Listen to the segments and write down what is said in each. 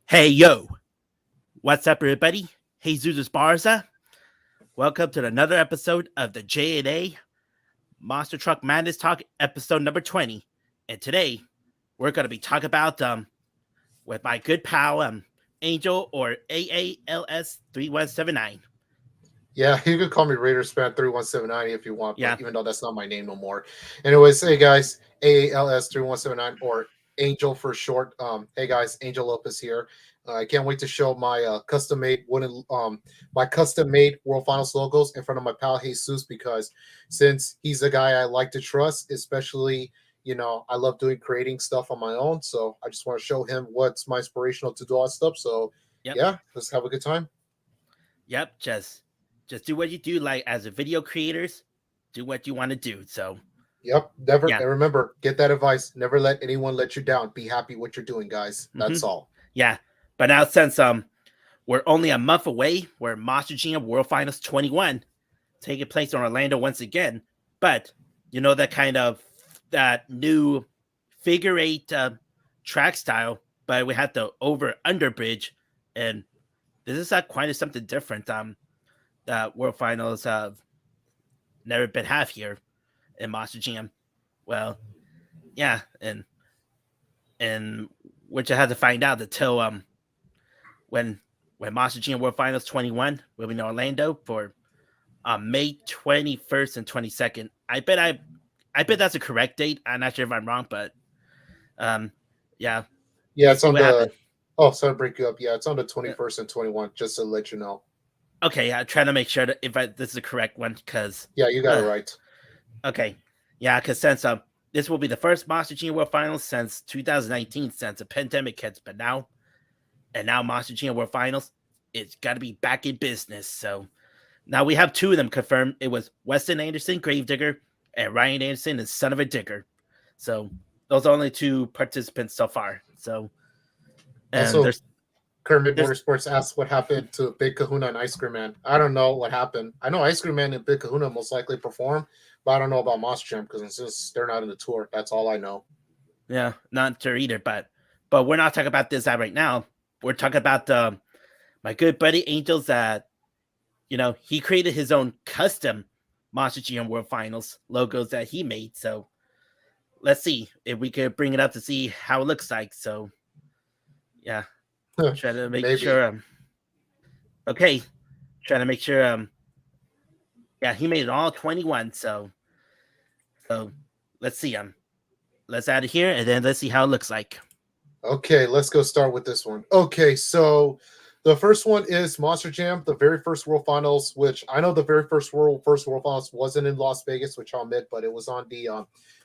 Hey, yo, what's up, everybody? Jesus Barza. Welcome to another episode of the J&A Monster Truck Madness Talk, episode number 20. And today, we're going to be talking about, with my good pal, Angel, or AALS 3179. Yeah, you could call me Raiders fan 3179 if you want, Yeah. but even though that's not my name no more. Anyways, hey guys, AALS 3179 or Angel for short. Hey guys, Angel Lopez here. I can't wait to show my custom made World Finals logos in front of my pal Jesus, because since he's the guy I like to trust, especially I love creating stuff on my own. So I just want to show him what's my inspirational to do all that stuff. So Yep. yeah, let's have a good time. Yep. Just do what you do, like as a video creators, do what you want to do. So, Yep, never. yeah. And remember, get that advice. Never let anyone let you down. Be happy what you're doing, guys. Mm-hmm. That's all. Yeah. But now, since we're only a month away, we're Monster Jam World Finals 21 taking place in Orlando once again. But you know that new figure eight track style, but we had the over under bridge, and this is quite something different. That World Finals have never been have here in Monster Jam. Well, yeah, and which I had to find out until when Monster Jam World Finals 21 will be in Orlando for May 21st and 22nd. I bet that's a correct date. I'm not sure if I'm wrong, but yeah, Yeah, we'll it's see on what happens. the. Oh, sorry to break you up. Yeah, it's on the 21st and 21. Just to let you know. Okay, I'm trying to make sure that if this is the correct one, because Yeah, you got it right. okay, yeah, because since this will be the first Monster Jam World Finals since 2019, since the pandemic hits, but now Monster Jam World Finals, it's got to be back in business. So now we have two of them confirmed. It was Weston Anderson, Gravedigger, and Ryan Anderson, the son of a digger. So those are only two participants so far. So and Also, Kermit there's Motorsports asked what happened to Big Kahuna and Ice Cream Man. I don't know what happened. I know Ice Cream Man and Big Kahuna most likely perform, but I don't know about Monster Jam because since they're not in the tour. That's all I know. yeah, not sure either, but we're not talking about this right now. We're talking about my good buddy Angels that he created his own custom Monster Jam World Finals logos that he made. So let's see if we could bring it up to see how it looks like. So yeah, try to make Maybe. sure. Okay, trying to make sure. Yeah, he made it all 21. So let's see. Let's add it here and then let's see how it looks like. Okay, let's go start with this one. Okay, so the first one is Monster Jam, the very first World Finals, which I know the very first World Finals wasn't in Las Vegas, which I'll admit, but it was on the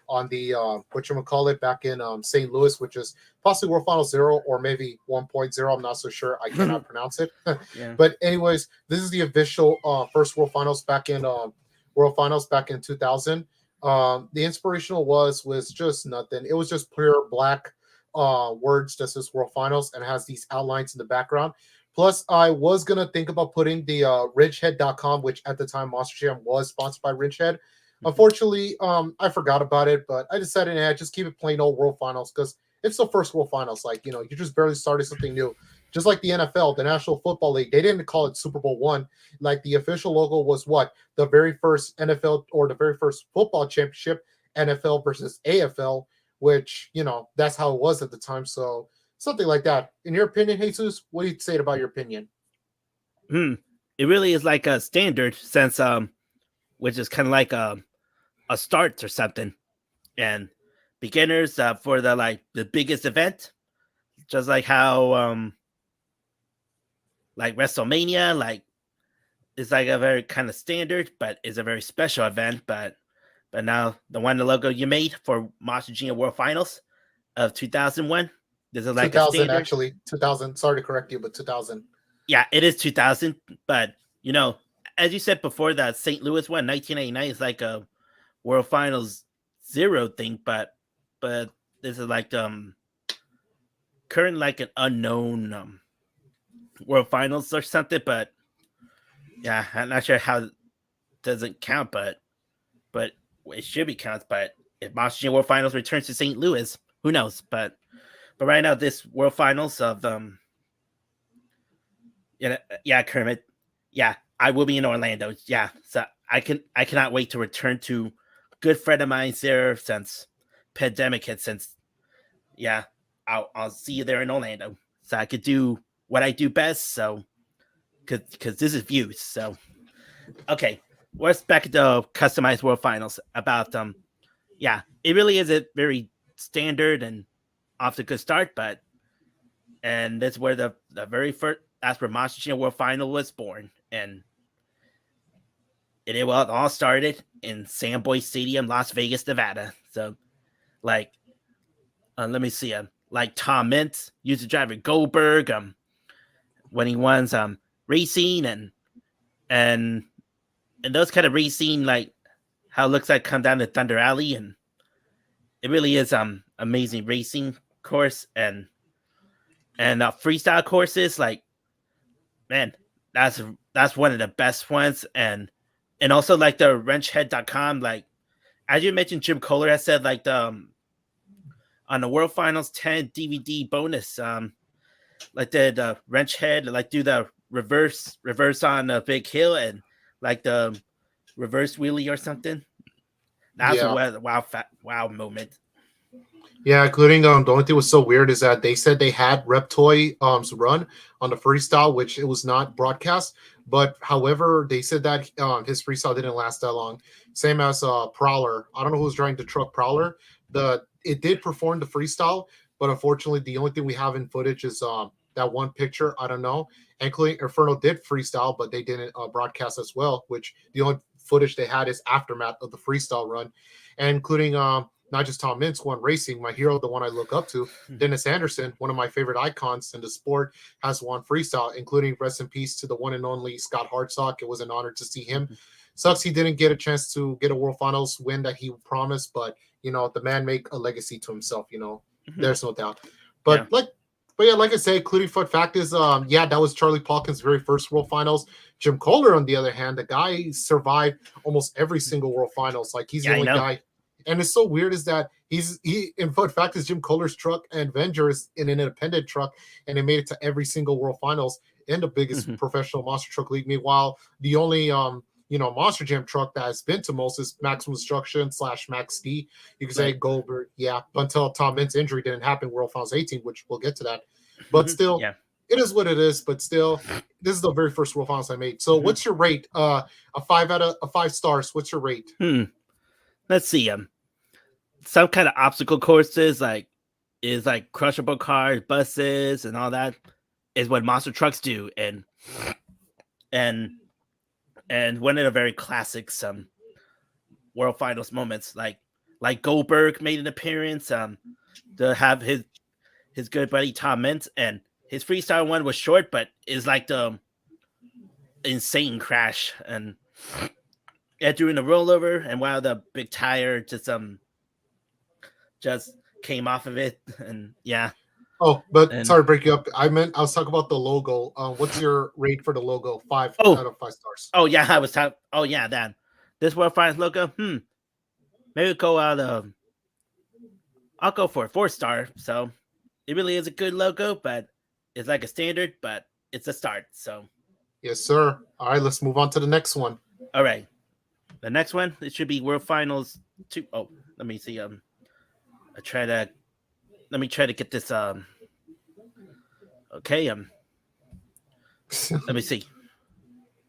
what you call it back in St. Louis, which is possibly World Finals 0 or maybe 1.0. I'm not so sure. I cannot pronounce it. Yeah. But anyways, this is the official first World Finals back in 2000. The inspirational was just nothing. It was just pure black words that says World Finals and has these outlines in the background. Plus, I was gonna think about putting the ridgehead.com, which at the time Monster Jam was sponsored by Ridgehead. Unfortunately, I forgot about it, but I decided, just keep it plain old World Finals because it's the first World Finals. Like, you just barely started something new. Just like the NFL, the National Football League, they didn't call it Super Bowl one. Like the official logo was what? The very first NFL or the very first football championship, NFL versus AFL, which, that's how it was at the time. So something like that. In your opinion, Jesus, what do you say about your opinion? It really is like a standard sense, which is kind of like a start or something. And beginners for the biggest event, just like how like WrestleMania, like it's like a very kind of standard, but it's a very special event. But now the logo you made for Monster Jam World Finals of 2001, this is like a 2000, standard. actually. 2000. Sorry to correct you, but 2000. Yeah, it is 2000, but as you said before, that St. Louis one, 1989, is like a World Finals 0 thing, but this is like current like an unknown World Finals or something. But yeah, I'm not sure how it doesn't count, but it should be counts. But if Monster Jam World Finals returns to St. Louis, who knows? But right now, this World Finals of Yeah, Kermit. Yeah, I will be in Orlando. Yeah, so I cannot wait to return to good friend of mine's there since pandemic hit. Since yeah, I'll see you there in Orlando, so I could do what I do best. So because this is views. So okay, let's back to customized world finals about yeah, it really is a very standard and off to a good start, but and that's where the very first that's where Monster Jam World Final was born, and it all started in Sandboy Stadium, Las Vegas, Nevada. So like, let me see, like Tom Mintz used to drive at Goldberg, when he won racing and and those kind of racing like how it looks like come down to Thunder Alley, and it really is amazing racing course and freestyle courses like man that's one of the best ones and also like the wrenchhead.com like as you mentioned Jim Kohler has said like the on the World Finals 10 DVD bonus like the wrench head like do the reverse on a big hill and like the reverse wheelie or something. That's a Yeah. wow moment. Yeah, including the only thing was so weird is that they said they had Reptoy run on the freestyle, which it was not broadcast. But however, they said that his freestyle didn't last that long. Same as Prowler. I don't know who's driving the truck Prowler. It did perform the freestyle, but unfortunately, the only thing we have in footage is that one picture. I don't know. Including Inferno did freestyle, but they didn't broadcast as well. Which the only footage they had is aftermath of the freestyle run, and including not just Tom Mintz, one racing, my hero, the one I look up to, Dennis Anderson, one of my favorite icons in the sport, has won freestyle, including rest in peace to the one and only Scott Hartsock. It was an honor to see him. Sucks he didn't get a chance to get a World Finals win that he promised, but the man make a legacy to himself. There's no doubt. But Yeah. like I say, including fun fact is, that was Charlie Palkin's very first World Finals. Jim Kohler, on the other hand, the guy survived almost every single World Finals. Like he's the only guy. And it's so weird is that he in fact is Jim Kohler's truck and Avenger is in an independent truck, and they made it to every single World Finals in the biggest professional monster truck league. Meanwhile, the only Monster Jam truck that has been to most is Maximum Destruction / Max D. You could say Goldberg, until Tom Mint's injury didn't happen, World Finals 18, which we'll get to that. But still, it is what it is. But still, this is the very first World Finals I made. So what's your rate? A 5 out of 5 stars. What's your rate? Let's see. Some kind of obstacle courses is like crushable cars, buses, and all that is what monster trucks do, and one of the very classic World Finals moments, like Goldberg made an appearance, to have his good buddy Tom Mintz, and his freestyle one was short, but is like the insane crash and doing the rollover, and while the big tire just came off of it, and Oh, but sorry to break you up. I was talking about the logo. What's your rate for the logo? 5 out of 5 stars. Oh yeah, I was talking. Oh yeah, that this World Finals logo. Maybe go out of. I'll go for a 4-star. So it really is a good logo, but it's like a standard, but it's a start. So yes, sir. All right, let's move on to the next one. All right, the next one it should be World Finals 2. Oh, let me see. Let me try to get this. Okay. Let me see.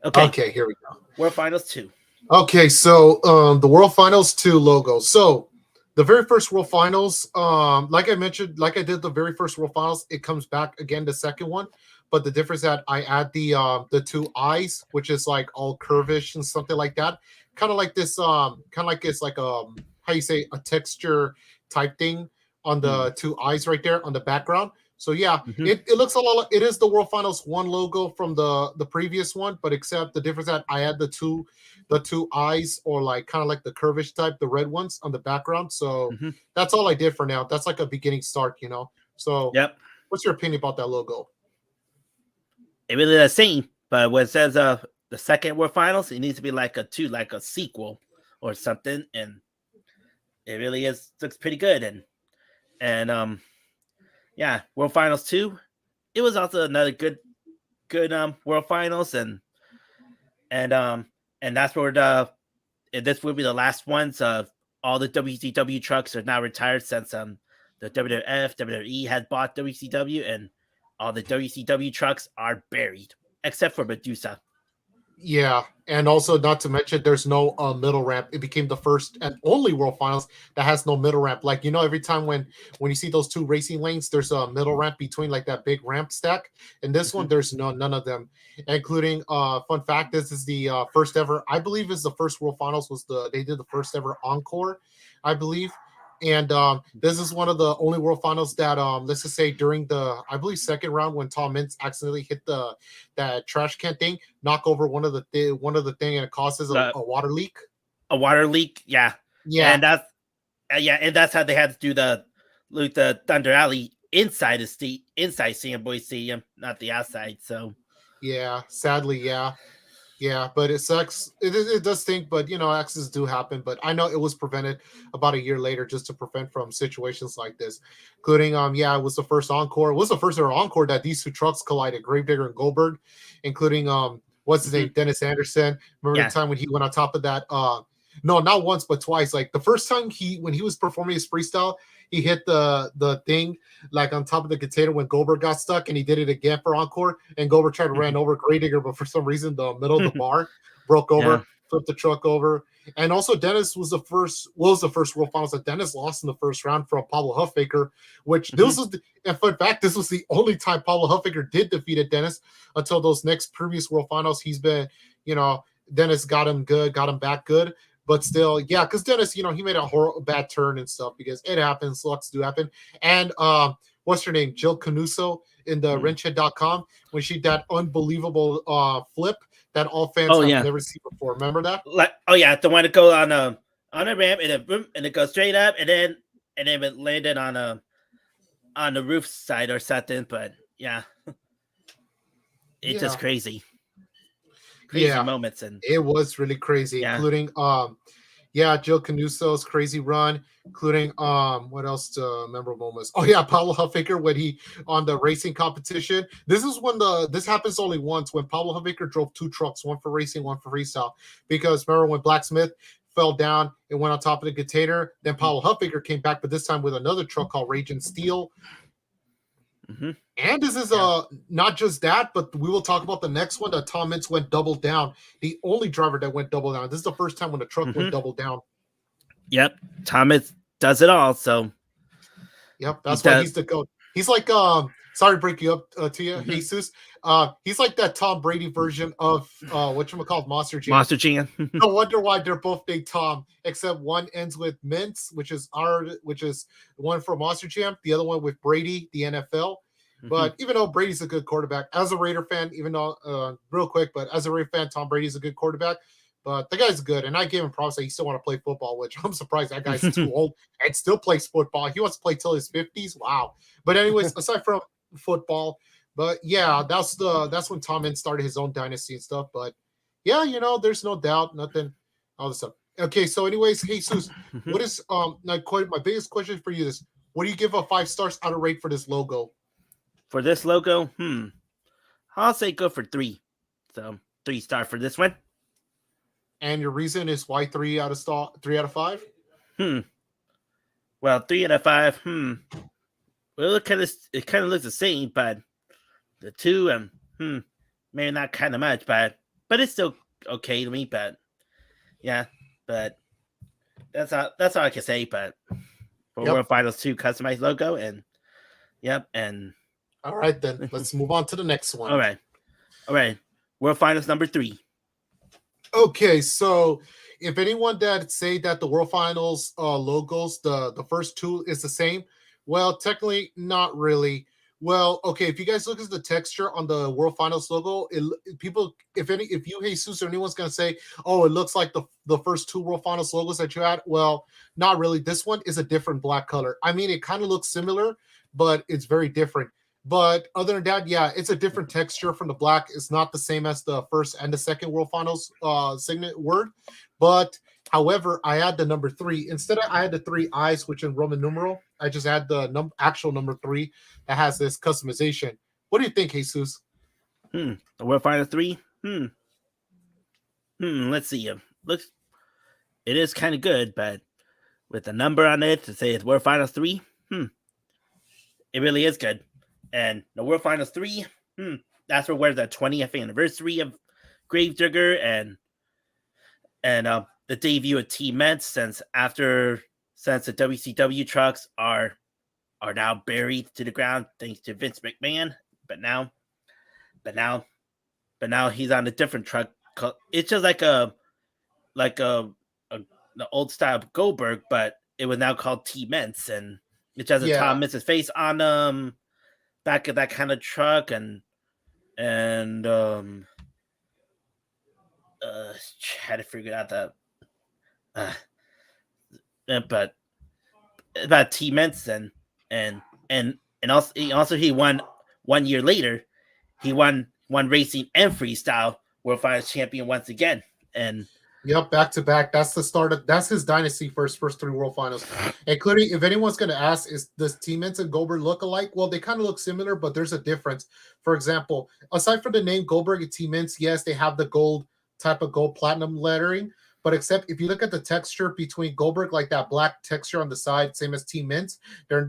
Okay, here we go. World Finals 2. Okay, so the World Finals 2 logo. So the very first World Finals, like I mentioned, like I did the very first World Finals, it comes back again the second one, but the difference that I add the 2 eyes, which is like all curvish and something like that, kind of like this, kind of like it's like how you say, a texture type thing on the 2 eyes right there on the background. So it looks a lot. It is the World Finals 1 logo from the previous one, but except the difference that I add the two eyes, or like kind of like the curvish type, the red ones on the background. So that's all I did for now. That's like a beginning start, So what's your opinion about that logo? It really the same, but what it says the second World Finals, it needs to be like a sequel or something, and it really looks pretty good, and World Finals 2, it was also another good good World Finals, and and that's where and this will be the last ones of all the WCW trucks are now retired since the WWF WWE has bought WCW, and all the WCW trucks are buried except for Medusa. Yeah, and also not to mention, there's no middle ramp. It became the first and only World Finals that has no middle ramp. Like every time when you see those two racing lanes, there's a middle ramp between like that big ramp stack. And this one, there's none of them, including fun fact. This is the first ever. I believe is the first World Finals they did the first ever encore, I believe. And this is one of the only World Finals that let's just say during the I believe second round when Tom Mintz accidentally hit that trash can thing, knock over one of the thing, and it causes a water leak. A water leak, yeah, and that's how they had to do the Thunder Alley inside CM Boy Stadium, not the outside. So yeah, sadly, yeah, but it sucks. It does stink, but accidents do happen. But I know it was prevented about a year later just to prevent from situations like this, including it was the first encore. It was the first ever encore that these two trucks collided, Gravedigger and Goldberg, including what's his name, Dennis Anderson. Remember the time when he went on top of that? No, not once but twice. Like the first time when he was performing his freestyle, he hit the thing like on top of the container when Goldberg got stuck, and he did it again for encore. And Goldberg tried to ran over Gravedigger, but for some reason the middle of the bar broke over, flipped the truck over. And also Dennis was the first World Finals that Dennis lost in the first round from Pablo Huffbaker, which this was and fun fact, this was the only time Pablo Huffbaker did defeat Dennis until those next previous World Finals. He's been, Dennis got him back good. But still, yeah, because Dennis, he made a bad turn and stuff because it happens. Lots do happen. And what's her name? Jill Canuso in the wrenchhead.com when she did that unbelievable flip that all fans have never seen before. Remember that? The one to go on a ramp and it goes straight up and then it landed on the roof side or something. But yeah, it's just crazy. Crazy moments, and it was really crazy, including Jill Canuso's crazy run, including what else memorable moments. Pablo Huffbaker when he on the racing competition. This is when this happens only once when Pablo Huffbaker drove two trucks, one for racing, one for freestyle. Because remember when Blacksmith fell down and went on top of the container, then Pablo Huffbaker came back, but this time with another truck called Raging Steel. And this is not just that, but we will talk about the next one that Tom Mintz went double down. The only driver that went double down. This is the first time when the truck went double down. Yep, Tom Mintz does it all. So, yep, that's why he's the GOAT. He's like, sorry to break you up to you, Jesus. He's like that Tom Brady version of whatchamacallit, Monster Jam. Monster Jam. No wonder why they're both named Tom, except one ends with Mintz, which is one for Monster Jam, the other one with Brady, the NFL. But even though Brady's a good quarterback, as a Raider fan, even though real quick, but as a Raider fan, Tom Brady's a good quarterback. But the guy's good, and I gave him props that he still want to play football, which I'm surprised that guy's too old and still plays football. He wants to play till his 50s. Wow. But anyways, aside from football, but yeah, that's when Tom Mintz started his own dynasty and stuff. But yeah, there's no doubt, nothing, all this stuff. Okay, so anyways, Jesus, what is my biggest question for you is, what do you give a 5 stars out of rate for this logo? For this logo, I'll say go for 3. So 3 star for this one. And your reason is why 3 out of 5? Well, 3 out of 5. Well, it kind of looks the same, but the 2, maybe not kind of much, but it's still okay to me. But yeah, but that's all I can say. But for World Finals 2 customized logo, and and. All right, then let's move on to the next one. All right. World Finals number 3. Okay, so if anyone that say that the World Finals logos, the first 2 is the same, well, technically not really. Well, okay, if you guys look at the texture on the World Finals logo, if you, Jesus, or anyone's gonna say, oh, it looks like the first 2 World Finals logos that you had, well, not really. This one is a different black color. I mean, it kind of looks similar, but it's very different. But other than that, yeah, it's a different texture from the black. It's not the same as the first and the second World Finals signet word. But however, I add the number 3. Instead of I had the 3 eyes, which in Roman numeral, I just add the actual number 3 that has this customization. What do you think, Jesus? The World Final 3. Let's see. Looks it is kind of good, but with a number on it to say it's World Finals 3, it really is good. And the World Finals 3, that's where we're the 20th anniversary of Gravedigger and the debut of TMT since the WCW trucks are now buried to the ground thanks to Vince McMahon. But now he's on a different truck. It's just like the old style Goldberg, but it was now called T-Ments, and it has a Tom Mitz's face on back of that kind of truck, and try to figure out that but about T-Ments and also he won 1 year later. He won racing and freestyle World Finals champion once again, and yep, back to back. That's the start of that's his dynasty for his first 3 World Finals, including if anyone's going to ask, does T-Ments and Goldberg look alike? Well, they kind of look similar, but there's a difference. For example, aside from the name Goldberg and T-Ments, yes, they have the gold type of gold platinum lettering, but except if you look at the texture between Goldberg, like that black texture on the side, same as T-Mints,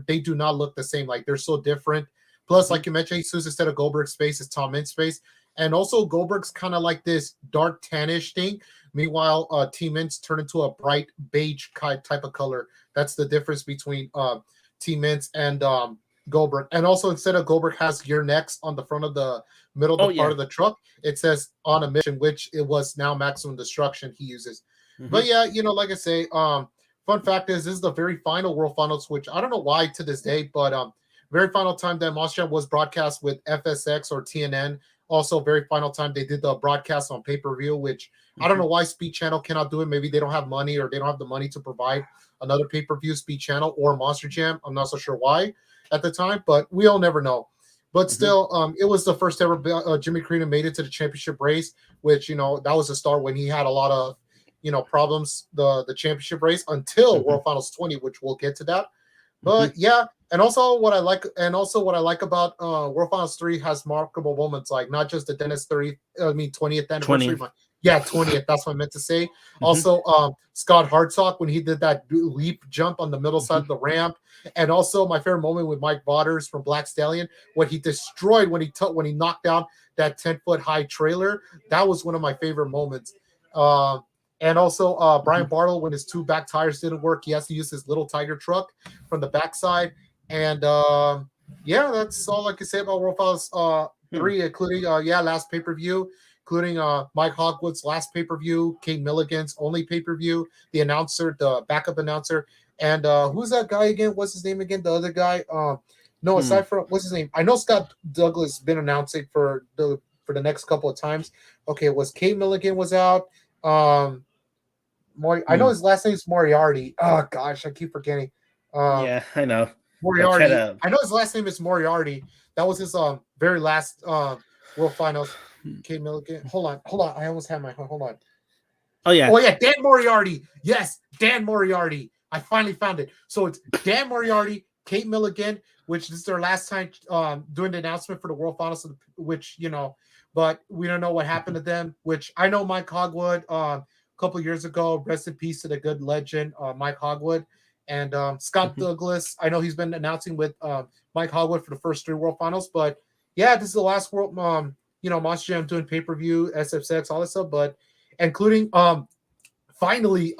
they do not look the same. Like they're so different. Plus, like you mentioned, Jesus, instead of Goldberg's face, is Tom Mint's face. And also Goldberg's kind of like this dark tannish thing. Meanwhile, T-Mints turn into a bright beige type of color. That's the difference between T-Mints and Goldberg. And also, instead of Goldberg has gear necks on the front of the middle of the part of the truck, it says on a mission, which it was now Maximum Destruction he uses. But yeah, like I say, fun fact is this is the very final World Finals, which I don't know why to this day, but very final time that Monster Jam was broadcast with FSX or TNN. Also, very final time they did the broadcast on pay-per-view, which I don't know why Speed Channel cannot do it. Maybe they don't have money or they don't have the money to provide another pay-per-view Speed Channel or Monster Jam. I'm not so sure why at the time, but we'll never know. But still, it was the first ever Jimmy Crino made it to the championship race, which, that was a start when he had a lot of, problems, the championship race until World Finals 20, which we'll get to that. But yeah, and also what I like about World Finals 3 has remarkable moments, like not just the Dennis 20th anniversary. 20th. Yeah, 20th. That's what I meant to say. Also, Scott Hartsock when he did that leap jump on the middle side of the ramp, and also my favorite moment with Mike Botters from Black Stallion when he destroyed when he knocked down that 10-foot high trailer. That was one of my favorite moments. And also Brian Bartle, when his 2 back tires didn't work, he has to use his little Tiger truck from the backside. And yeah, that's all I can say about World Finals 3, including last pay-per-view, including Mike Hogwood's last pay-per-view, Kate Milligan's only pay-per-view, the announcer, the backup announcer, and who's that guy again? What's his name again? The other guy? No, aside from what's his name? I know Scott Douglas been announcing for the next couple of times. Okay, was Kate Milligan was out. I know his last name is Moriarty. Oh gosh, I keep forgetting. Yeah, I know. Moriarty. I know his last name is Moriarty. That was his very last World Finals. Kate Milligan. Hold on. I almost had my hold on. Oh yeah. Dan Moriarty. Yes, Dan Moriarty. I finally found it. So it's Dan Moriarty, Kate Milligan, which this is their last time doing the announcement for the World Finals, which but we don't know what happened to them. Which I know Mike Hogwood a couple years ago. Rest in peace to the good legend Mike Hogwood. And Scott Douglas, I know he's been announcing with Mike Hogwood for the first 3 World Finals. But yeah, this is the last World, Monster Jam doing pay-per-view, SFX, all this stuff. But including finally,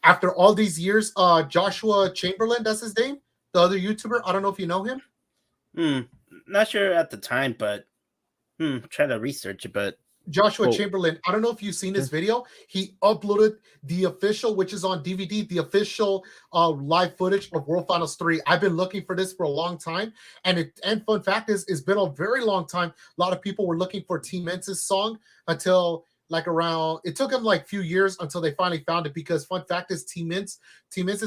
after all these years, Joshua Chamberlain, that's his name, the other YouTuber. I don't know if you know him. Not sure at the time, but try to research it. But Joshua Chamberlain, I don't know if you've seen this video. He uploaded the official, which is on DVD, the official live footage of World Finals 3. I've been looking for this for a long time. And fun fact is, it's been a very long time. A lot of people were looking for T-Men's song until it took them like a few years until they finally found it, because fun fact is T-Men's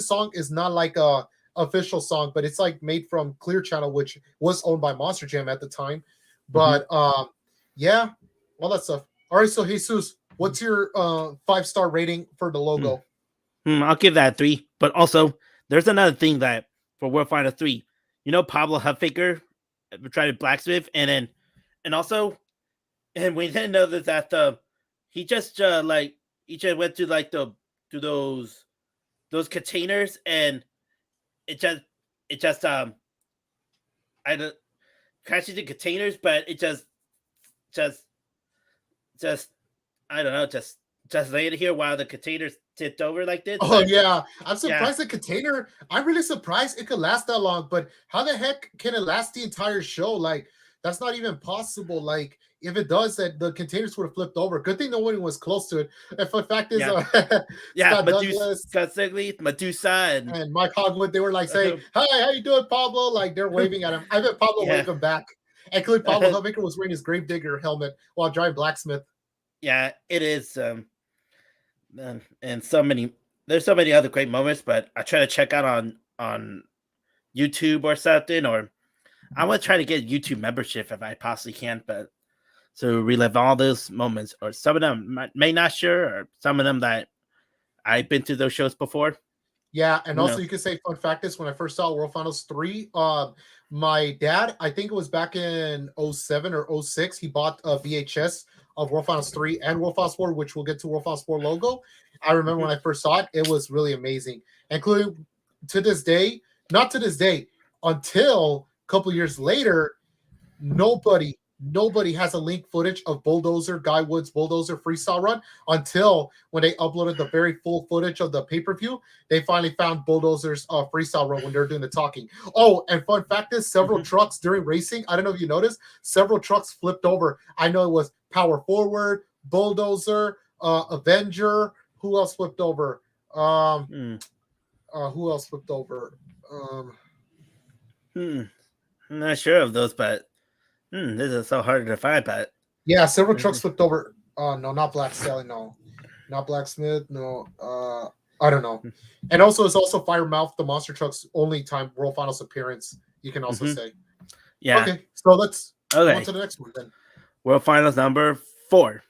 song is not like a official song, but it's like made from Clear Channel, which was owned by Monster Jam at the time. But yeah, all that stuff. All right, so Jesus, what's your 5-star rating for the logo? I'll give that 3. But also, there's another thing that for World Final 3, Pablo Huffaker tried to blacksmith, and also and we didn't know that he just like he just went to like the to those containers, and it just it just I don't crashed into containers, but it just just I don't know, just laid here while the containers tipped over like this. Oh But yeah, I'm yeah, surprised the container. I'm really surprised it could last that long. But how the heck can it last the entire show? Like that's not even possible. Like if it does, that the containers would have flipped over. Good thing no one was close to it. And fun fact is, yeah, yeah, Scott Douglas Medusa, and and Mike Hogwood, they were like saying, "Hi, how you doing, Pablo?" Like they're waving at him. I bet Pablo yeah, waved him back. Actually, Pablo Hellmaker was wearing his Gravedigger helmet while driving Blacksmith. yeah. It is, and so many. There's so many other great moments, but I try to check out on YouTube or something, or I want to try to get YouTube membership if I possibly can, but so relive all those moments, or some of them may not sure, or some of them that I've been to those shows before. Yeah, and You also know, you could say fun fact is when I first saw World Finals 3, my dad, I think it was back in '07 or '06, he bought a VHS of World Finals 3 and World Finals 4, which we'll get to World Finals 4 logo. I remember when I first saw it, it was really amazing. Including to this day, not to this day, until a couple years later, nobody has a link footage of Bulldozer Guy Woods Bulldozer freestyle run until when they uploaded the very full footage of the pay-per-view. They finally found Bulldozer's freestyle run when they're doing the talking. Oh, and fun fact is several trucks during racing, I don't know if you noticed, several trucks flipped over. I know it was Power Forward, Bulldozer, Avenger. Who else flipped over? Who else flipped over? I'm not sure of those, but this is so hard to find. But Yeah, several trucks flipped over. No, not Black Stallion. No, not Blacksmith. No, I don't know. And also, it's also Firemouth, the monster truck's only time World Finals appearance. You can also say. yeah, Okay, so let's go okay. on to the next one then. World Finals number 4.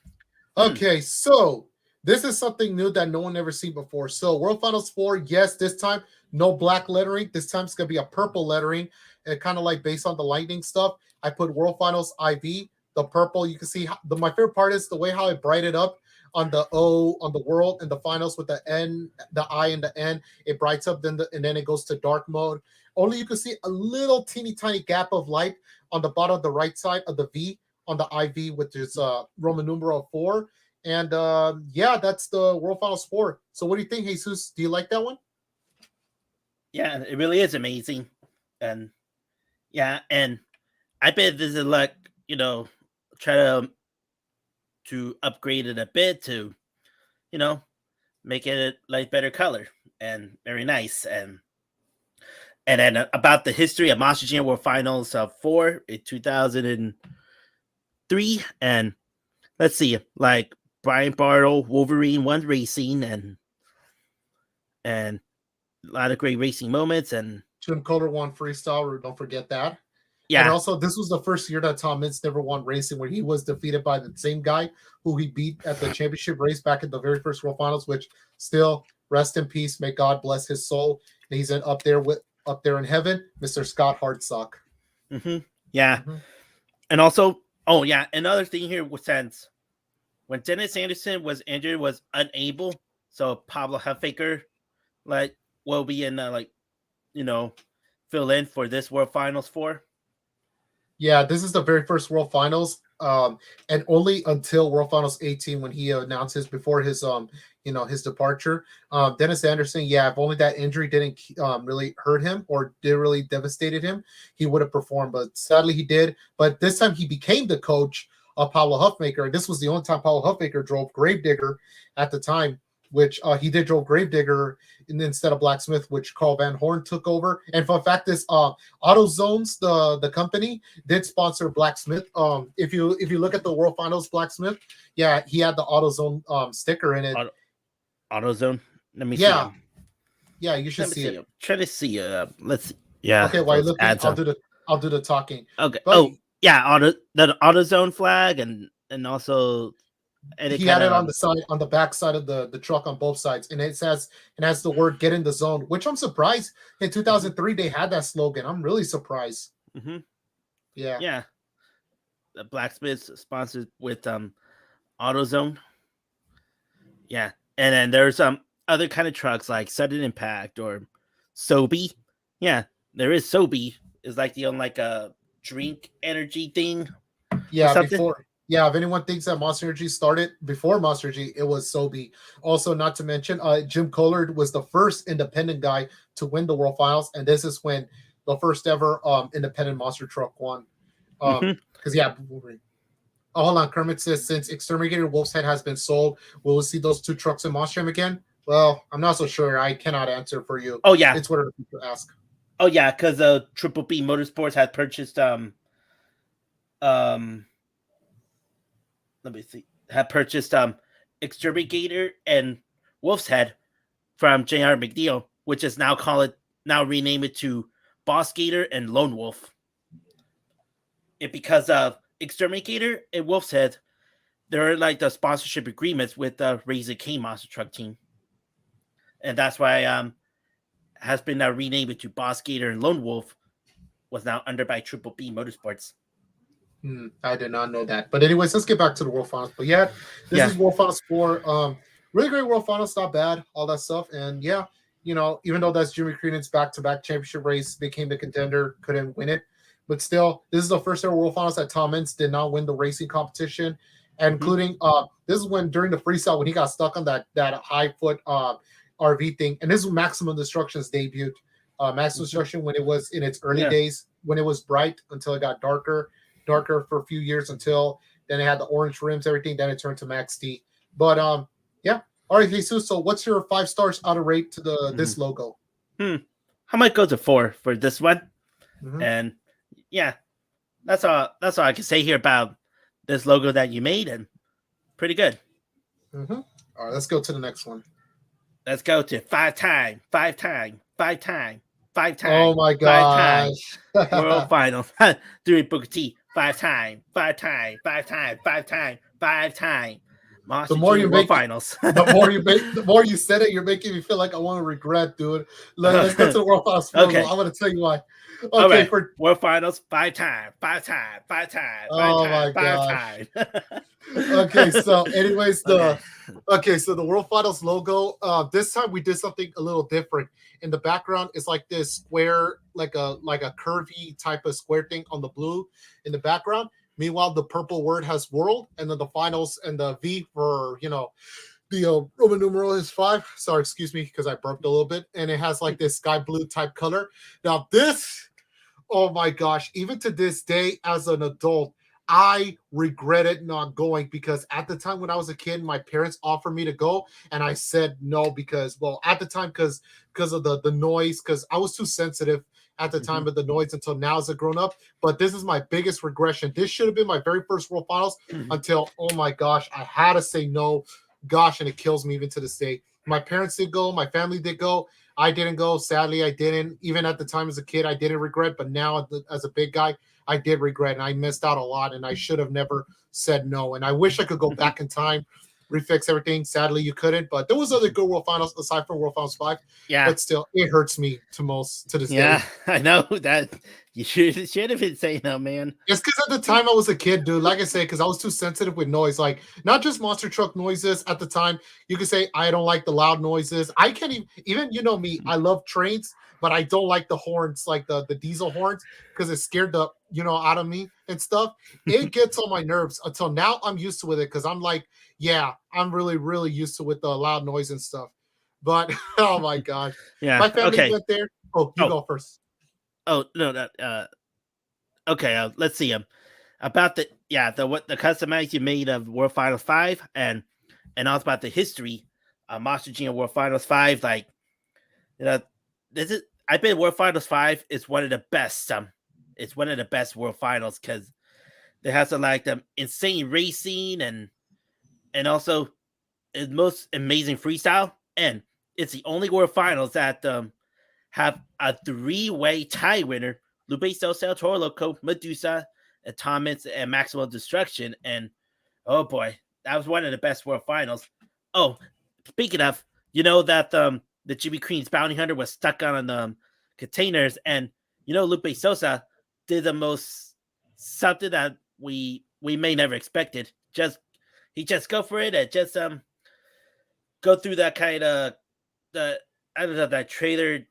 Okay, so this is something new that no one ever seen before. So World Finals 4, yes, this time no black lettering. This time it's gonna be a purple lettering, and kind of like based on the lightning stuff. I put World Finals IV, the purple. You can see my favorite part is the way how it brighted up on the O on the world and the finals with the N, the I and the N. It brights up, and then it goes to dark mode. Only you can see a little teeny tiny gap of light on the bottom of the right side of the V on the IV, which is Roman numeral 4. And yeah, that's the World Finals 4. So what do you think, Jesus? Do you like that one? Yeah, it really is amazing, and yeah, and I bet this is like try to upgrade it a bit to make it like better color and very nice, and then about the history of Monster Jam World Finals 4 in 2003, and let's see, like Brian Bartle, Wolverine, One Racing, and a lot of great racing moments, and Jim Coulter won freestyle. Don't forget that. And yeah, also, this was the first year that Tom Mintz never won racing, where he was defeated by the same guy who he beat at the championship race back in the very first World Finals. Which still, rest in peace. May God bless his soul. And he's up there in heaven, Mr. Scott Hardsock. Yeah, and also, oh yeah, another thing here was since when Dennis Anderson was injured, was unable, so Pablo Huffaker like will be in fill in for this World Finals 4. Yeah, this is the very first World Finals, and only until World Finals 18 when he announces before his his departure. Dennis Anderson, yeah, if only that injury didn't really hurt him or did really devastated him, he would have performed. But sadly, he did. But this time he became the coach of Pablo Huffmaker. This was the only time Pablo Huffmaker drove Gravedigger at the time, which he did drove Gravedigger instead of Blacksmith, which Carl Van Horn took over. And fun fact is, AutoZones, the company, did sponsor Blacksmith. If you look at the World Finals Blacksmith, yeah, he had the AutoZone sticker in it. AutoZone. Let me see. Yeah, you should see it. Try to see. Let's see. Yeah. Okay, while looking, I'll do the talking. Okay. But, yeah, the AutoZone flag and also. And he had it on the side, on the back side of the truck on both sides, and it has the word "Get in the Zone," which I'm surprised in 2003 they had that slogan. I'm really surprised. Mm-hmm. Yeah. the blacksmiths sponsored with AutoZone. Yeah, and then there's other kind of trucks like Sudden Impact or Sobe. Yeah, there is Sobe. Is like the like a drink energy thing or Yeah, something. before. Yeah, if anyone thinks that Monster Energy started before Monster Energy, it was Sobe. Also, not to mention, Jim Collard was the first independent guy to win the World Finals, and this is when the first ever independent monster truck won. Hmm. Because yeah, hold on. Kermit says since Exterminator Wolf's Head has been sold, will we see those two trucks in Monster Jam again? Well, I'm not so sure. I cannot answer for you. Oh yeah, It's whatever people ask. oh yeah, because Triple B Motorsports had purchased um let me see, had purchased Exterminator and Wolf's Head from J.R. McNeil, which is now renamed it to Boss Gator and Lone Wolf. It because of Exterminator and Wolf's Head, there are like the sponsorship agreements with the Razor Cane Monster Truck team, and that's why has been now renamed to Boss Gator and Lone Wolf, was now under by Triple B Motorsports. I did not know that. But anyways, let's get back to the World Finals. But yeah, this is World Finals 4. Really great World Finals, not bad, all that stuff. And yeah, even though that's Jimmy Crenan's back-to-back championship race, became the contender, couldn't win it. But still, this is the first ever World Finals that Tom Meents did not win the racing competition, and including this is when during the freestyle when he got stuck on that high foot RV thing, and this is Maximum Destruction's debut. Maximum Destruction when it was in its early days, when it was bright until it got darker for a few years until then it had the orange rims, everything. Then it turned to Max D. But yeah. All right, Jesus. So what's your 5 stars out of rate to this logo? I might go to 4 for this one. And yeah, that's all I can say here about this logo that you made, and pretty good. All right, let's go to the next one. Let's go to 5 time. Oh my gosh. World Finals. Doing Booker T. 5 time. The more you make Finals. the more you said it, you're making me feel like I want to regret, dude. Let's go to the World Finals. Okay. I'm gonna tell you why. Okay, right. For World Finals, 5 time. Oh my gosh. Okay, so anyways, so the World Finals logo. This time we did something a little different. In the background, it's like this square, like a curvy type of square thing on the blue in the background. Meanwhile, the purple word has world, and then the finals and the V for the Roman numeral is 5. Sorry, excuse me, because I burped a little bit, and it has like this sky blue type color. Now this, oh my gosh, even to this day, as an adult, I regretted not going because at the time when I was a kid, my parents offered me to go, and I said no because, well, at the time because of the noise, because I was too sensitive at the time of the noise until now as a grown up. But this is my biggest regression. This should have been my very first World Finals until, oh my gosh, I had to say no. Gosh, and it kills me even to this day. My parents did go. My family did go. I didn't go. Sadly, I didn't. Even at the time as a kid, I didn't regret. But now as a big guy, I did regret, and I missed out a lot, and I should have never said no. And I wish I could go back in time, refix everything. Sadly, you couldn't. But there was other good World Finals aside from World Finals 5. Yeah. But still, it hurts me to this day. Yeah, I know that. You should have been saying no, man. It's because at the time I was a kid, dude. Like I said, because I was too sensitive with noise. Like, not just monster truck noises at the time. You could say, I don't like the loud noises. I can't even you know me, I love trains, but I don't like the horns, like the diesel horns, because it scared the, out of me and stuff. It gets on my nerves until now I'm used to it because I'm like, yeah, I'm really, really used to with the loud noise and stuff. But, oh my gosh. Yeah. My family went there. Oh, you go first. Oh no, okay. Let's see. About the customized you made of World Finals 5, and also about the history of Monster Jam World Finals 5. Like, this is, I bet World Finals 5 is one of the best. It's one of the best World Finals because it has the insane racing and also the most amazing freestyle, and it's the only World Finals that have a 3-way tie winner: Lupe Sosa, Toro Loco, Medusa, and Tom Meents, and Maximum Destruction. And oh boy, that was one of the best World Finals. Oh, speaking of, that the Jimmy Crean's Bounty Hunter was stuck on containers, and Lupe Sosa did the most something that we may never expect it. He just go for it and just go through that kind of the I don't know that trailer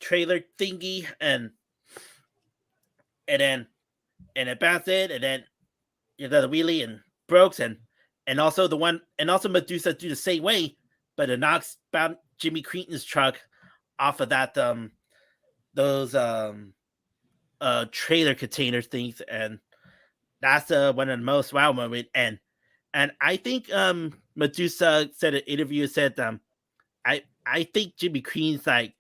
thingy and then and it bounced it and then the wheelie and broke and also the one and also Medusa do the same way, but it knocks Jimmy Creighton's truck off of that those trailer container things, and that's one of the most wow moments. And I think Medusa said in an interview said I think Jimmy Creighton's like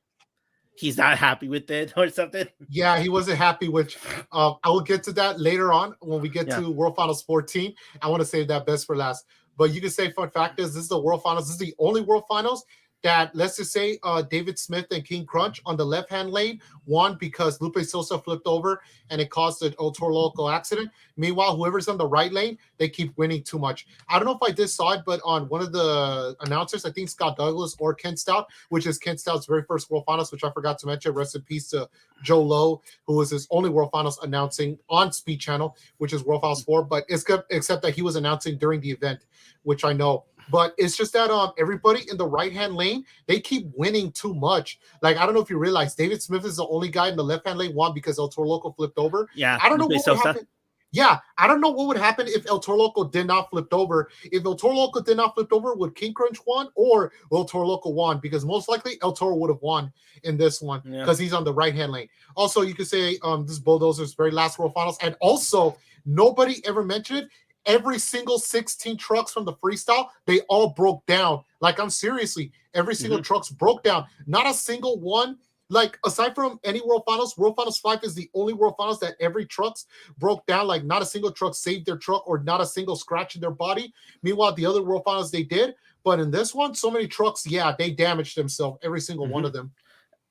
he's not happy with it or something. Yeah, he wasn't happy, which I will get to that later on when we get to World Finals 14. I want to save that best for last. But you can say, fun fact is, this is the World Finals. This is the only World Finals that, let's just say, David Smith and King Crunch on the left-hand lane won because Lupe Sosa flipped over and it caused an El Toro Loco accident. Meanwhile, whoever's on the right lane, they keep winning too much. I don't know if I just saw it, but on one of the announcers, I think Scott Douglas or Ken Stout, which is Ken Stout's very first World Finals, which I forgot to mention. Rest in peace to Joe Lowe, who was his only World Finals announcing on Speed Channel, which is World Finals 4, but it's good, except that he was announcing during the event, which I know. But it's just that everybody in the right-hand lane, they keep winning too much. Like, I don't know if you realize, David Smith is the only guy in the left-hand lane won because El Toro Loco flipped over. Yeah, I don't know what would happen. Yeah, I don't know what would happen if El Toro Loco did not flip over. If El Toro Loco did not flip over, would King Crunch won or El Toro Loco won? Because most likely El Toro would have won in this one because he's on the right-hand lane. Also, you could say this Bulldozer's very last World Finals. And also, nobody ever mentioned it. Every single 16 trucks from the freestyle, they all broke down. Like, I'm seriously, every single trucks broke down. Not a single one. Like, aside from any World Finals 5 is the only World Finals that every trucks broke down. Like, not a single truck saved their truck or not a single scratch in their body. Meanwhile, the other World Finals, they did. But in this one, so many trucks, yeah, they damaged themselves, every single one of them.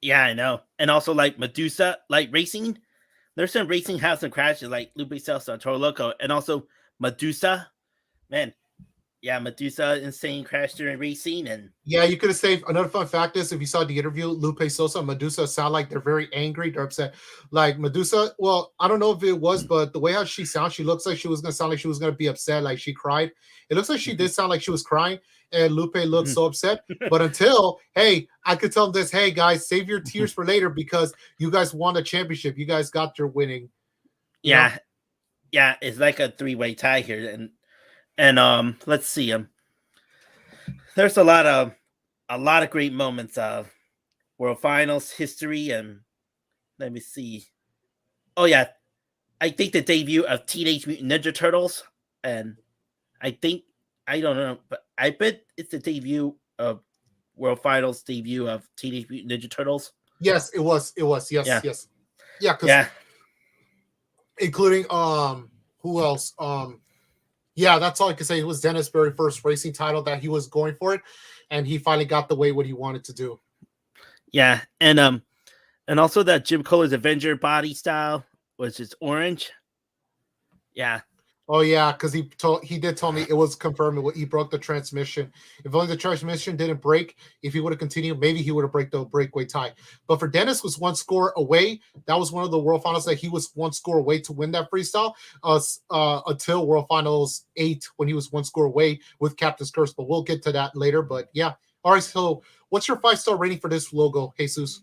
Yeah, I know. And also, like, Medusa, like, racing, there's some racing has some crashes, like Lupe Celso, Toro Loco, and also Medusa, man, yeah, Medusa insane crash during racing, and yeah, you could have saved. Another fun fact is if you saw the interview, Lupe Sosa and Medusa sound like they're very angry, they're upset. Like Medusa, well, I don't know if it was, but the way how she sounds, she looks like she was gonna sound like she was gonna be upset, like she cried. It looks like she did sound like she was crying, and Lupe looked so upset. But until, hey, I could tell them this, hey guys, save your tears for later because you guys won a championship. You guys got your winning. Yeah. Yeah, it's like a three-way tie here, and let's see there's a lot of great moments of World Finals history, and let me see. Oh yeah, I think the debut of Teenage Mutant Ninja Turtles, and I don't know, but I bet it's the debut of World Finals debut of Teenage Mutant Ninja Turtles. Yes, it was. Yes. Yeah. Including who else? Yeah, that's all I can say. It was Dennis' very first racing title that he was going for it, and he finally got the way what he wanted to do. Yeah, and also that Jim Kohler's Avenger body style was just orange. Yeah. Oh yeah, because he did tell me it was confirmed he broke the transmission. If only the transmission didn't break, if he would have continued, maybe he would have break the breakaway tie. But for Dennis was one score away. That was one of the World Finals that he was one score away to win that freestyle. Until World Finals 8 when he was one score away with Captain's Curse. But we'll get to that later. But yeah. All right. So what's your 5-star rating for this logo, Jesus?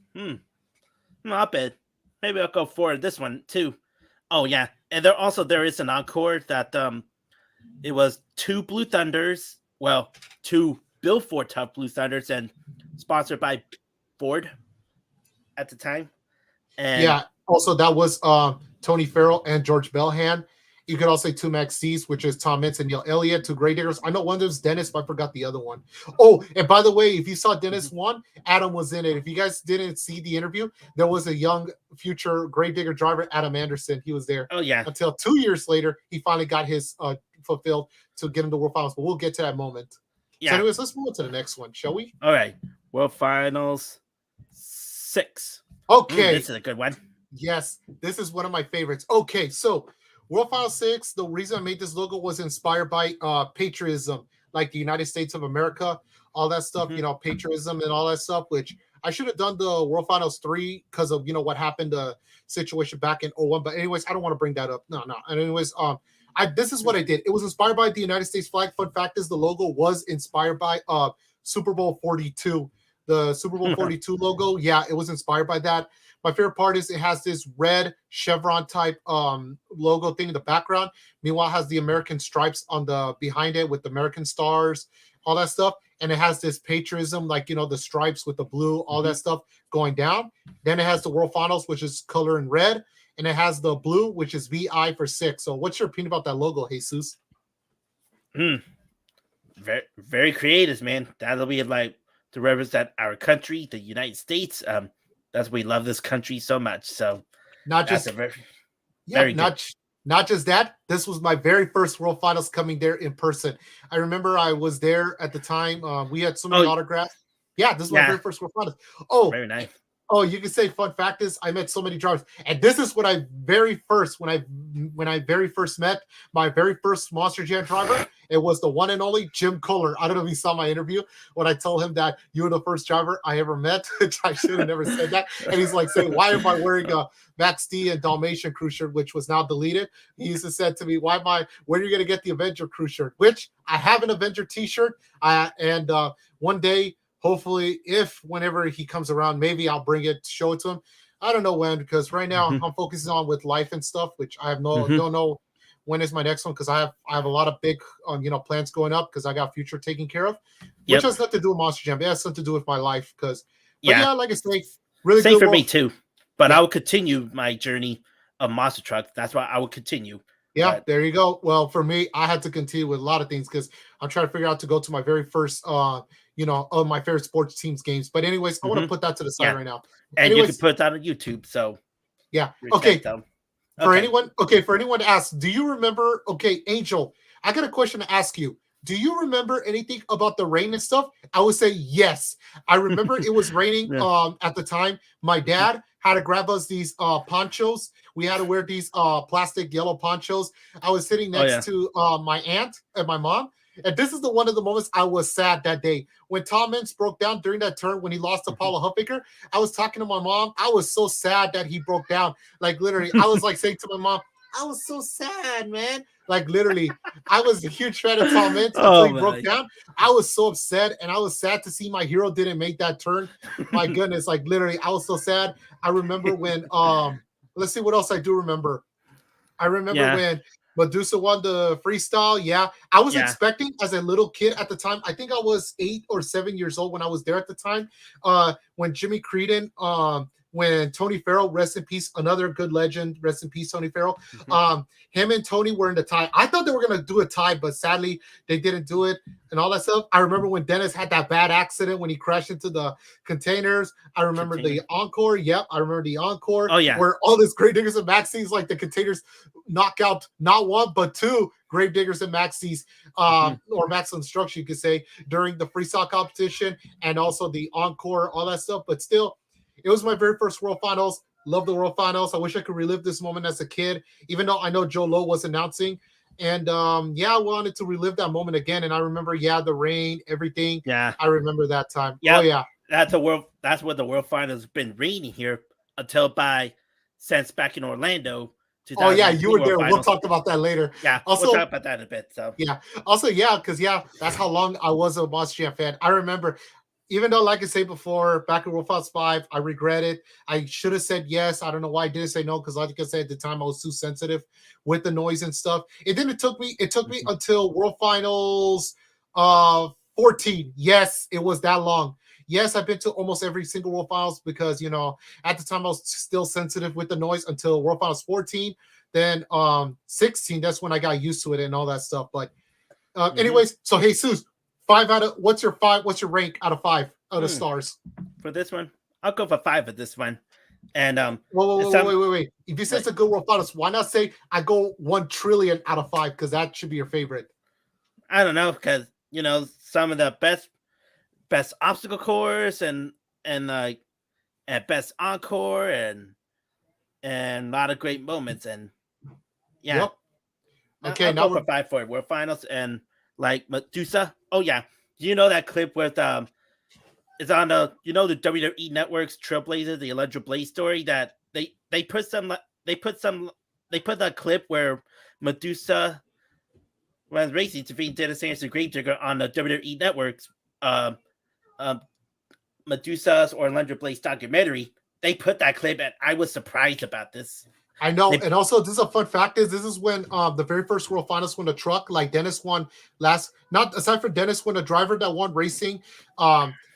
Not bad. Maybe I'll go for this one too. Oh yeah. And there is an encore that it was 2 Blue Thunders, well, 2 Bill Ford Tough Blue Thunders, and sponsored by Ford at the time. And yeah, also that was Tony Farrell and George Bellhand. You could also say 2 Max C's, which is Tom Mintz and Neil Elliott, 2 Grave Diggers. I know one of them's Dennis, but I forgot the other one. Oh, and by the way, if you saw Dennis won, Adam was in it. If you guys didn't see the interview, there was a young future Grave Digger driver, Adam Anderson. He was there. Oh, yeah. Until 2 years later, he finally got his fulfilled to get into World Finals. But we'll get to that moment. Yeah. So anyways, let's move on to the next one, shall we? All right. World Finals 6. Okay. This is a good one. Yes, this is one of my favorites. Okay, so World Finals 6, the reason I made this logo was inspired by patriotism, like the United States of America, all that stuff, patriotism and all that stuff, which I should have done the World Finals 3 because of, what happened, the situation back in 01. But anyways, I don't want to bring that up. No. And anyways, This is what I did. It was inspired by the United States flag. Fun fact is the logo was inspired by Super Bowl 42. The Super Bowl 42 logo, yeah, it was inspired by that. My favorite part is it has this red chevron type logo thing in the background. Meanwhile, it has the American stripes on the behind it with the American stars, all that stuff. And it has this patriotism, like, you know, the stripes with the blue, all that stuff going down. Then it has the World Finals, which is color in red. And it has the blue, which is VI for 6. So what's your opinion about that logo, Jesus? Very, very creative, man. That'll be like to represent our country, the United States. That's why we love this country so much. So not just not just that. This was my very first World Finals coming there in person. I remember I was there at the time. We had so many autographs. Yeah, this is my very first World Finals. Oh, very nice. Oh, you can say fun fact is I met so many drivers, and this is when I very first met my very first Monster Jam driver. It was the one and only Jim Kohler. I don't know if you saw my interview when I told him that you were the first driver I ever met, which I should have never said that. And he's like saying, "Why am I wearing a Max D and Dalmatian crew shirt, which was now deleted?" He used to say to me, "Where are you going to get the Avenger crew shirt?" Which I have an Avenger T-shirt, and one day. Hopefully, whenever he comes around, maybe I'll bring it, show it to him. I don't know when, because right now I'm focusing on with life and stuff, which I have don't know when is my next one, because I have a lot of big plans going up, because I got future taken care of, which has nothing to do with Monster Jam. It has something to do with my life, because like I say, really same good for me too. But I will continue my journey of Monster Truck. That's why I will continue. Yeah, there you go. Well, for me, I had to continue with a lot of things because I'm trying to figure out to go to my very first of my favorite sports teams games. But anyways, I want to put that to the side right now. And you can put that on YouTube. So yeah. Okay. For anyone to ask, do you remember? Okay, Angel, I got a question to ask you. Do you remember anything about the rain and stuff? I would say yes. I remember it was raining at the time. My dad had to grab us these ponchos. We had to wear these plastic yellow ponchos. I was sitting next to my aunt and my mom. And this is one of the moments I was sad that day. When Tom Mintz broke down during that turn when he lost to Paula Huffaker, I was talking to my mom. I was so sad that he broke down. Like, literally, I was like saying to my mom, I was so sad, man. Like, literally, I was a huge fan of Tom Mintz until he broke down. I was so upset, and I was sad to see my hero didn't make that turn. My goodness, like, literally, I was so sad. I remember when, let's see what else I do remember. I remember when Medusa won the freestyle. Yeah, I was expecting as a little kid at the time. I think I was 8 or 7 years old when I was there at the time. When Jimmy Creedon, when Tony Farrell, rest in peace, another good legend, rest in peace, Tony Farrell. Him and Tony were in the tie. I thought they were gonna do a tie, but sadly they didn't do it and all that stuff. I remember when Dennis had that bad accident when he crashed into the containers. I remember the encore. Yep, I remember the encore. Oh yeah, where all this Grave Diggers and Maxis, like the containers, knock out not one but two Grave Diggers and Maxis, or Max Instruction, you could say, during the freestyle competition and also the encore, all that stuff. But still, it was my very first World Finals. Love the World Finals. I wish I could relive this moment as a kid, even though I know Joe Lowe was announcing. And I wanted to relive that moment again. And I remember, the rain, everything. Yeah, I remember that time. Yeah. Oh yeah, that's what the World Finals has been raining here until since back in Orlando. Oh yeah, you were there. We'll talk about that later. Yeah, also, we'll talk about that in a bit. So yeah, also because that's how long I was a Monster Jam fan. I remember. Even though, like I said before, back in World Finals 5, I regret it. I should have said yes. I don't know why I didn't say no, because like I said, at the time I was too sensitive with the noise and stuff. It took me until World Finals 14. Yes, it was that long. Yes, I've been to almost every single World Finals because, at the time I was still sensitive with the noise until World Finals 14. Then 16, that's when I got used to it and all that stuff. But anyways, so Jesus, what's your rank out of 5 out of stars for this one? I'll go for 5 for this one. And wait. If you say it's a good World Finals, why not say I go 1 trillion out of 5? Because that should be your favorite. I don't know, because some of the best obstacle course and best encore and a lot of great moments and Okay, I'll go for 5 for World Finals and. Like Medusa. Oh yeah. You know that clip with it's on the the WWE Network's Trailblazer, the Electra Blaze story that they put some that clip where Medusa was racing to beat Dennis Anderson Gravedigger on the WWE Network's um, um, Medusa's Orlando Blaze documentary. They put that clip, and I was surprised about this. I know, and also this is a fun fact is this is when the very first World Finals won the truck, like Dennis won last, not aside from Dennis won a driver that won racing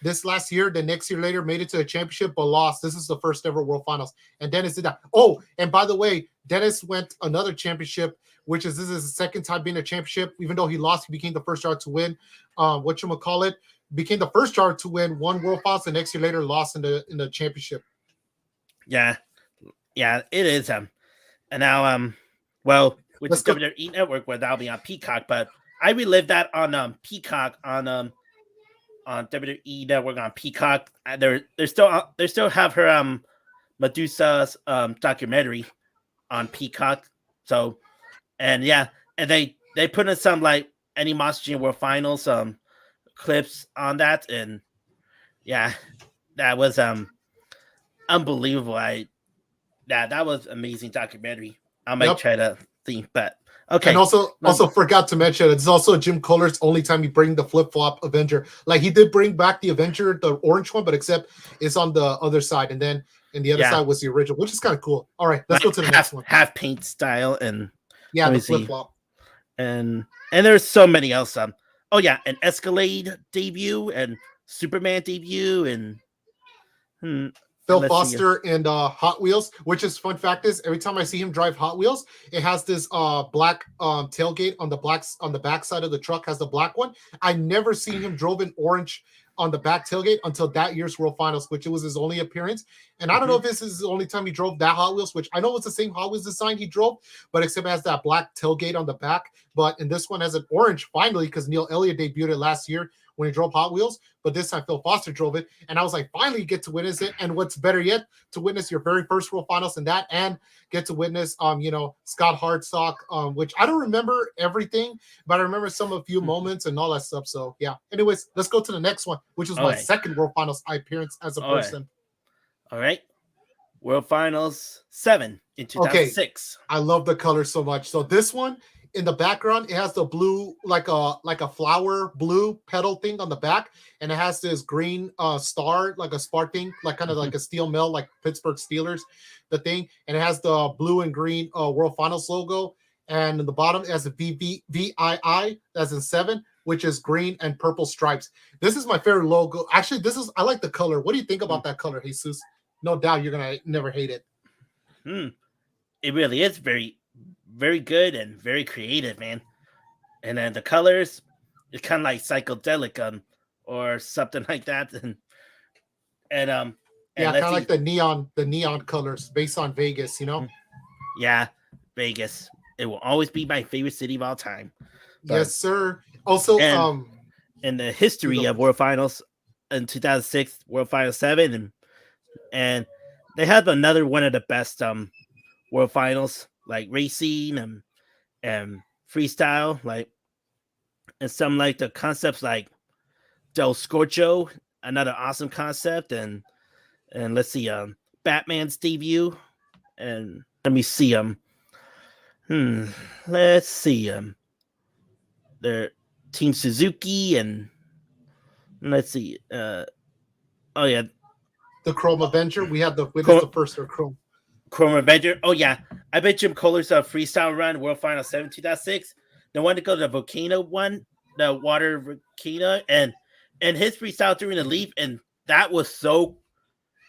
this last year, the next year later made it to a championship but lost. This is the first ever World Finals, and Dennis did that. Oh, and by the way, Dennis went another championship, which is this is his second time being a championship. Even though he lost, he became the first driver to win. Whatchamacallit, became the first driver to win one World Finals, the next year later lost in the championship. Yeah, it is. And now, well, with the WWE Network, where that'll be on Peacock, but I relived that on Peacock on WWE Network on Peacock. They still have her Medusa's documentary on Peacock. So, and yeah, and they put in some like any Monster Jam World Finals clips on that, and yeah, that was unbelievable. That was amazing documentary. I might try to think, but okay. And also forgot to mention, it's also Jim Kohler's only time he bring the flip-flop Avenger. Like he did bring back the Avenger, the orange one, but except it's on the other side, and then the other side was the original, which is kind of cool. All right, let's go to the next one. Half paint style and the flip-flop. And there's so many else. An Escalade debut and Superman debut and Phil Foster and Hot Wheels, which is fun fact is every time I see him drive Hot Wheels, it has this black tailgate on the back side of the truck has the black one. I never seen him drove in orange on the back tailgate until that year's World Finals, which it was his only appearance. And I don't know if this is the only time he drove that Hot Wheels, which I know it's the same Hot Wheels design he drove, but except it has that black tailgate on the back. But in this one has an orange finally because Neil Elliott debuted it last year when he drove Hot Wheels, but this time Phil Foster drove it, and I was like, finally you get to witness it, and what's better yet, to witness your very first World Finals and that, and get to witness, Scott Hardstock, which I don't remember everything, but I remember a few moments and all that stuff, so yeah. Anyways, let's go to the next one, which is my second World Finals appearance as a person. All right. World Finals 7 in 2006. Okay. I love the color so much. So this one, in the background, it has the blue, like a flower blue petal thing on the back, and it has this green star, like a spark thing, like kind of like a steel mill, like Pittsburgh Steelers, the thing, and it has the blue and green World Finals logo, and in the bottom it has a VII, as in 7, which is green and purple stripes. This is my favorite logo. Actually, I like the color. What do you think about that color, Jesus? No doubt you're gonna never hate it. It really is very, very good and very creative, man. And then the colors, it's kind of like psychedelic, or something like that. And kind of like the neon colors based on Vegas, Yeah, Vegas. It will always be my favorite city of all time. Yes, sir. Also, in the history of World Finals in 2006, World Finals 7, and they have another one of the best World Finals, like racing and freestyle, like, and some like the concepts like Del Scorcho, another awesome concept, and let's see, Batman's debut, and let me see, let's see, their Team Suzuki, and let's see, the Chrome Avenger. We had the first Chrome Avenger. Oh yeah, I bet Jim Kohler's freestyle run World Final 7 2006. The one to go to the volcano one, the water volcano, and his freestyle during the leap, and that was so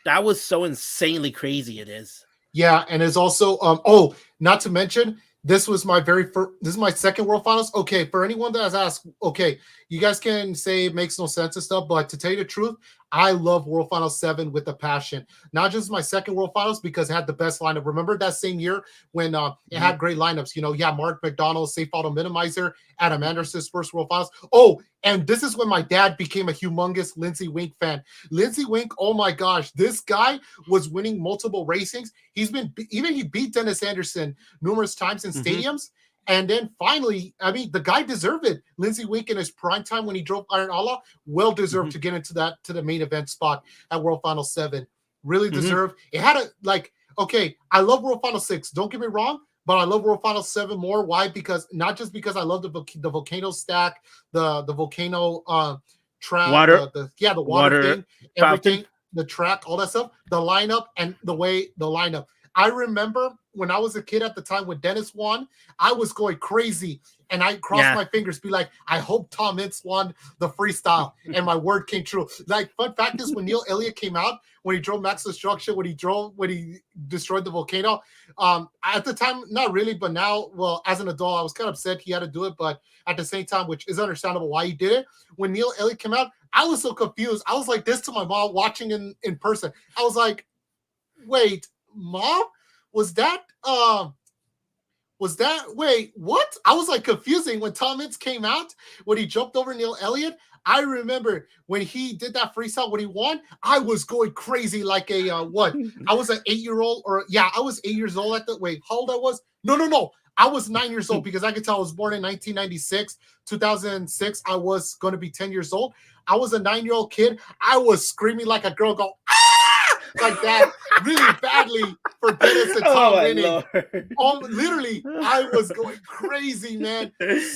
insanely crazy. It is. Yeah, and it's also not to mention, this was my this is my second World Finals. Okay, for anyone that has asked, okay, you guys can say it makes no sense and stuff, but to tell you the truth, I love World Finals 7 with a passion. Not just my second World Finals because it had the best lineup. Remember that same year when it had great lineups? Mark McDonald, Safe Auto Minimizer, Adam Anderson's first World Finals. Oh, and this is when my dad became a humongous Lindsey Wink fan. Lindsey Wink, oh my gosh, this guy was winning multiple racings. He beat Dennis Anderson numerous times in stadiums. And then finally, I mean, the guy deserved it. Lindsey Wink in his prime time when he drove Iron Allah, well deserved to get into to the main event spot at World Final 7. Really deserved. It had I love World Final 6. Don't get me wrong, but I love World Finals 7 more. Why? Because not just because I love the volcano stack, the volcano track, Water, the water water thing, fountain. everything, the track, all that stuff, the lineup, and the way the lineup. I remember when I was a kid at the time when Dennis won, I was going crazy. And I crossed my fingers, be like, I hope Tom Mintz won the freestyle. And my word came true. Like, fun fact is when Neil Elliott came out, when he drove Max Destruction, when he destroyed the volcano, at the time, not really, but now, well, as an adult, I was kind of upset he had to do it. But at the same time, which is understandable why he did it, when Neil Elliott came out, I was so confused. I was like this to my mom watching in person. I was like, wait, Mom? Wait, what? I was like confusing when Tom Mintz came out, when he jumped over Neil Elliott. I remember when he did that freestyle, when he won, I was going crazy like a, what? I was an 8-year-old, I was 8 years old how old I was? No. I was 9 years old because I could tell I was born in 1996, 2006. I was going to be 10 years old. I was a 9-year-old kid. I was screaming like a girl, go, ah! Like that, really badly for Dennis and Tom winning. Literally, I was going crazy, man.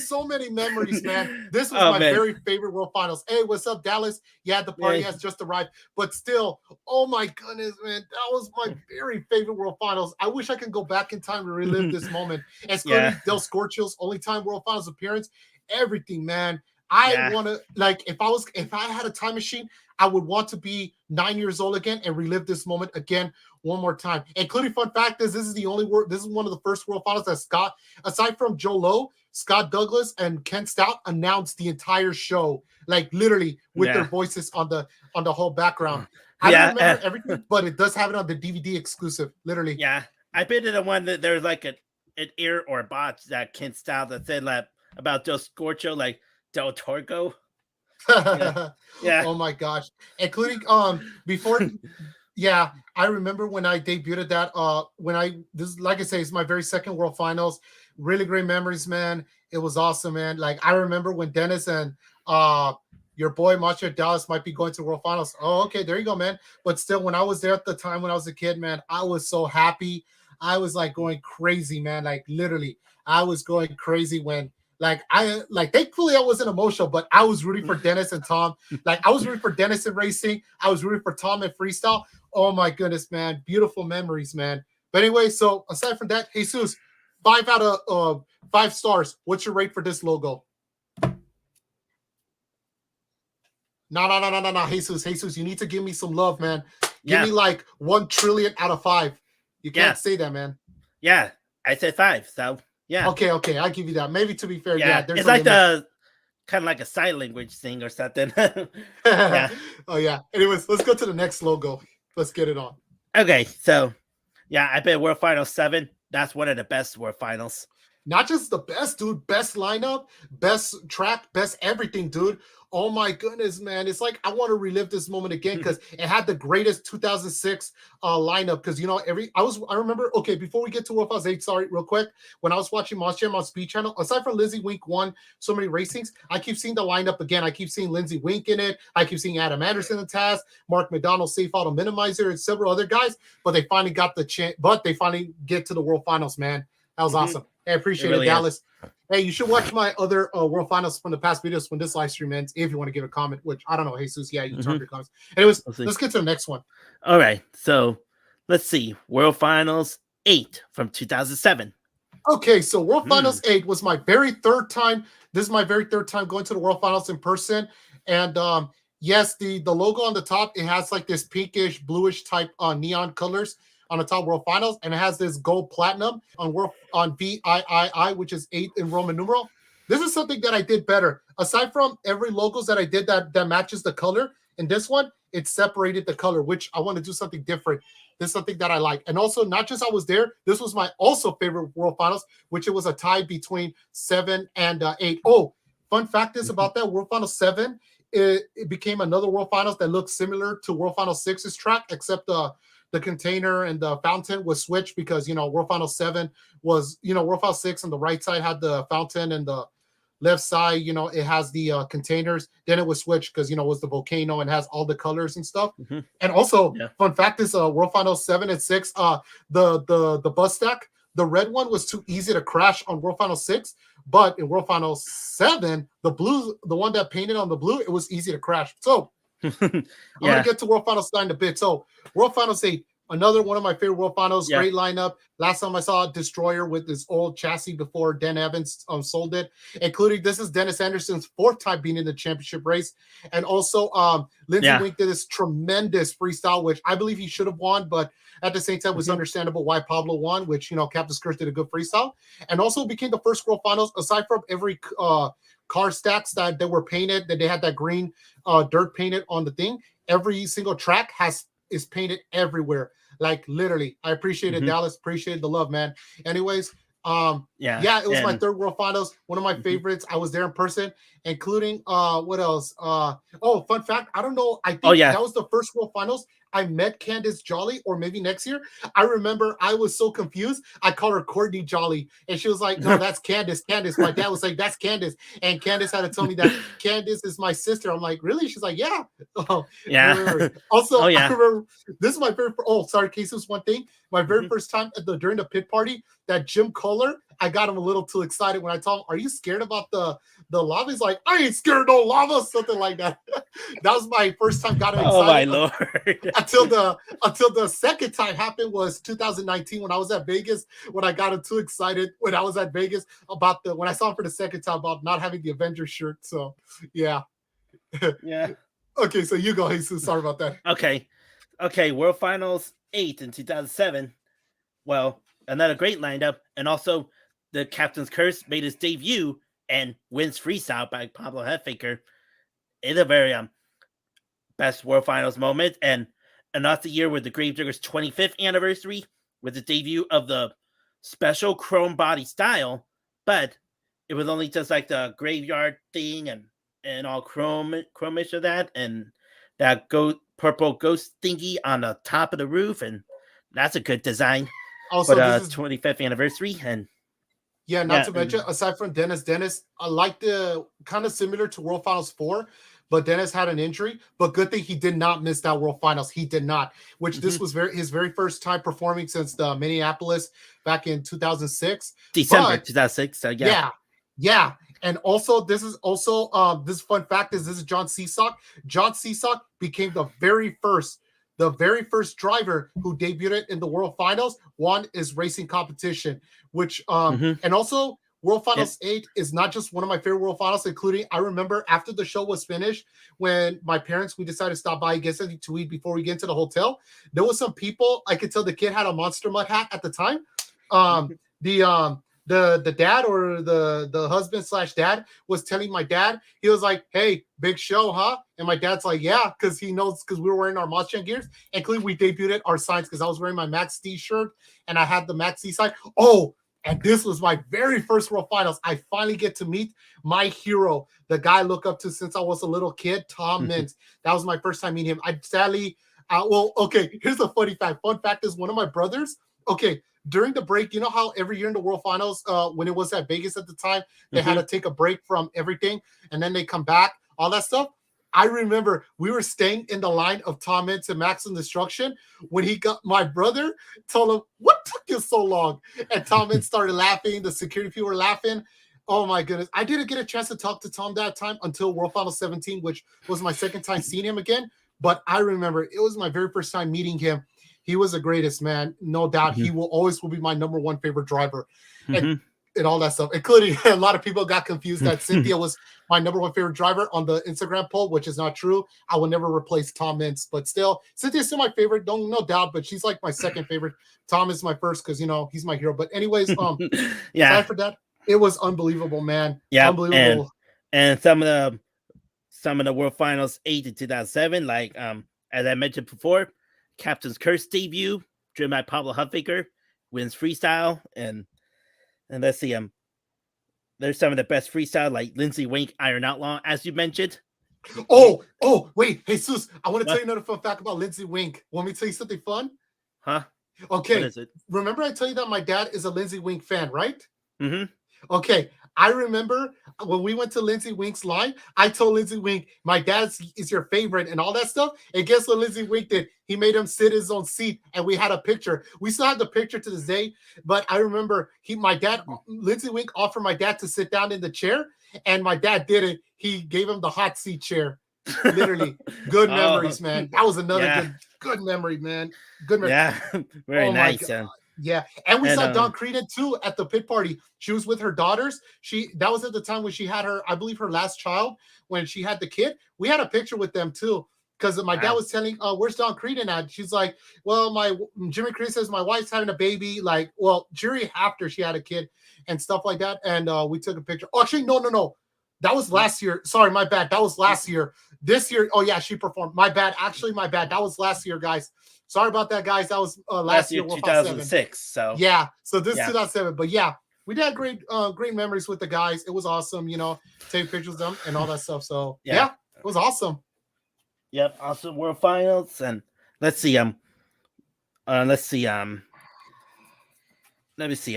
So many memories, man. This was my very favorite World Finals. Hey, what's up, Dallas? Yeah, the party has just arrived. But still, oh my goodness, man. That was my very favorite World Finals. I wish I could go back in time and relive this moment. Excluding Del Scorchio's only time World Finals appearance. Everything, man. I want to, like, if I had a time machine, I would want to be 9 years old again and relive this moment again one more time. Including fun fact is this is one of the first World Finals that Scott, aside from Joe Lowe, Scott Douglas and Ken Stout announced the entire show, like literally with their voices on the whole background. I don't remember everything, but it does have it on the DVD exclusive, literally. Yeah, I bet in the one that there's like an ear or a bot that Ken Stout that said like about Del Scorchio, like Del Torgo. Yeah. Oh my gosh. Including before I remember when I debuted that like I say, it's my very second World Finals. Really great memories, man. It was awesome, man. Like I remember when Dennis and your boy Macho Dallas might be going to World Finals. Oh, okay, there you go, man. But still, when I was there at the time when I was a kid, man, I was so happy. I was like going crazy, man. Like literally, I was going crazy when thankfully I wasn't emotional, but I was rooting for Dennis and Tom. Like I was rooting for Dennis in racing. I was rooting for Tom in freestyle. Oh my goodness, man. Beautiful memories, man. But anyway, so aside from that, Jesus, 5 out of 5 stars. What's your rate for this logo? No. Jesus, you need to give me some love, man. Give me like 1 trillion out of 5. You can't say that, man. Yeah, I said 5, so yeah. Okay, I'll give you that. Maybe to be fair, there's it's like the kind of like a sign language thing or something. Yeah. Oh yeah. Anyways, let's go to the next logo. Let's get it on. Okay, so I bet World Finals 7. That's one of the best World Finals. Not just the best, dude. Best lineup, best track, best everything, dude. Oh my goodness, man. It's like I want to relive this moment again because it had the greatest 2006 lineup. Because I remember, okay, before we get to World Finals 8, sorry, real quick. When I was watching Monster Jam on Speed Channel, aside from Lindsey Wink won so many racings, I keep seeing the lineup again. I keep seeing Lindsey Wink in it. I keep seeing Adam Anderson in Taz, Mark McDonald, Safe Auto Minimizer, and several other guys. But they finally got the chance. But they finally get to the World Finals, man. That was awesome. I appreciate it, Dallas. Is. Hey, you should watch my other World Finals from the past videos when this live stream ends, if you want to give a comment, which I don't know, Jesus. Yeah, you talk your comments. Anyways, let's get to the next one. All right. So let's see. World Finals 8 from 2007. Okay, so World Finals 8 was my very third time. This is my very third time going to the World Finals in person. And yes, the logo on the top, it has like this pinkish, bluish type neon colors on the top World Finals, and it has this gold platinum on VIII, which is 8 in Roman numeral. This is something that I did better. Aside from every logos that I did that matches the color, in this one, it separated the color, which I want to do something different. This is something that I like. And also, not just I was there, this was my also favorite World Finals, which it was a tie between 7 and 8. Oh, fun fact is about that World Finals 7, it became another World Finals that looked similar to World Finals 6's track, except the container and the fountain was switched because, World Finals 7 was, World Finals 6 on the right side had the fountain and the left side, it has the containers. Then it was switched because, it was the volcano and has all the colors and stuff. And also, fun fact is World Finals 7 and 6, the bus stack, the red one was too easy to crash on World Final 6, but in World Final 7, the blue, the one that painted on the blue, it was easy to crash. So I'm gonna get to World Finals 9 in a bit. So World Finals 8, another one of my favorite World Finals. Yeah. Great lineup. Last time I saw a Destroyer with this old chassis before Dan Evans sold it, including this is Dennis Anderson's 4th time being in the championship race. And also Lindsey Wink did this tremendous freestyle, which I believe he should have won, but at the same time, it was understandable why Pablo won, which, you know, Captain Skirts did a good freestyle. And also became the first World Finals, aside from every car stacks that were painted, that they had that green dirt painted on the thing. Every single track is painted everywhere. Like literally. I appreciate it, Dallas. Appreciate the love, man. Anyways, it was my 3rd World Finals, one of my favorites. I was there in person, including what else? Fun fact, I don't know. I think that was the first World Finals I met Candace Jolly, or maybe next year. I remember I was so confused. I called her Courtney Jolly, and she was like, "No, that's Candace. Candace." My dad was like, "That's Candace," and Candace had to tell me that Candace is my sister. I'm like, "Really?" She's like, "Yeah." Also, I remember this is my very. Oh, sorry, Casey. Was one thing. My very first time during the pit party, that Jim Kohler, I got him a little too excited when I told him, "Are you scared about the lava?" He's like, "I ain't scared of no lava," something like that. That was my first time got him excited. Oh my Lord. Until the second time happened was 2019 when I was at Vegas, when I got him too excited when I was at Vegas about when I saw him for the second time about not having the Avengers shirt. So yeah. Okay, so you go, Jesus. Sorry about that. Okay, World Finals 8 in 2007. Well, another great lineup, and also the Captain's Curse made his debut and wins freestyle by Pablo Heffenker. It's a very best World Finals moment, and that's the year with the Gravedigger's 25th anniversary with the debut of the special chrome body style, but it was only just like the graveyard thing and all chromish of that, and that purple ghost thingy on the top of the roof, and that's a good design also, for the 25th anniversary. And not to mention, aside from Dennis, I like the kind of similar to World Finals 4, but Dennis had an injury. But good thing he did not miss that World Finals. He did not, which this was his very first time performing since the Minneapolis back in 2006. December 2006. So yeah. And also, this is also this fun fact is this is John Seesock. John Seesock became the very first driver who debuted in the World Finals. One is racing competition, which and also World Finals 8 is not just one of my favorite World Finals, including I remember after the show was finished, when my parents, we decided to stop by and get something to eat before we get into the hotel. There was some people, I could tell the kid had a Monster Mud hat at the time. The dad or the husband / dad was telling my dad, he was like, "Hey, big show, huh?" And my dad's like, "Yeah," because he knows, because we were wearing our Mustang gears. And clearly we debuted our signs because I was wearing my Max D shirt and I had the Max D sign. Oh, and this was my very first World Finals. I finally get to meet my hero, the guy I look up to since I was a little kid, Tom Mintz. That was my first time meeting him. I sadly, here's a funny fact. Fun fact is one of my brothers, during the break, you know how every year in the World Finals, when it was at Vegas at the time, they had to take a break from everything and then they come back, all that stuff. I remember we were staying in the line of Tom Mintz and Maximum Destruction when he got my brother, told him, "What took you so long?" And Tom Mintz started laughing. The security people were laughing. Oh my goodness. I didn't get a chance to talk to Tom that time until World Finals 17, which was my second time seeing him again. But I remember it was my very first time meeting him. He was the greatest, man. No doubt. He will always be my number one favorite driver. And all that stuff, including a lot of people got confused that Cynthia was my number one favorite driver on the Instagram poll, which is not true. I will never replace Tom Mintz, but still, Cynthia's still my favorite, no doubt, but she's like my second favorite. Tom is my first because, he's my hero. But anyways, aside for that, it was unbelievable, man. Yeah, unbelievable. And some of the World Finals 8 in 2007, like as I mentioned before, Captain's Curse debut, driven by Pablo Heffenker, wins freestyle, and let's see, there's some of the best freestyle, like Lindsey Wink, Iron Outlaw, as you mentioned. Oh, wait, Jesus, I want to tell you another fun fact about Lindsey Wink. Want me to tell you something fun? Huh? Okay. What is it? Remember I tell you that my dad is a Lindsey Wink fan, right? Mm-hmm. Okay, I remember when we went to Lindsay Wink's live, I told Lindsay Wink, my dad is your favorite and all that stuff. And guess what Lindsay Wink did? He made him sit in his own seat and we had a picture. We still have the picture to this day, but I remember Lindsay Wink offered my dad to sit down in the chair and my dad didn't. He gave him the hot seat chair. Literally, good memories, man. That was another yeah, good memory, man. Good memory. yeah, very Oh my nice. god. Yeah, and we And saw Dawn Creedon too at the pit party. She was with her daughters. That was at the time when she had her, I believe, her last child when she had the kid. We had a picture with them too because my dad was telling, "Where's Dawn Creedon at?" She's like, "Well, my Jimmy Creedon says my wife's having a baby. Like, well, Jerry after she had a kid and stuff like that." And we took a picture. Oh, actually, no. That was last year. Sorry, my bad. That was last year. This year, oh yeah, she performed. My bad. Actually, my bad. That was last year, guys. Sorry about that, guys. That was last year, 2006. So yeah, so this yeah. 2007. But yeah, we did great memories with the guys. It was awesome, take pictures of them and all that stuff. So yeah, it was awesome. Yep, awesome World Finals. And let's see, let me see.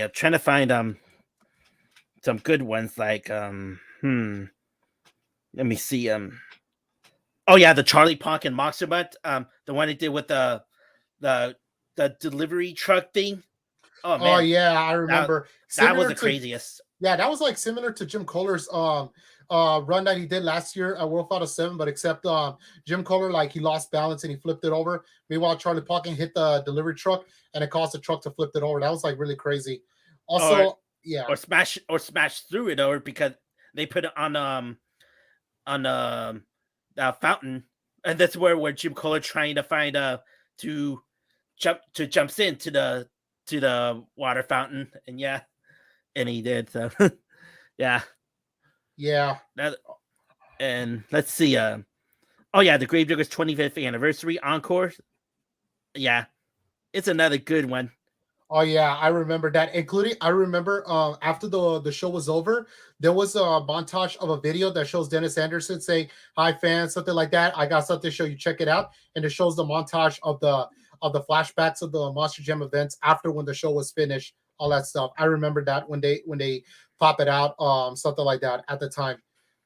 I'm trying to find some good ones like let me see. Oh yeah, the Charlie Punk and Monster Butt. The one he did with the delivery truck thing. Oh man. Oh yeah, I remember. That was the craziest. Yeah, that was like similar to Jim Kohler's run that he did last year at World Final 7, but except Jim Kohler, like he lost balance and he flipped it over. Meanwhile, Charlie Punk hit the delivery truck and it caused the truck to flip it over. That was like really crazy. Also, or smash through it over because they put it on that fountain, and that's where Jim Kohler trying to find jumps into the water fountain, and and he did. So yeah. And let's see. Oh yeah, the Gravediggers 25th anniversary encore. Yeah, it's another good one. Oh yeah, I remember that. Including, I remember after the show was over, there was a montage of a video that shows Dennis Anderson saying "Hi fans," something like that. I got something to show you. Check it out, and it shows the montage of the flashbacks of the Monster Jam events after when the show was finished. All that stuff. I remember that when they pop it out, something like that at the time.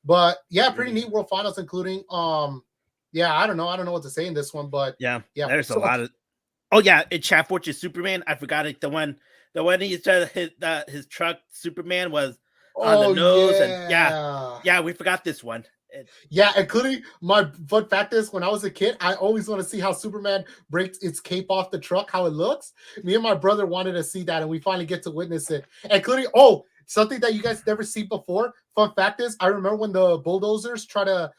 But yeah, pretty neat World Finals, including yeah, I don't know what to say in this one, but yeah, there's a lot of. Oh yeah, in Chat Fortress Superman, I forgot it. The one he said his truck Superman was on the nose, and yeah, we forgot this one. Yeah, including my fun fact is when I was a kid, I always want to see how Superman breaks its cape off the truck, how it looks. Me and my brother wanted to see that, and we finally get to witness it. Including something that you guys never seen before. Fun fact is, I remember when the bulldozers try to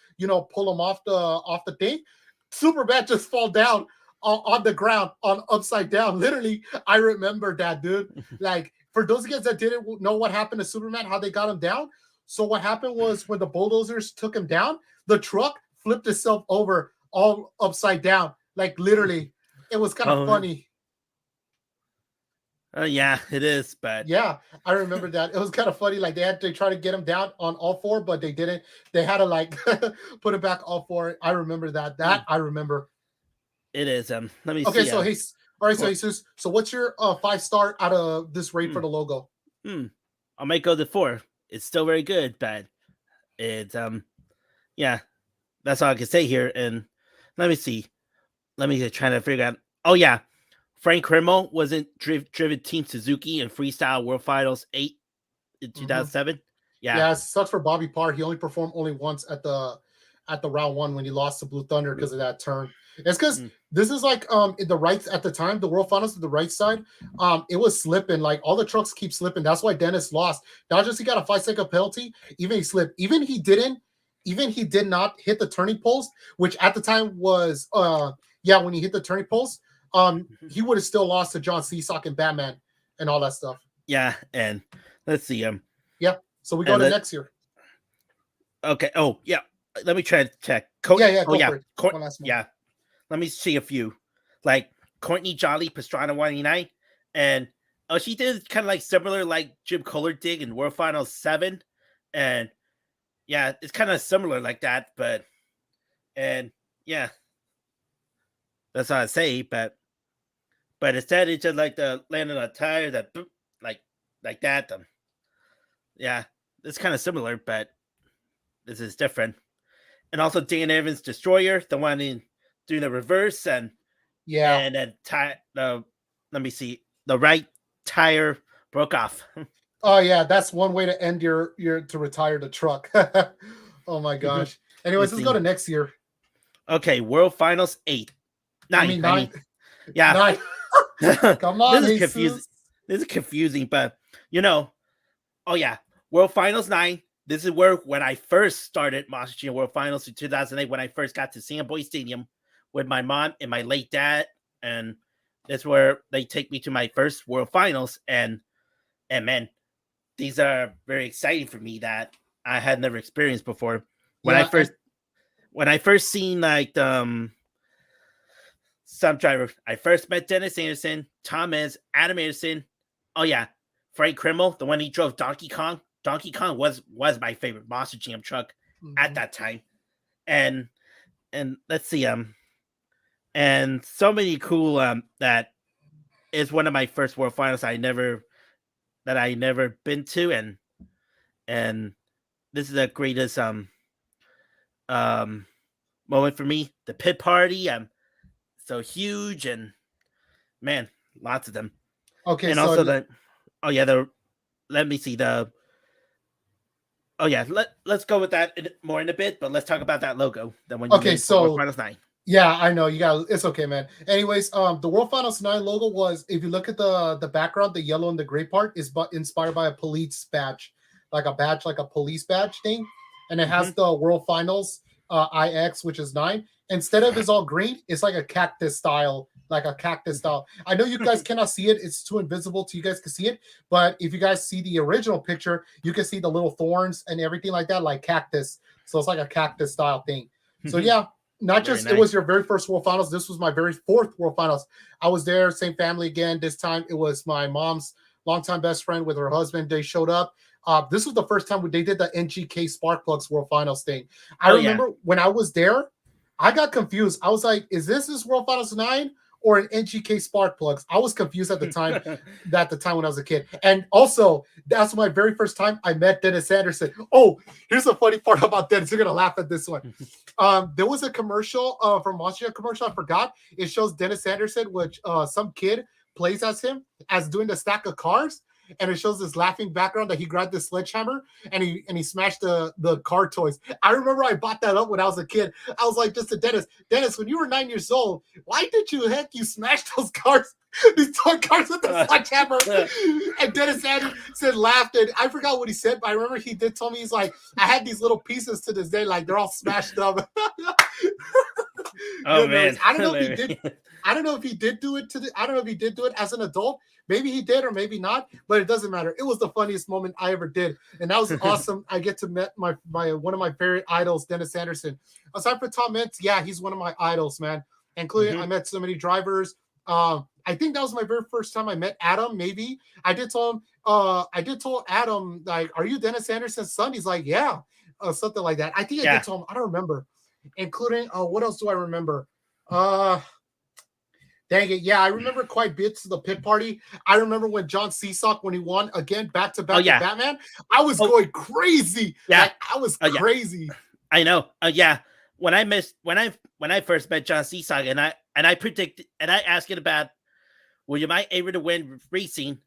pull him off the thing, Superman just fall down on the ground on upside down. Literally, I remember that, dude. Like for those guys that didn't know what happened to Superman, how they got him down. So what happened was when the bulldozers took him down, the truck flipped itself over all upside down. Like literally, it was kind of funny. Yeah, it is, but yeah, I remember that. It was kind of funny. Like they tried to get him down on all four, but they didn't. They had to like put it back all four. I remember that. I remember. It is. Let me see. Okay, so all right, so Jesus. So what's your 5-star out of this rate for the logo? I might go to 4. It's still very good, but it's yeah, that's all I can say here. And let me see. Let me try to figure out. Oh yeah, Frank Rimmel wasn't driven Team Suzuki in Freestyle World Finals 8 in 2007. Yeah, it sucks for Bobby Parr. He only performed once at the round 1 when he lost to Blue Thunder because of that turn. It's because this is like in the right at the time, the World Finals to the right side, it was slipping. Like all the trucks keep slipping. That's why Dennis lost. Not just he got a 5-second penalty, even he slipped. Even he did not hit the turning post, which at the time was when he hit the turning post, he would have still lost to John Cesac and Batman and all that stuff. Yeah, and let's see. So we go to next year. Okay. Oh yeah. Let me try to check. Yeah. Let me see a few. Like Courtney Jolly, Pastrana 189. And she did kind of like similar like Jim Kohler did in World Finals 7. And yeah, it's kind of similar like that, but yeah. That's all I say, but instead it's just like the landing on a tire that like that. Yeah, it's kind of similar, but this is different. And also Dan Evans' Destroyer, the one in doing the reverse Yeah. and then the let me see, the right tire broke off. Oh yeah, that's one way to end your to retire the truck. Oh my gosh. Anyways, Let's let's go see. to next year. Okay, World Finals 8. I 9. mean I 9. mean, yeah. 9. Come on, This is confusing. Jesus. This is confusing, but you know, oh yeah, World Finals 9. This is where when I first started watching World Finals in 2008, when I first got to Sandboy Stadium with my mom and my late dad, and that's where they take me to my first World Finals, and man, these are very exciting for me that I had never experienced before. When I Yeah, first seen like some driver, I first met Dennis Anderson, Thomas, Adam Anderson. Oh yeah, Frank Krimmel, the one he drove Donkey Kong. Donkey Kong was my favorite Monster Jam truck at that time, and let's see and so many cool that is one of my first World Finals I never been to, and this is the greatest um moment for me. The pit party, so huge, and man, lots of them. okay, And so also the oh yeah, the let me see the oh yeah, let's go with that more in a bit, but let's talk about that logo that when you okay, made for World so Finals 9. yeah, I know you got it's okay, man. Anyways, the World Finals 9 logo was, if you look at the background, the yellow and the gray part is inspired by a police badge, like a police badge thing, and it has the World Finals IX, which is 9. Instead of it's all green, it's like a cactus style, I know you guys cannot see it; it's too invisible to you guys to see it. But if you guys see the original picture, you can see the little thorns and everything like that, like cactus. So it's like a cactus style thing. So yeah, not Very just nice. it was your very first World Finals. This was my very fourth World Finals. I was there, same family again. This time it was my mom's longtime best friend with her husband. They showed up. This was the first time they did the NGK Spark Plugs World Finals thing. I remember when I was there, I got confused. I was like, "Is this World Finals 9 or an NGK Spark Plugs?" I was confused at the time. When I was a kid, and also that's my very first time I met Dennis Anderson. Oh, here's a funny part about Dennis. You're gonna laugh at this one. There was a commercial from Monster commercial. I forgot. It shows Dennis Anderson, which some kid plays as him as doing the stack of cars, and it shows this laughing background that he grabbed this sledgehammer and he smashed the car toys. I remember I bought that up when I was a kid. I was like, just to Dennis, when you were 9 years old, why did you smash those cars? These toy cars with the sledgehammer. And Dennis Anderson laughed, and I forgot what he said, but I remember he did tell me, he's like, I had these little pieces to this day, like they're all smashed up. Oh man, I don't know if he did. I don't know if he did do it I don't know if he did do it as an adult. Maybe he did or maybe not, but it doesn't matter. It was the funniest moment I ever did, and that was awesome. I get to meet my one of my favorite idols, Dennis Anderson. Aside from Tom Mintz, yeah, he's one of my idols, man. Including I met so many drivers. I think that was my very first time I met Adam. Maybe I did tell Adam, like, "Are you Dennis Anderson's son?" He's like, "Yeah," something like that. I think I did tell him. I don't remember. Including what else do I remember? Dang it. Yeah, I remember quite bits of the pit party. I remember when John Seesock, when he won again back to back with Batman, I was going crazy. Yeah. Like, I was crazy. I know. Yeah. When I first met John Seesock, and I predicted, and I asked him about, will you might able to win racing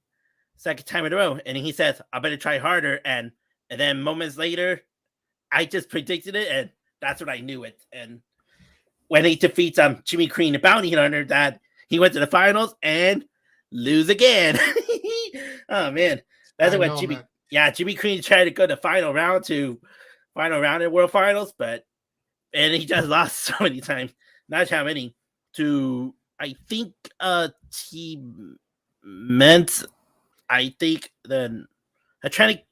second time in a row? And he says, I better try harder. And then moments later, I just predicted it, and that's when I knew it. And when he defeats Jimmy Crean, the bounty hunter, that he went to the finals and lose again. Oh man, that's what Jimmy. Man. Yeah, Jimmy Crean tried to go to final round in World Finals, and he just lost so many times. Not how many. To I think Team meant. I think then I couldn't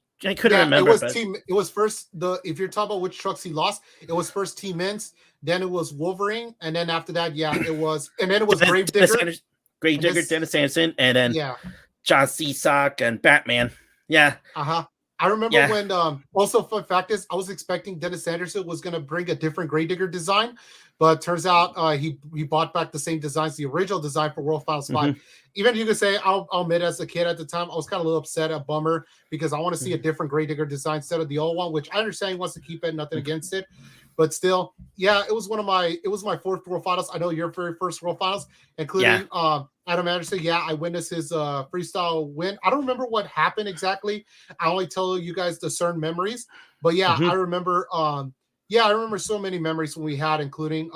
remember. It was first if you're talking about which trucks he lost, it was first Team Mintz, then it was Wolverine, and then after that, it was Gravedigger, Dennis Anderson, and then John Seesock and Batman. Yeah. I remember Yeah. when also fun fact is I was expecting Dennis Anderson was gonna bring a different Gravedigger design, but turns out he bought back the same designs, the original design for World Finals 5. Mhm. Even you could say I'll admit as a kid at the time, I was kind of a little upset, a bummer, because I want to see a Mhm. different Gravedigger design instead of the old one, which I understand he wants to keep it, nothing Mhm. against it. But still, yeah, it was my fourth World Finals. I know your very first World Finals, Yeah. including Adam Anderson. Yeah, I witnessed his freestyle win. I don't remember what happened exactly. I only tell you guys the certain memories. But yeah, I Mhm. remember I remember so many memories when we had, including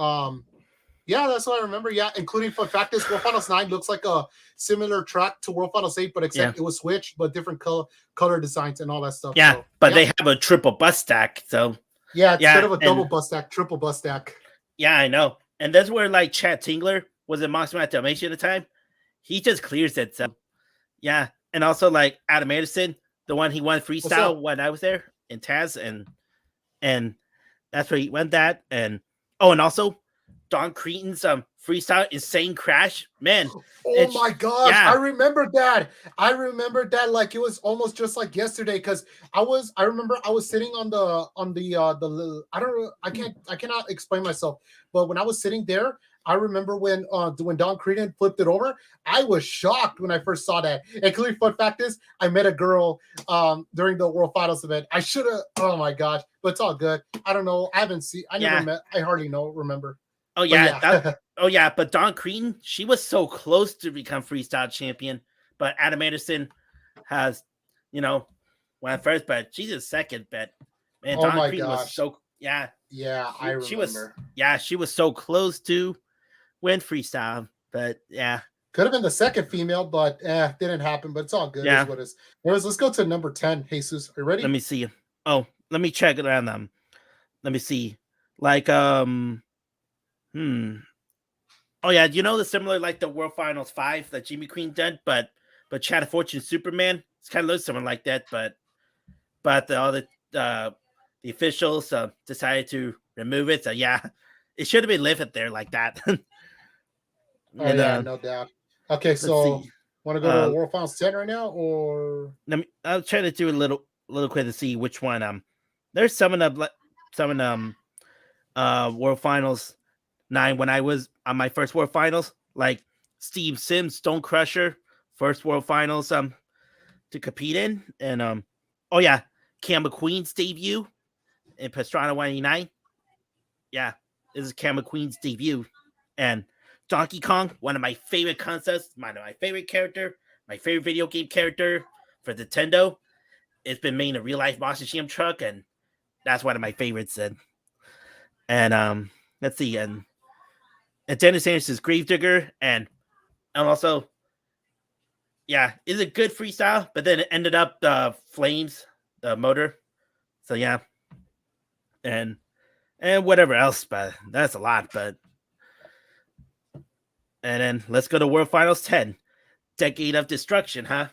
yeah, that's what I remember. Yeah, including fun fact is World Finals 9 looks like a similar track to World Finals 8, but Yeah. except it was switched, but different color designs and all that stuff. Yeah. So But yeah. they have a triple bus stack. So Yeah, instead yeah. of a double And bus stack, triple bus stack. yeah, I know. And that's where like Chad Tingler was in Monster Matt Dalmatian at the time. He just clears it. So yeah. And also like Adam Anderson, the one he won What's freestyle up? when I was there in Taz, and that's where he went that. And oh, and also Don Cretan's freestyle insane crash. Man, Oh it's my gosh, I yeah. remember that. I remember that like it was almost just like yesterday because I remember I was sitting on the I don't know, I cannot explain myself, but when I was sitting there, I remember when Don Creedon flipped it over, I was shocked when I first saw that. Including fun fact is I met a girl during the World Finals event. I should have, oh my gosh, but it's all good. I don't know. I never Yeah. met, I hardly remember. Oh But yeah, that. yeah. Oh yeah, but Dawn Cretan, she was so close to become freestyle champion, but Adam Anderson has, you know, went first, but she's a second. But man, Oh Dawn my Cretan was gosh. so yeah, Yeah, I she was remember. she was so close to win freestyle, but yeah, Could have been the second female, but didn't happen. But it's all good, is yeah. what it is. Anyways, let's go to number 10. Jesus, are you Let ready? me see. Oh, let me check it on them. Let me see. Like hmm. Oh yeah, you know the similar like the World Finals 5 that Jimmy Queen did, but Chad of Fortune Superman. It's kind of looks something like that, but the officials decided to remove it. So yeah, it should have been left there like that. Oh and yeah, no doubt. Okay, let's so see. want to go to Uh, World Finals 10 right now, or let me. I'll try to do a little quick to see which one. There's some of World Finals 9 when I was on my first World Finals, like Steve Sims, Stone Crusher, first World Finals to compete in, and oh yeah, Cam McQueen's debut in Pastrana 189. Yeah, this is Cam McQueen's debut, and Donkey Kong, one of my favorite concepts, my favorite character, my favorite video game character for Nintendo. It's been made in a real life Monster Jam truck, and that's one of my favorites. And let's see, and Dennis Anderson's Gravedigger, and also yeah, is a good freestyle, but then it ended up the flames, the motor. So yeah, and whatever else, but that's a lot. But and then let's go to World Finals 10, Decade of Destruction, huh?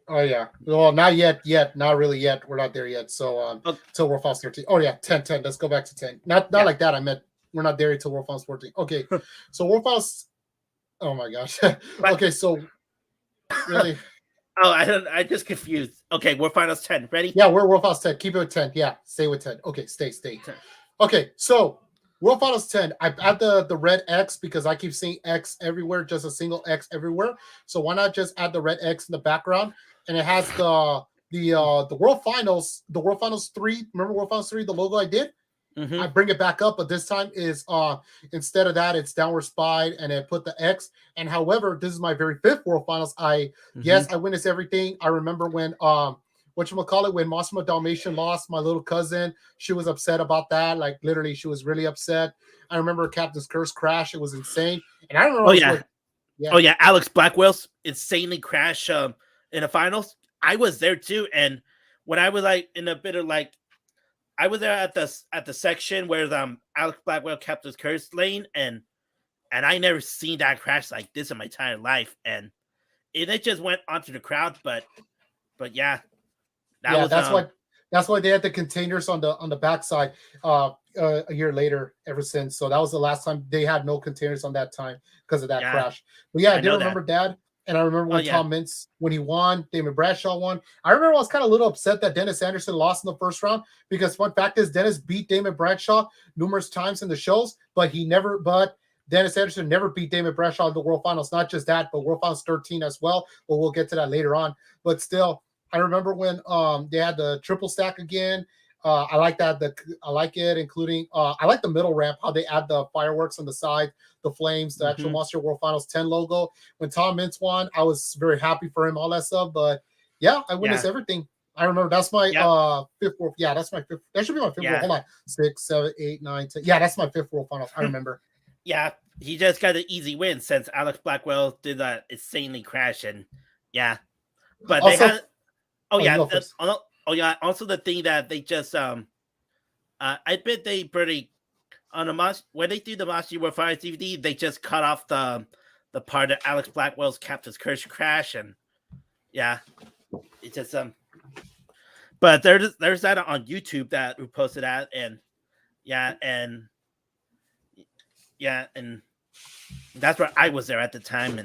oh yeah, well not yet, not really yet. We're not there yet. So Oh till World Finals 13. Oh yeah, 10. Let's go back to 10. Not yeah, like that. I meant we're not there till World Finals 14. Okay, so World Finals. Oh my gosh. but Okay, so oh, really, I just confused. Okay, World Finals 10, ready? yeah, we're World Finals 10. Keep it with 10. Yeah, stay with 10. Okay, stay. 10. Okay, so World Finals 10. I add the red X because I keep seeing X everywhere, just a single X everywhere. So why not just add the red X in the background? And it has the World Finals 3. Remember World Finals 3, the logo I did? I Mm-hmm. bring it back up, but this time is instead of that, it's downward spied and it put the X. And however, this is my very fifth World Finals. Mm-hmm. I witnessed everything. I remember when whatchamacallit, when Massimo Dalmatian lost my little cousin, she was upset about that. Like literally, she was really upset. I remember Captain's Curse crash, it was insane. And I don't know Oh yeah, what yeah. oh yeah, Alex Blackwell's insanely crash in the finals. I was there too, and when I was like in a bit of like I was there at the section where Alex Blackwell kept his curse lane, and I never seen that crash like this in my entire life, and it just went onto the crowd, but yeah, that Yeah, was that's why they had the containers on the backside a year later ever since. So that was the last time they had no containers on that time because of that yeah, crash. But yeah, I I did know that. remember that. And I remember when yeah. Tom Mintz, when he won, Damon Bradshaw won. I remember I was kind of a little upset that Dennis Anderson lost in the first round because fun fact is Dennis beat Damon Bradshaw numerous times in the shows, but Dennis Anderson never beat Damon Bradshaw in the World Finals. Not just that, but World Finals 13 as well. But we'll get to that later on. But still, I remember when they had the triple stack again. I like that. I like it, including I like the middle ramp, how they add the fireworks on the side, the flames, the actual Monster World Finals 10 logo. When Tom Mintz won, I was very happy for him, all that stuff. But yeah, I witnessed everything. I remember that's my fifth world. Yeah, that's my fifth. That should be my fifth world. Hold on. 6, 7, 8, 9, 10. Yeah, that's my fifth World Finals. I remember. Yeah, he just got an easy win since Alex Blackwell did that insanely crash, and but also, they had also the thing that they just I bet they pretty on the when they do the Monster World Finals DVD, they just cut off the part of Alex Blackwell's Captain's Curse crash, and it just but there's that on YouTube that who posted that, and and that's where I was there at the time,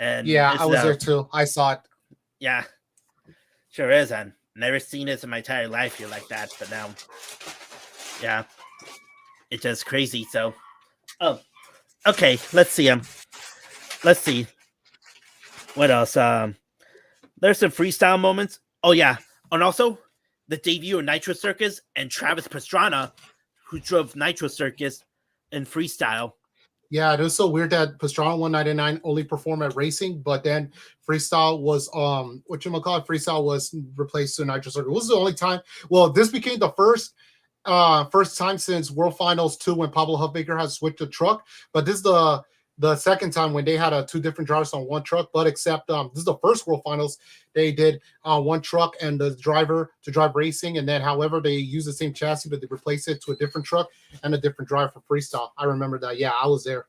and I was there too. I saw it. Yeah, sure is. I've never seen this in my entire life here like that, but now, it's just crazy. So, okay, let's see. Let's see what else. There's some freestyle moments. Oh yeah, and also the debut of Nitro Circus and Travis Pastrana, who drove Nitro Circus in freestyle. Yeah, it was so weird that Pastrana 199 only performed at racing, but then freestyle was freestyle was replaced to Nitro Circus. It was the only time. Well, this became the first time since World Finals 2 when Pablo Huffbaker has switched the truck. But this is the second time when they had two different drivers on one truck. But except this is the first World Finals they did one truck and the driver to drive racing, and then however they use the same chassis but they replace it to a different truck and a different driver for freestyle. I remember that. Yeah, I was there.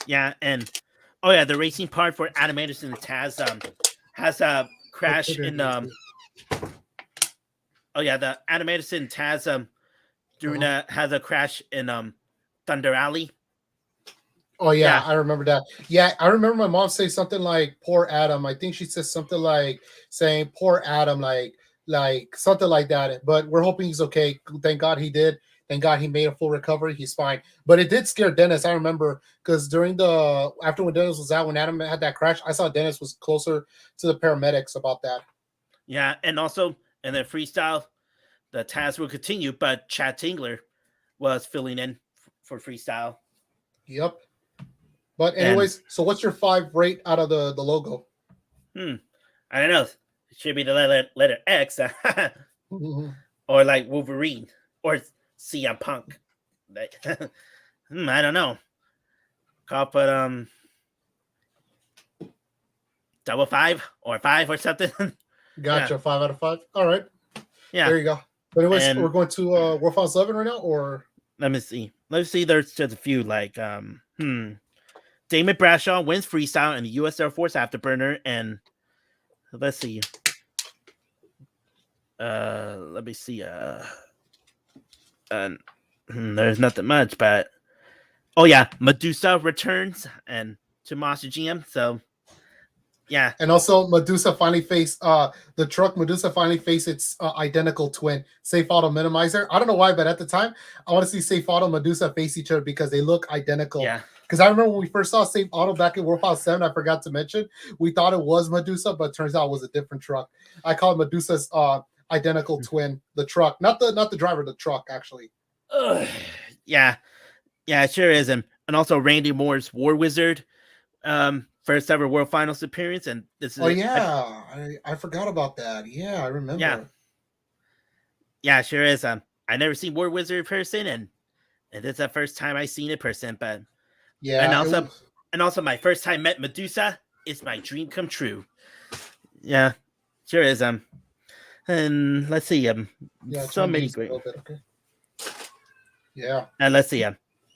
Yeah, and the racing part for Adam Anderson has a crash in the Adam Anderson has has a crash in Thunder Alley. Oh yeah, I remember that. Yeah, I remember my mom say something like "poor Adam." I think she says something like saying "poor Adam," like something like that. But we're hoping he's okay. Thank God he did. Thank God he made a full recovery. He's fine. But it did scare Dennis. I remember because after when Dennis was out, when Adam had that crash, I saw Dennis was closer to the paramedics about that. Yeah, and also in the freestyle, the task will continue, but Chad Tingler was filling in for freestyle. Yep. But anyways, so what's your 5 rate out of the logo? I don't know. It should be the letter X, or like Wolverine, or CM Punk. Like, I don't know. I'll put 5 or 5 or something. Gotcha. 5 out of 5. All right. Yeah. There you go. But anyways, we're going to World Finals 11 right now, or let me see. There's just a few like Damon Bradshaw wins freestyle in the U.S. Air Force Afterburner, and let's see. Let me see. There's nothing much, but Medusa returns and to Monster GM. So yeah, and also Medusa finally faced the truck. Medusa finally faced its identical twin, Safe Auto Minimizer. I don't know why, but at the time, I want to see Safe Auto and Medusa face each other because they look identical. Yeah. Because I remember when we first saw Safe Auto back in World Finals 7, I forgot to mention, we thought it was Medusa, but it turns out it was a different truck. I call it Medusa's identical twin, the truck, not the driver, the truck actually. Yeah, it sure is, and also Randy Moore's War Wizard, first ever World Finals appearance, and this is. I forgot about that. Yeah, I remember. Yeah, sure is. I never seen War Wizard in person, and it's the first time I seen it in person, but. Yeah, and also my first time met Medusa is my dream come true. Yeah, sure is. And let's see. So many great. Okay. Yeah. And let's see.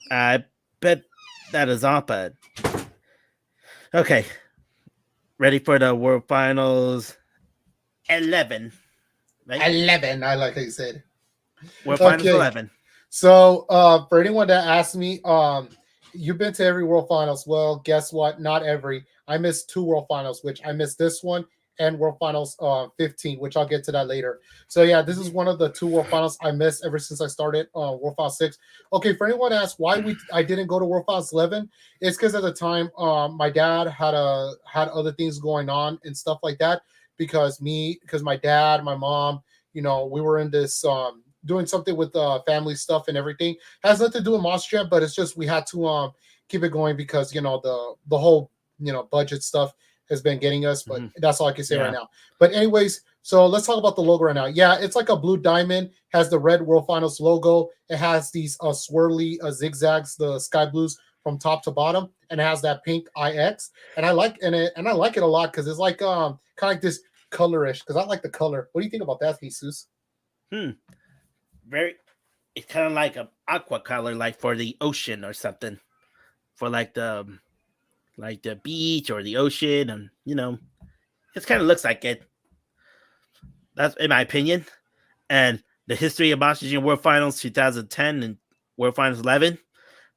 I bet that is all, but okay. Ready for the World Finals 11. Right? 11. I like how you said. World Finals 11. So, for anyone that asked me, You've been to every World Finals. Well, guess what? Not every. I missed two World Finals, which I missed this one and World Finals 15, which I'll get to that later. So yeah, this is Mhm. one of the two World Finals I missed ever since I started World Finals 6. Okay, for anyone to ask why I didn't go to World Finals 11, it's because at the time my dad had other things going on and stuff like that. Because my dad, my mom, we were in this doing something with family stuff and everything. Has nothing to do with Monster Jam, but it's just we had to keep it going because the whole budget stuff has been getting us. But Mhm. that's all I can say right Yeah. now. But anyways, so let's talk about the logo right now. Yeah, it's like a blue diamond, has the red World Finals logo. It has these swirly zigzags, the sky blues from top to bottom, and it has that pink IX. And I like it a lot because it's like kind of like this colorish because I like the color. What do you think about that, Jesus? Hmm. Very. It's kind of like a aqua color, like for the ocean or something, for like the beach or the ocean, and it kind of looks like it. That's in my opinion. And the history of Monster Jam World Finals 2010 and World Finals 11.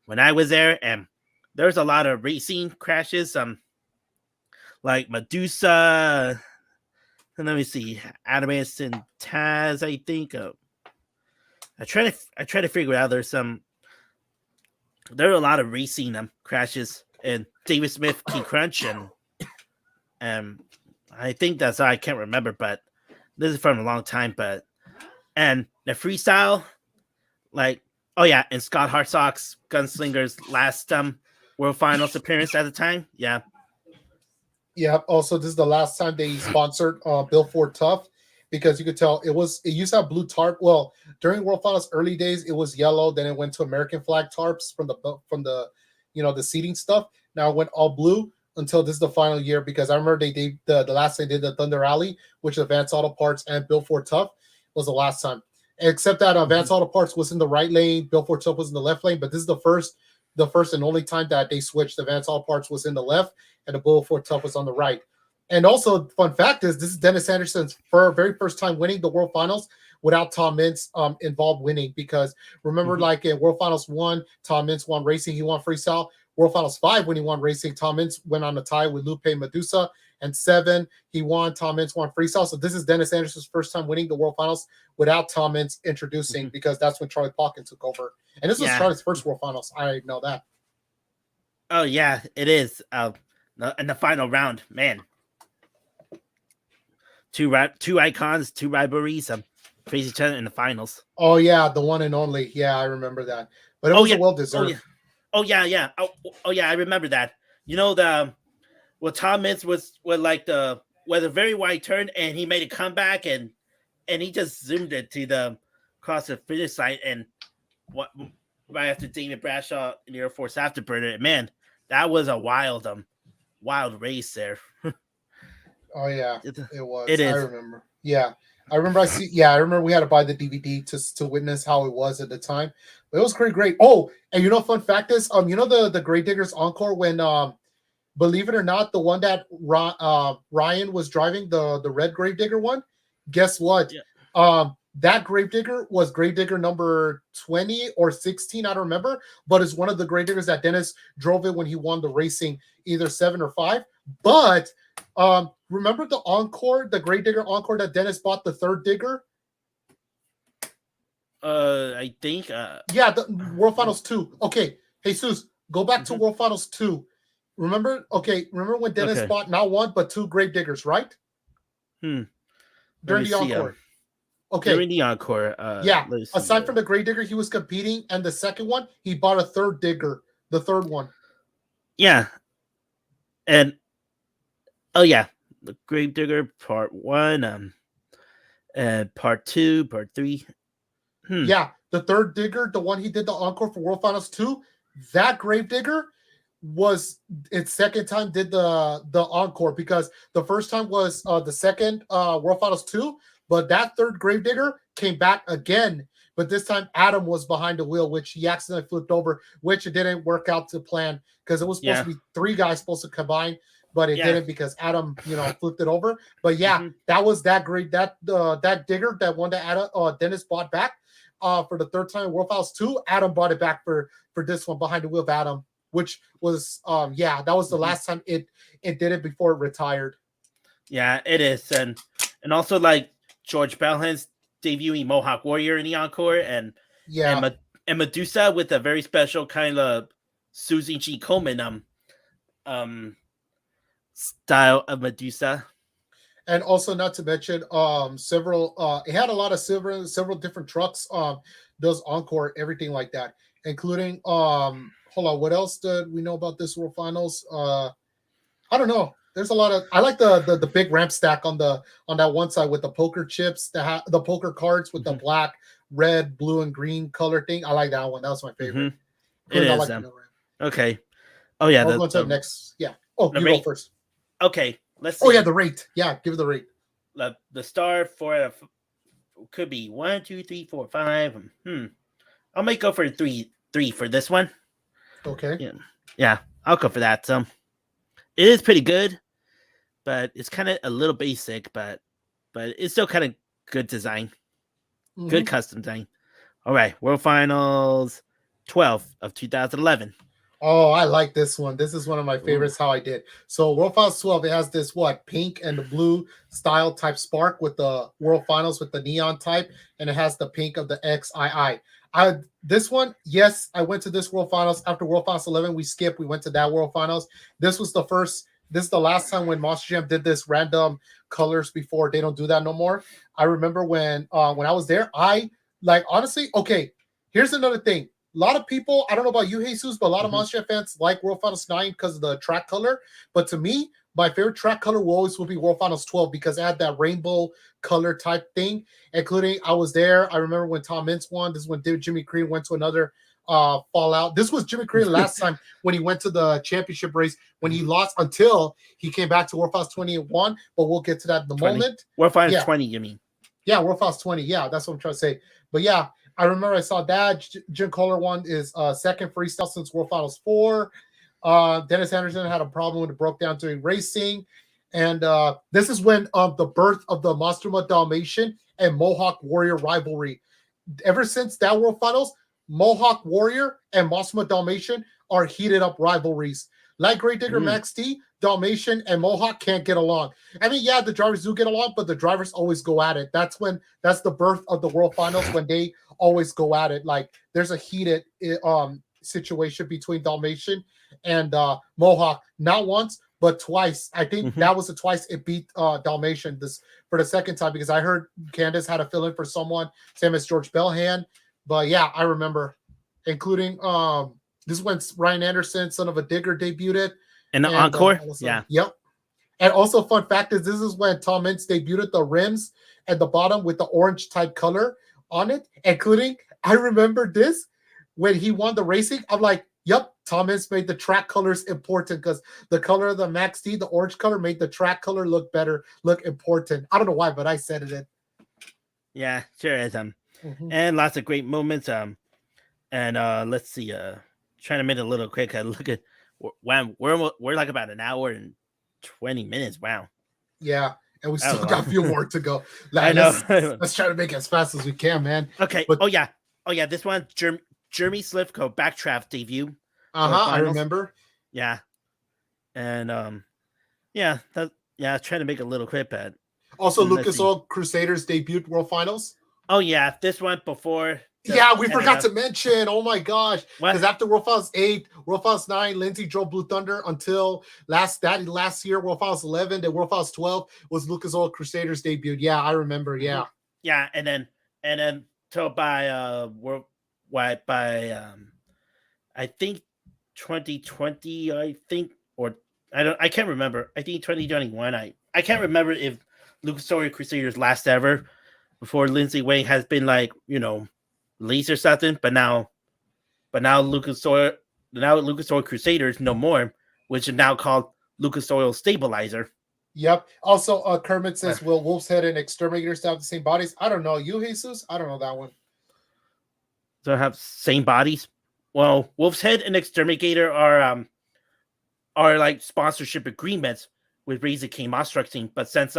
When I was there, and there's a lot of racing crashes. Like Medusa. And let me see, Adamus and Taz. I think. I try to figure out. There are a lot of racing crashes, and David Smith, King Crunch, and I think that's all I can't remember, but this is from a long time. But and the freestyle, like, oh yeah, and Scott Hartsock's Gunslinger's last World Finals appearance at the time. Yeah. Yeah. Also, this is the last time they sponsored Bill Ford Tough because you could tell it used to have blue tarp. Well, during World Finals early days, it was yellow. Then it went to American flag tarps from the the seating stuff. Now it went all blue until this is the final year because I remember they the last time they did the Thunder Alley, which Advanced Auto Parts and Bill Ford Tough was the last time. Except that Mhm. Advanced Auto Parts was in the right lane, Bill Ford Tough was in the left lane. But this is the first and only time that they switched. Advanced Auto Parts was in the left and the Bill Ford Tough was on the right. And also, fun fact is this is Dennis Anderson's very first time winning the World Finals without Tom Mintz involved winning. Because remember, Mhm. like in World Finals 1, Tom Mintz won racing, he won freestyle. World Finals 5, when he won racing, Tom Mintz went on a tie with Lupe Medusa. And 7, he won, Tom Mintz won freestyle. So this is Dennis Anderson's first time winning the World Finals without Tom Mintz introducing Mhm. because that's when Charlie Plotkin took over. And this was Yeah. Charlie's first World Finals. I know that. Oh yeah, it is. In the final round, man, two icons, two rivalries, face each other in the finals. Oh, yeah, the one and only. Yeah, I remember that. But it Oh was a yeah, well oh yeah, deserved. oh yeah, yeah. Oh yeah, I remember that. You know the well, Tom Mintz was with like the with a very wide turn, and he made a comeback, and he just zoomed it to the across the finish line, and what right after David Bradshaw in the Air Force Afterburner. Man, that was a wild race there. Oh yeah, It, it it was. I is. remember. Yeah, I remember. I see. Yeah, I remember. We had to buy the DVD to witness how it was at the time. But it was pretty great. Oh, and fun fact is, the Grave Diggers encore when believe it or not, the one that Ryan was driving the red Gravedigger one. Guess what? Yeah. That Gravedigger was Gravedigger number 20 or 16, I don't remember, but it's one of the Gravediggers that Dennis drove it when he won the racing, either 7 or 5. But remember the Encore, the Gravedigger Encore that Dennis bought, the third digger? I think. Yeah, the World Finals 2. Okay, Jesus, go back to Mhm. World Finals 2. Remember when Dennis Okay. bought not one but two Gravediggers, right? Hmm. Let During me the see. Encore. Okay, During the encore. yeah. Let's see. Aside from the Gravedigger he was competing and the second one, he bought a third digger, the third one. Yeah, and oh yeah, the Gravedigger Part One. And Part Two, Part Three. Hmm. Yeah, the third digger, the one he did the Encore for World Finals 2, that Gravedigger was its second time did the encore because the first time was the second World Finals 2, but that third Gravedigger came back again. But this time Adam was behind the wheel, which he accidentally flipped over, which it didn't work out to plan because it was supposed Yeah. to be three guys supposed to combine, but it Yeah. didn't because Adam, flipped it over. But yeah, Hmm. that was that great that digger that one that Adam Dennis bought back for the third time in World Finals 2. Adam bought it back for this one behind the wheel of Adam. which was that was the last time it did it before it retired. Yeah, it is, and also like George Bellhand's debuting Mohawk Warrior in the encore, and Medusa with a very special kind of Susie G. Komen style of Medusa. And also, not to mention, several. It had a lot of several different trucks. Does encore everything like that, including Hold on, what else did we know about this World Finals? I don't know. There's a lot of. I like the big ramp stack on that one side with the poker chips, the poker cards with the black, red, blue, and green color thing. I like that one. That was my favorite. It is. Like okay. Oh yeah. I'll go to the next. Yeah. Oh, you go first. Okay. Let's see. Oh yeah, the rate. Yeah, give it the rate. The star for could be 1, 2, 3, 4, 5. I might go for three for this one. Okay. Yeah. I'll go for that. It is pretty good, but it's kind of a little basic, but it's still kind of good design, good custom design. All right, World Finals 12 of 2011. Oh, I like this one. This is one of my favorites. How I did. So World Finals 12, it has this pink and the blue style type spark with the World Finals with the neon type, and it has the pink of the XII. This one, yes, I went to this World Finals after World Finals 11. We skipped. We went to that World Finals. This was the first. This is the last time when Monster Jam did this random colors before. They don't do that no more. I remember when I was there. I honestly. Okay, here's another thing. A lot of people, I don't know about you, Jesus, but a lot of Monster Jam fans like World Finals 9 because of the track color. But to me, my favorite track color will be World Finals 12 because it had that rainbow color type thing, including I was there. I remember when Tom Mintz won. This is when Jimmy Crean went to another fallout. This was Jimmy Crean last time when he went to the championship race when he lost until he came back to World Finals 20 and won. But we'll get to that in the moment. World Finals 20, you mean? Yeah, World Finals 20. Yeah, that's what I'm trying to say. But yeah, I remember I saw that. Jim Kohler won his second freestyle since World Finals 4. Dennis Anderson had a problem when it broke down during racing. And this is when the birth of the Monstruma Dalmatian and Mohawk Warrior rivalry. Ever since that World Finals, Mohawk Warrior and Monstruma Dalmatian are heated up rivalries. Like Great Digger Max T, Dalmatian and Mohawk can't get along. I mean, yeah, the drivers do get along, but the drivers always go at it. That's the birth of the World Finals when they always go at it. Like there's a heated situation between Dalmatian and Mohawk, not once but twice. I think that was the twice it beat Dalmatian this for the second time because I heard Candace had a fill in for someone, same as George Bellhand. But yeah, I remember, including this is when Ryan Anderson, son of a digger, debuted. And the encore? Yeah. Yep. And also, fun fact is this is when Tom Mintz debuted the rims at the bottom with the orange type color on it, including, I remember this, when he won the racing, I'm like, yep, Tom Mintz made the track colors important because the color of the Max D, the orange color, made the track color look better, look important. I don't know why, but I said it. Yeah, sure is. And lots of great moments. And let's see, trying to make it a little quick. Look at wow, we're like about an hour and 20 minutes. Wow. Yeah, and we still got a few more to go. I know. Let's try to make it as fast as we can, man. Okay. Oh yeah. This one, Jeremy Slivko backdraft debut. I remember. Yeah. And trying to make a little quick, but also Lucas Oil Crusaders debut World Finals. Oh yeah, this one before. We forgot to mention. Oh my gosh! Because after World Finals 8, World Finals 9, Lindsay drove Blue Thunder until last year. World Finals 11, then World Finals 12 was Lucas Oil Crusaders debut. Yeah, I remember. Yeah. Yeah, and then till by I think 2020. I think I can't remember. I think 2021. I can't remember if Lucas Oil Crusaders last ever before Lindsay Wayne has been released or something, but now Lucas Oil Crusaders no more, which is now called Lucas Oil Stabilizer. Yep. Also, Kermit says, will Wolf's Head and Exterminators have the same bodies? I don't know. You, Jesus? I don't know that one. So have same bodies? Well, Wolf's Head and Exterminator are like sponsorship agreements with Razor King Monstruck Team, but since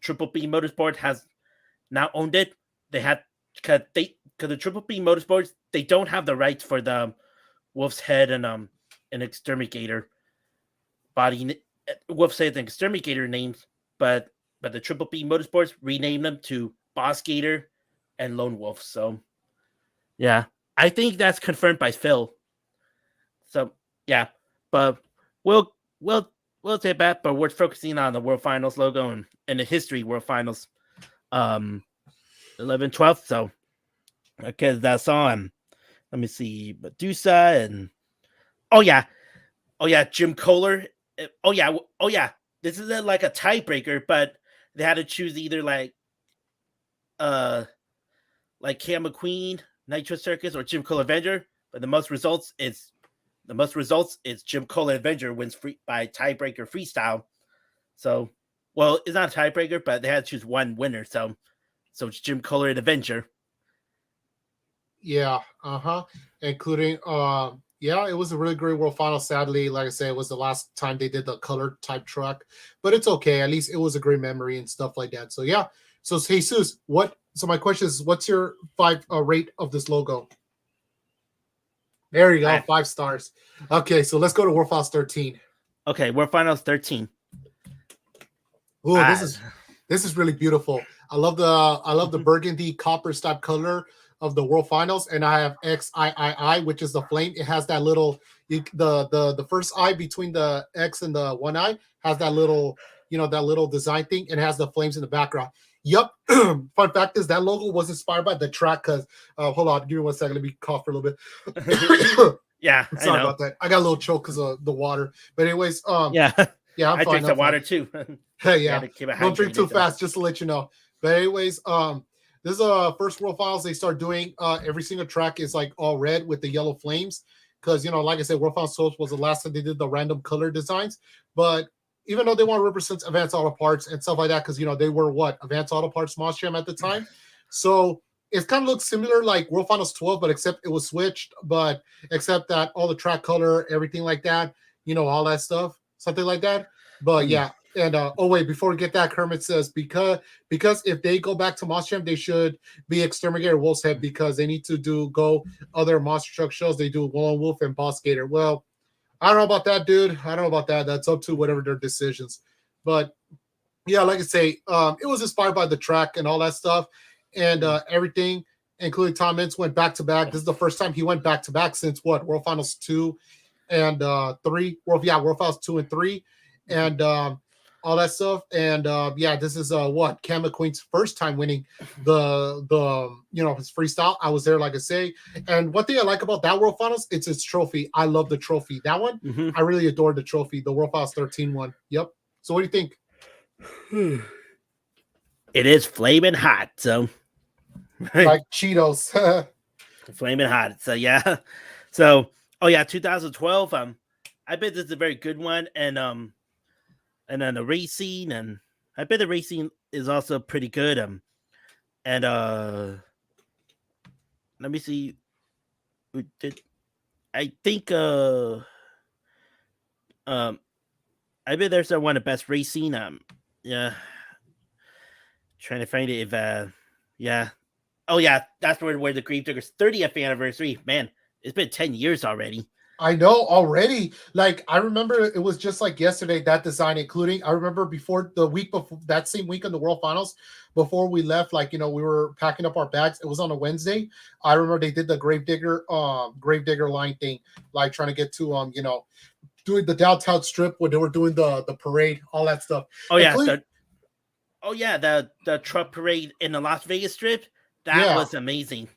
Triple B Motorsport has now owned it, they had because the Triple B Motorsports, they don't have the rights for the Wolf's Head and an exterminator body. Wolf said the exterminator names, but the Triple B Motorsports renamed them to Boss Gator and Lone Wolf. So yeah, I think that's confirmed by Phil. So yeah, but we'll we'll we'll take that. But we're focusing on the World Finals logo and the history World Finals, 11, 12. So because that's on. Let me see, Medusa and oh yeah, Jim Kohler. Oh yeah. This isn't like a tiebreaker, but they had to choose either like Cam McQueen, Nitro Circus, or Jim Kohler Avenger. But the most results is Jim Kohler Avenger wins by tiebreaker freestyle. So, well, it's not a tiebreaker, but they had to choose one winner. So it's Jim Kohler and Avenger. Yeah, including yeah, it was a really great World Final. Sadly, like I said, it was the last time they did the color type truck, but it's okay. At least it was a great memory and stuff like that. So yeah. So Jesus, so my question is, what's your 5 rate of this logo? There you go, 5 stars. Okay, so let's go to World Finals 13. Okay, World Finals 13. Oh, this is really beautiful. I love the burgundy copper type color of the World Finals, and I have XIII, which is the flame. It has that little the first eye between the X and the one eye has that little that little design thing, and it has the flames in the background. Yep. Fun fact is that logo was inspired by the track because hold on, give me 1 second. Let me cough for a little bit. Yeah, sorry about that. I got a little choke because of the water. But anyways, yeah, I'm I fine. drink the water too. Hey, yeah, don't drink too fast, just to let you know. But anyways, this is first World Finals. They start doing every single track is like all red with the yellow flames because like I said, World Finals Souls was the last time they did the random color designs. But even though they want to represent Advanced Auto Parts and stuff like that, because they were Advanced Auto Parts Moss Jam at the time, so it kind of looks similar like World Finals 12, but except it was switched, but except that all the track color, everything like that, all that stuff, something like that. But yeah. And wait, before we get that, Kermit says because if they go back to Monster Jam, they should be Exterminator Wolf's Head because they need to go other monster truck shows. They do Lone Wolf and Boss Gator. Well, I don't know about that, dude. I don't know about that. That's up to whatever their decisions. But yeah, like I say, it was inspired by the track and all that stuff and everything, including Tom Mintz went back to back. This is the first time he went back to back since World Finals 2 and 3. World Finals 2 and 3. And all that stuff, and this is Cam McQueen's first time winning the his freestyle. I was there, like I say, and one thing I like about that World Finals, it's its trophy. I love the trophy. That one, I really adored the trophy, the World Finals 13 one. Yep. So what do you think? It is flaming hot, so like Cheetos, flaming hot. So yeah, 2012. I bet this is a very good one, and then the racing, and I bet the racing is also pretty good. And let me see. I think I bet there's one of the best racing. Yeah, trying to find it. If yeah, oh yeah, that's where the Gravedigger's 30th anniversary. Man, it's been 10 years already. I know already. Like I remember it was just like yesterday, that design, including I remember before the week before that same week in the World Finals, before we left, we were packing up our bags. It was on a Wednesday. I remember they did the Gravedigger line thing, like trying to get to doing the downtown strip when they were doing the parade, all that stuff. Oh yeah, the truck parade in the Las Vegas strip. That was amazing.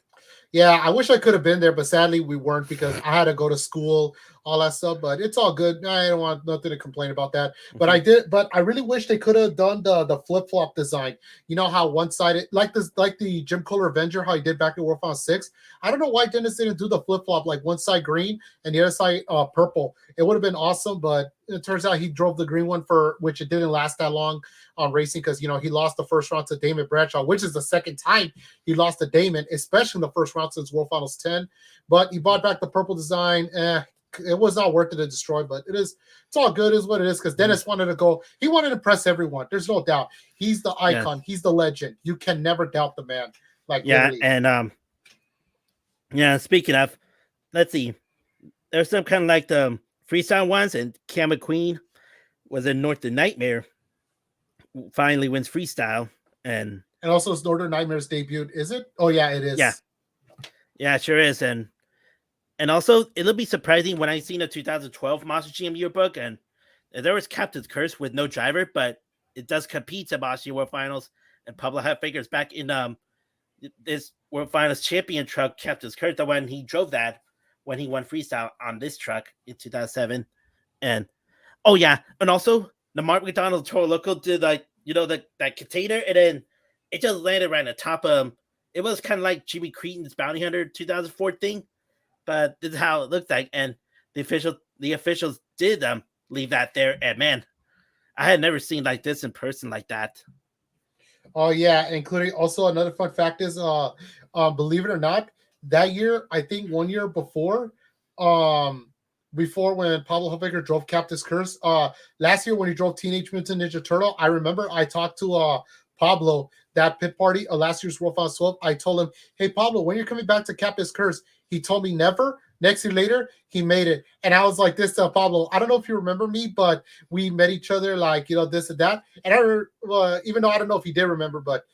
Yeah, I wish I could have been there, but sadly we weren't because I had to go to school, all that stuff. But it's all good. I don't want nothing to complain about that. But I did. But I really wish they could have done the flip flop design. You know how one sided like the Jim Kohler Avenger, how he did back in World Finals 6. I don't know why Dennis didn't do the flip flop, like one side green and the other side purple. It would have been awesome, but it turns out he drove the green one for which it didn't last that long on racing because he lost the first round to Damon Bradshaw, which is the second time he lost to Damon, especially in the first round since World Finals 10. But he bought back the purple design. It was not worth it to destroy, but it's all good, is what it is. Because Dennis wanted to go, he wanted to impress everyone. There's no doubt. He's the icon, he's the legend. You can never doubt the man. Literally. And speaking of, let's see, there's some kind of like the freestyle ones, and Cam McQueen was in Northern Nightmare. Finally wins freestyle, and also it's Northern Nightmares debut. Is it? Oh yeah, it yeah, is. yeah, it sure is, and also it'll be surprising when I seen the 2012 Monster GM yearbook, and there was Captain's Curse with no driver, but it does compete at Monster World Finals, and Pablo had figures back in this World Finals champion truck, Captain's Curse, the one he drove that when he won freestyle on this truck in 2007, and oh yeah, and also the Mark McDonald Toro Loco did like that container, and then it just landed right on the top of him. It was kind of like Jimmy Creedon's Bounty Hunter 2004 thing, but this is how it looked like, and the officials did leave that there, and man, I had never seen like this in person like that. Oh yeah, including also another fun fact is believe it or not, that year, I think 1 year before when Pablo Hilfiger drove Captain's Curse, last year when he drove Teenage Mutant Ninja Turtle, I remember I talked to Pablo that pit party last year's World Finals 12. I told him, hey Pablo, when you're coming back to Captain's Curse? He told me never. Next year later, he made it. And I was like this to Pablo. I don't know if you remember me, but we met each other like, this and that. And even though I don't know if he did remember, but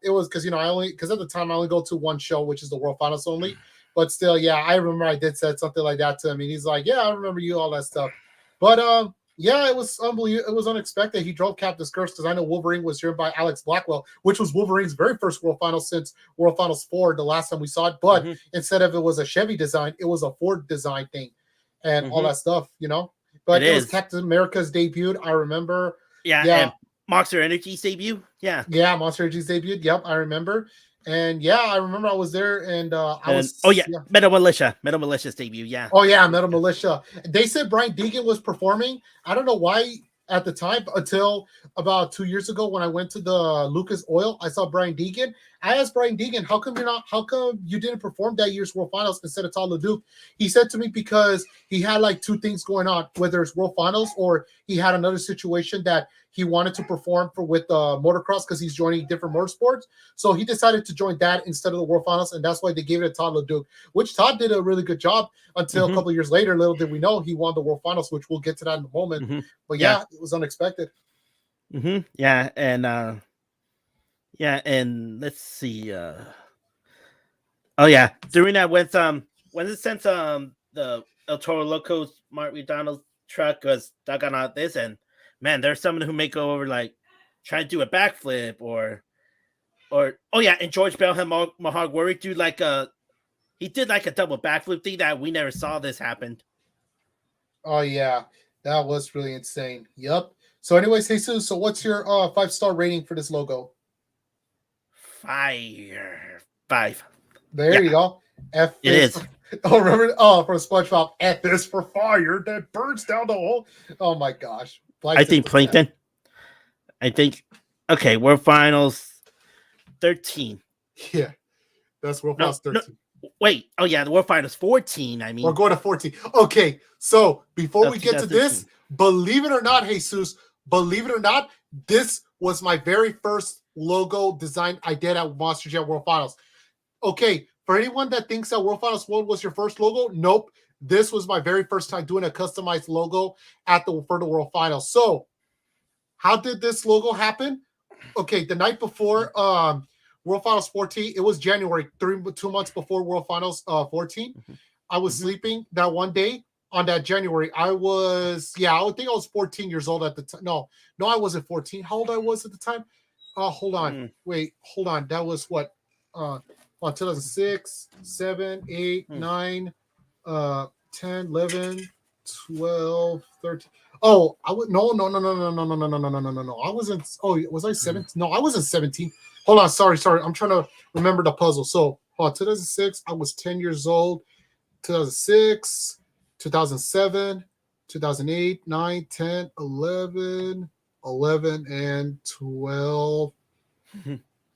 it was because, because at the time I only go to one show, which is the World Finals only. But still, yeah, I remember I did said something like that to him. And he's like, yeah, I remember you, all that stuff. But yeah, it was unbelievable. It was unexpected. He drove Captain's Curse because I know Wolverine was driven by Alex Blackwell, which was Wolverine's very first World Finals since World Finals 4, the last time we saw it. But instead of it was a Chevy design, it was a Ford design thing and all that stuff, But it was Captain America's debut. I remember. Yeah. And Monster Energy's debut. Yeah. Yeah, Monster Energy's debut. Yep, I remember. And yeah, I remember I was there, and Metal Militia's debut, yeah. Oh yeah, Metal Militia. They said Brian Deegan was performing. I don't know why at the time until about 2 years ago when I went to the Lucas Oil, I saw Brian Deegan. I asked Brian Deegan, how come you didn't perform that year's World Finals instead of Todd LeDuc? He said to me because he had like two things going on, whether it's World Finals or he had another situation that he wanted to perform with motocross because he's joining different motorsports. So he decided to join that instead of the World Finals, and that's why they gave it to Todd LeDuc, which Todd did a really good job until a couple of years later. Little did we know he won the World Finals, which we'll get to that in a moment. But yeah, it was unexpected. Yeah, and let's see. During that when it since the El Toro Loco's Mark McDonald's truck was stuck on all this, and man, there's someone who may go over like trying to do a backflip or and George Belham Mahog Warwick do like he did like a double backflip thing that we never saw this happen. Oh yeah, that was really insane. Yep. So anyways, Jesus, so what's your 5-star rating for this logo? 5. There you go. F it is. Oh, remember? Oh, for SpongeBob, F is for fire that burns down the hole. Oh my gosh. I think Plankton. I think. Okay, World Finals 13. Yeah, that's World Finals 13. No, wait. Oh yeah, the World Finals 14. I mean, we're going to 14. Okay, so before we get to this, believe it or not, Jesus, believe it or not, this was my very first logo design I did at Monster Jam World Finals. Okay, for anyone that thinks that World Finals World was your first logo, nope. This was my very first time doing a customized logo for the World Finals. So, how did this logo happen? Okay, the night before World Finals 14, it was January, 2 months before World Finals 14. I was sleeping that one day on that January. I think I was 14 years old at the time. No, I wasn't 14. How old I was at the time? Hold on. Wait, hold on. That was what? 2006, 7, 8, 9, 10, 11, 12, 13. Oh, I would no. I wasn't. Oh, was I 17? No, I wasn't 17. Hold on, sorry. I'm trying to remember the puzzle. So, 2006, I was 10 years old. 2006, 2007, 2008, 9, 10, 11, and 12.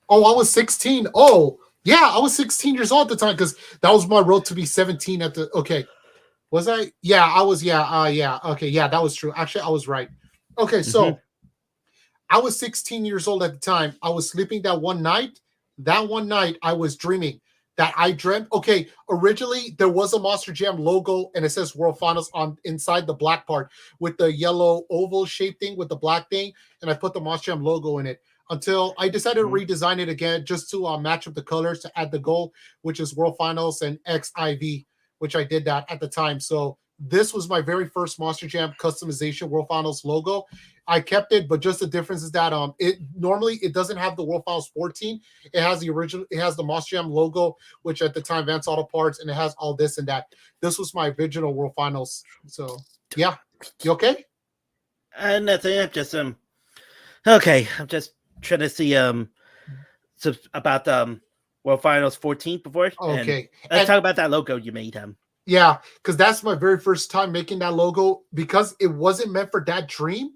Oh, I was 16. Oh, yeah, I was 16 years old at the time because that was my road to be 17 at the. Okay. Was I? Yeah, I was. Yeah. Okay. Yeah, that was true. Actually, I was right. Okay. So I was 16 years old at the time. I was sleeping that one night. That one night I was dreaming that I dreamt. Okay, originally there was a Monster Jam logo and it says World Finals on inside the black part with the yellow oval shape thing with the black thing, and I put the Monster Jam logo in it until I decided to redesign it again just to match up the colors to add the gold, which is World Finals and XIV, which I did that at the time. So this was my very first Monster Jam customization World Finals logo. I kept it, but just the difference is that it normally it doesn't have the World Finals 14. It has the original, it has the Monster Jam logo, which at the time Vance Auto Parts, and it has all this and that. This was my original World Finals. So yeah. You okay? And nothing. I'm just okay. I'm just trying to see about World Finals 14 before. Okay. Let's talk about that logo you made Yeah, because that's my very first time making that logo. Because it wasn't meant for that dream,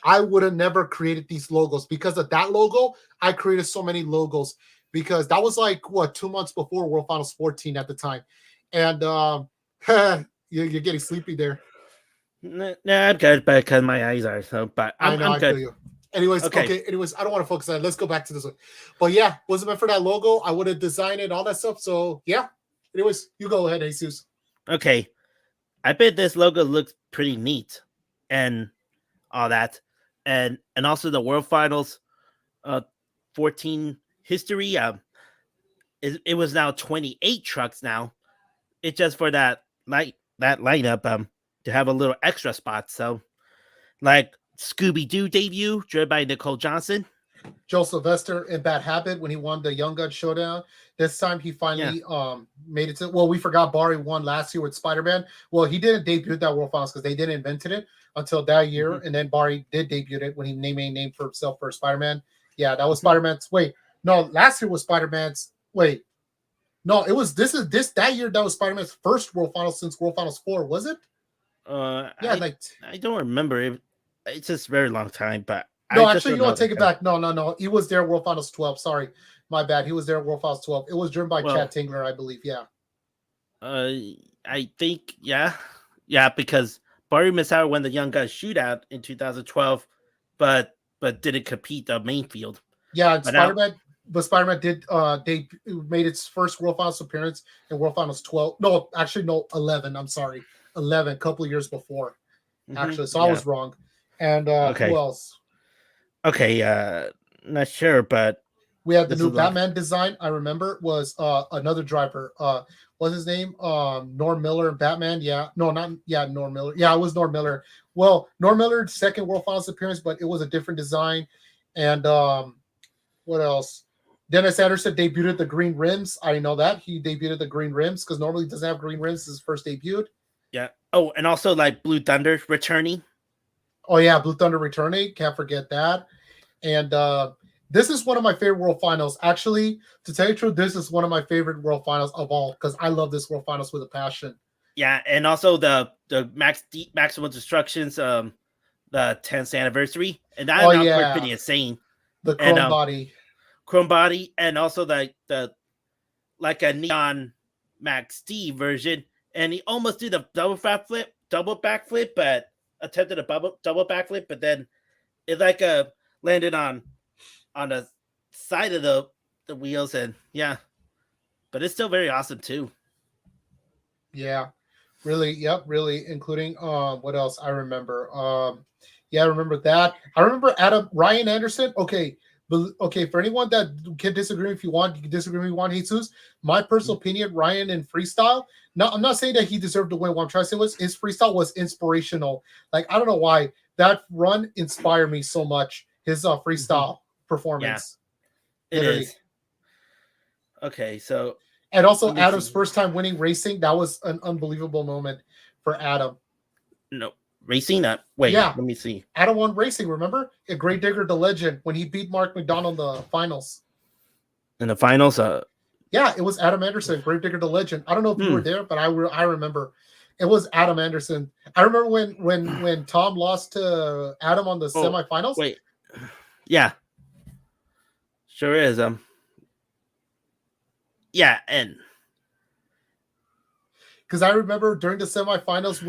I would have never created these logos. Because of that logo, I created so many logos. Because that was like, what, 2 months before World Finals 14 at the time. And you're getting sleepy there. No, I'm good, but because my eyes are so. But I'm good. I feel you. Anyways, okay. Anyways, I don't want to focus on it. Let's go back to this one. But yeah, wasn't meant for that logo. I would have designed it, all that stuff. So yeah. Anyways, you go ahead, Jesus. Okay. I bet this logo looks pretty neat and all that. And also the World Finals 14 history. It was now 28 trucks now. It's just for that lineup to have a little extra spot. So like Scooby-Doo debut, driven by Nicole Johnson. Joe Sylvester in Bad Habit when he won the Young Gun Showdown. This time he finally made it to. Well, we forgot Barry won last year with Spider-Man. Well, he didn't debut that World Finals because they didn't invented it until that year, and then Barry did debut it when he made a name for himself for Spider-Man. Yeah, that was Spider-Man's. Wait, no, last year was Spider-Man's. Wait, no, it was that year that was Spider-Man's first World Finals since World Finals 4, was it? I don't remember. It's just a very long time, but. No, actually, you know what? Take it back. No. He was there World Finals 12. Sorry. My bad. He was there World Finals 12. It was driven by Chad Tingler, I believe. Yeah. I think, yeah. Yeah, because Barry missed out when the Young Guns shootout in 2012, but didn't compete the main field. Yeah, and Spider-Man did they made its first World Finals appearance in World Finals 12. No, actually, no, 11. I'm sorry. 11, a couple of years before. Actually. So I was wrong. And who else? Okay, not sure, but we had the new Batman design. I remember was another driver. What's his name? Norm Miller and Batman. Yeah, no, Norm Miller. Yeah, it was Norm Miller. Well, Norm Miller's second World Finals appearance, but it was a different design. And what else? Dennis Anderson debuted the green rims. I know that he debuted the green rims because normally he doesn't have green rims. His first debut. Yeah. Oh, and also like Blue Thunder returning. Oh yeah, Blue Thunder returning. Can't forget that. And this is one of my favorite World Finals. Actually, to tell you the truth, this is one of my favorite World Finals of all because I love this World Finals with a passion. Yeah, and also the Maximum Destructions, the 10th anniversary, and that was pretty insane. The chrome body, and also the like a neon Max D version, and he almost did a double backflip, but attempted a double backflip, but then it like landed on the side of the wheels, and but it's still very awesome too. Yeah, really. Yep, really, including what else I remember. I remember that. I remember Ryan Anderson. Okay, for anyone that can disagree if you want, you can disagree if you want, Jesus. My personal opinion, Ryan in freestyle. Now, I'm not saying that he deserved to win. What I'm trying to say was his freestyle was inspirational. Like, I don't know why. That run inspired me so much. His freestyle performance. Yeah, it is. Okay, so. And also Adam's first time winning racing. That was an unbelievable moment for Adam. No. Racing? Let me see. Adam won racing, remember? A Great Digger, the legend, when he beat Mark McDonald in the finals. In the finals? Yeah, it was Adam Anderson, Great Digger, the legend. I don't know if you were there, but I remember. It was Adam Anderson. I remember when Tom lost to Adam on the semifinals. Wait. Yeah. Sure is. Yeah, and because I remember during the semifinals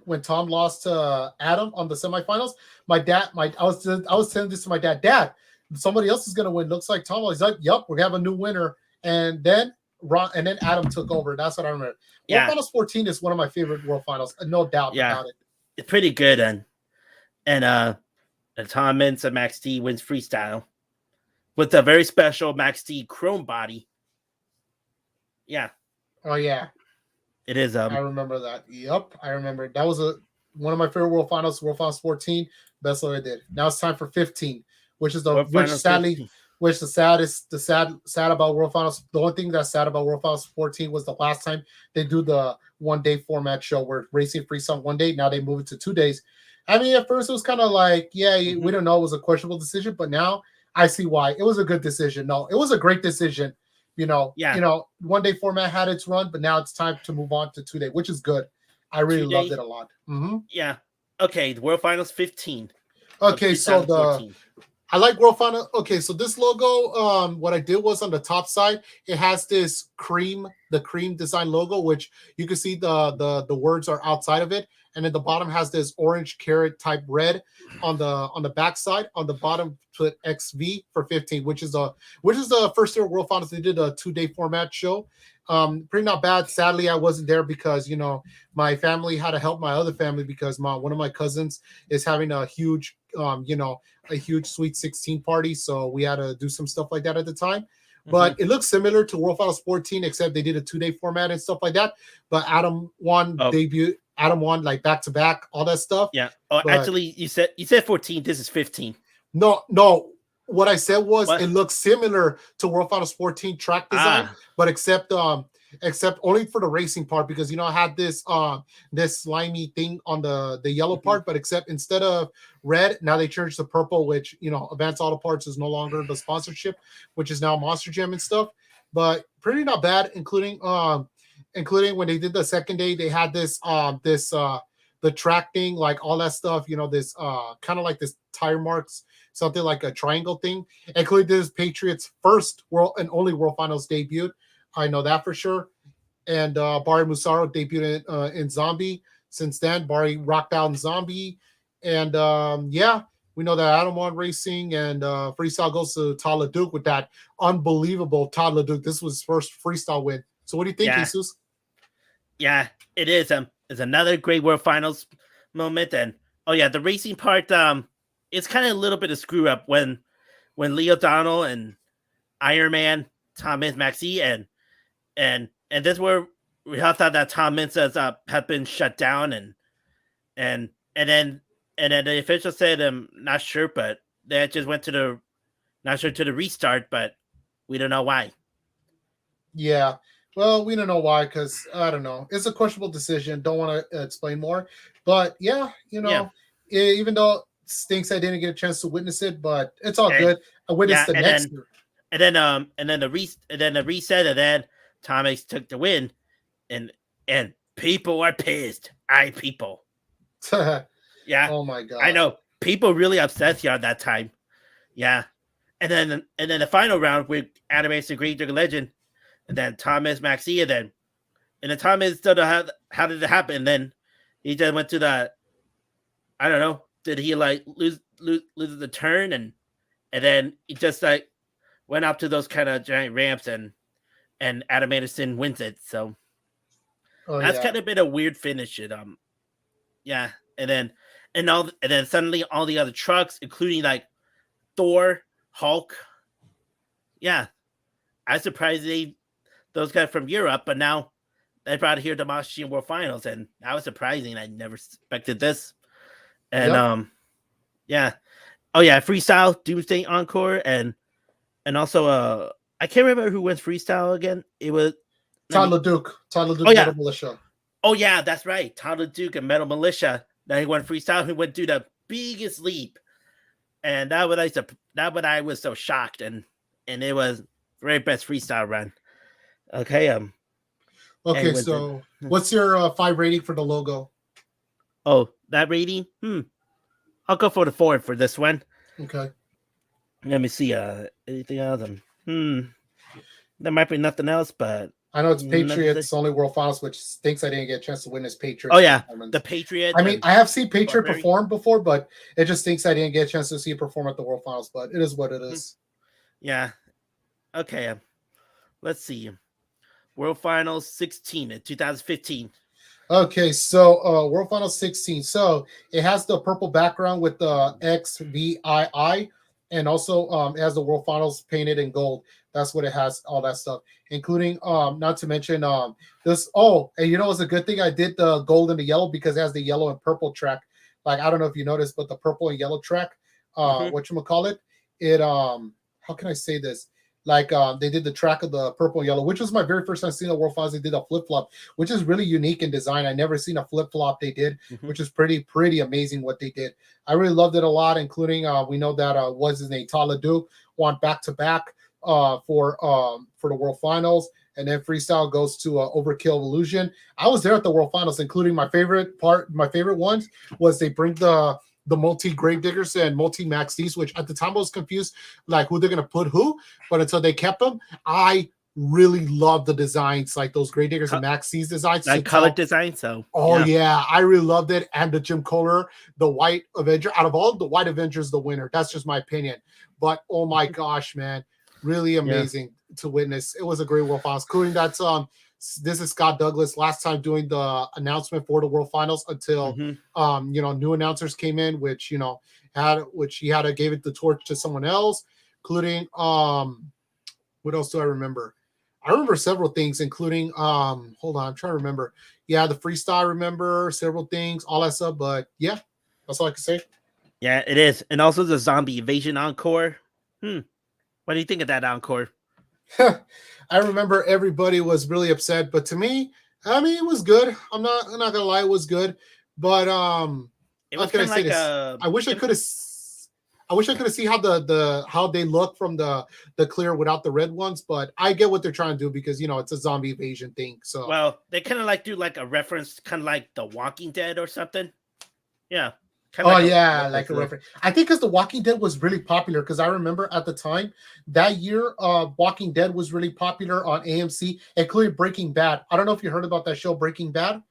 when Tom lost to Adam on the semifinals, I was telling this to my dad. Dad, somebody else is gonna win. Looks like Tom. He's like, "Yep, we're gonna have a new winner." And then and then Adam took over. That's what I remember. Yeah. World Finals 14 is one of my favorite World Finals, no doubt about it. It's pretty good, and Tom Mintz and Max D wins freestyle with a very special Max D chrome body. Yeah. Oh yeah. It is. I remember that. Yep, I remember. That was one of my favorite World Finals 14. Best one I did. Now it's time for 15, which is the sad about World Finals. The only thing that's sad about World Finals 14 was the last time they do the 1 day format show where racing freestyle 1 day. Now they move it to 2 days. I mean, at first it was kind of like, we don't know, it was a questionable decision, but now I see why. It was a good decision. No, it was a great decision. 1 day format had its run, but now it's time to move on to 2 day, which is good. I really loved it a lot. Mm-hmm. Yeah. Okay, the World Finals 15. Okay, so I like World Final. Okay, so this logo, what I did was on the top side, it has this cream design logo, which you can see the words are outside of it, and then the bottom has this orange carrot type red on the back side. On the bottom, put XV for 15, which is the first year World Finals. They did a 2 day format show. Pretty not bad. Sadly, I wasn't there because my family had to help my other family because one of my cousins is having a huge Sweet 16 party, so we had to do some stuff like that at the time. But it looks similar to World Finals 14, except they did a 2 day format and stuff like that. But Adam won debut. Adam won like back to back, all that stuff. Yeah. Oh, but actually, you said 14. This is 15. No. What I said was it looks similar to World Finals 14 track design, but except only for the racing part, because I had this slimy thing on the yellow part, but except instead of red, now they changed to purple, which Advanced Auto Parts is no longer the sponsorship, which is now Monster Jam and stuff. But pretty not bad, including when they did the second day, they had this the track thing, like all that stuff, this kind of like this tire marks, something like a triangle thing. Including this Patriots' first world and only World Finals debut. I know that for sure. And Barry Musaro debuted in Zombie. Since then, Barry rocked out in Zombie. And we know that Adam won racing, and freestyle goes to Todd LeDuc with that unbelievable Todd LeDuc. This was his first freestyle win. So what do you think, Jesus? Yeah, it is. It's another great World Finals moment. And the racing part, it's kind of a little bit of screw up when Lee O'Donnell and Iron Man, Tom Mintz, Maxi, and this where we all thought that Tom Mintz had been shut down, and then the official said not sure, but they just went to the restart, but we don't know why. Yeah. Well, we don't know why, because I don't know. It's a questionable decision. Don't want to explain more. But even though it stinks I didn't get a chance to witness it, but it's all good. I witnessed the next year. And then the reset, and then Thomas took the win, and people are pissed. People. Yeah. Oh my god. I know. People really upset here at that time. Yeah. And then the final round with Animation Great Dragon Legend, and then Thomas Maxi, and then Thomas don't know how did it happen. And then he just went to the, I don't know, did he like lose the turn, and then he just like went up to those kind of giant ramps, and Adam Anderson wins it. So that's kind of been a weird finish. And then suddenly all the other trucks, including like Thor, Hulk. Yeah, I was surprised those guys from Europe, but now they brought here to Monster World Finals, and that was surprising. I never expected this. And freestyle, Doomsday Encore, and also I can't remember who wins freestyle again. It was Todd LeDuc, Metal Militia. Oh yeah, that's right. Todd LeDuc and Metal Militia. Then he won freestyle. He went through the biggest leap, and that I was so shocked, and it was very best freestyle run. Okay. Okay, so what's your 5 rating for the logo? Oh, that rating? I'll go for the 4 for this one. Okay. Let me see. Anything else? There might be nothing else, but I know it's Patriots only World Finals, which stinks I didn't get a chance to witness Patriots. Oh yeah, the Patriots. I mean, I have seen Patriot perform before, but it just stinks I didn't get a chance to see it perform at the World Finals. But it is what it is. Yeah. Okay. Let's see. World Finals 16 in 2015. Okay, so World Finals 16. So it has the purple background with the XVII, and also it has the World Finals painted in gold. That's what it has, all that stuff, including not to mention this. Oh, and you know, it's a good thing I did the gold and the yellow because it has the yellow and purple track. Like I don't know if you noticed, but the purple and yellow track, Mm-hmm. whatchamacallit, it how can I say this? Like they did the track of the purple and yellow, which was my very first time seeing the World Finals. They did a flip flop, which is really unique in design. I never seen a flip flop they did, Mm-hmm. which is pretty amazing what they did. I really loved it a lot, including we know that what's his name, Tala Duke won back to back for the World Finals, and then freestyle goes to Overkill Illusion. I was there at the World Finals, including my favorite ones was they bring the multi Gravediggers and multi Max D's, which at the time I was confused, like who they're gonna put who, but until they kept them, I really love the designs, like those Gravediggers and Max D's designs. Like color design, so oh yeah, I really loved it. And the Jim Kohler, the White Avenger, out of all the White Avengers, the winner. That's just my opinion. But oh my gosh, man, really amazing to witness. It was a great World Finals, including that's this is Scott Douglas last time doing the announcement for the World Finals until Mm-hmm. new announcers came in, which he had to give it the torch to someone else, including what else do I remember? I remember several things, including hold on, I'm trying to remember. Yeah, the freestyle, I remember several things, all that stuff, but yeah, that's all I can say. Yeah, it is. And also the zombie invasion encore. What do you think of that encore? I remember everybody was really upset, but to me, I mean, it was good. I'm not gonna lie, it was good. But It how was can I kind of say like this? I wish I could have. I wish I could have seen how how they look from the clear without the red ones, but I get what they're trying to do because it's a zombie invasion thing. So well, they kind of like do like a reference, kind of like The Walking Dead or something. Yeah, kind of oh like a yeah, reference like a there. reference. I think because The Walking Dead was really popular because I remember at the time that year, Walking Dead was really popular on AMC, including Breaking Bad. I don't know if you heard about that show, Breaking Bad.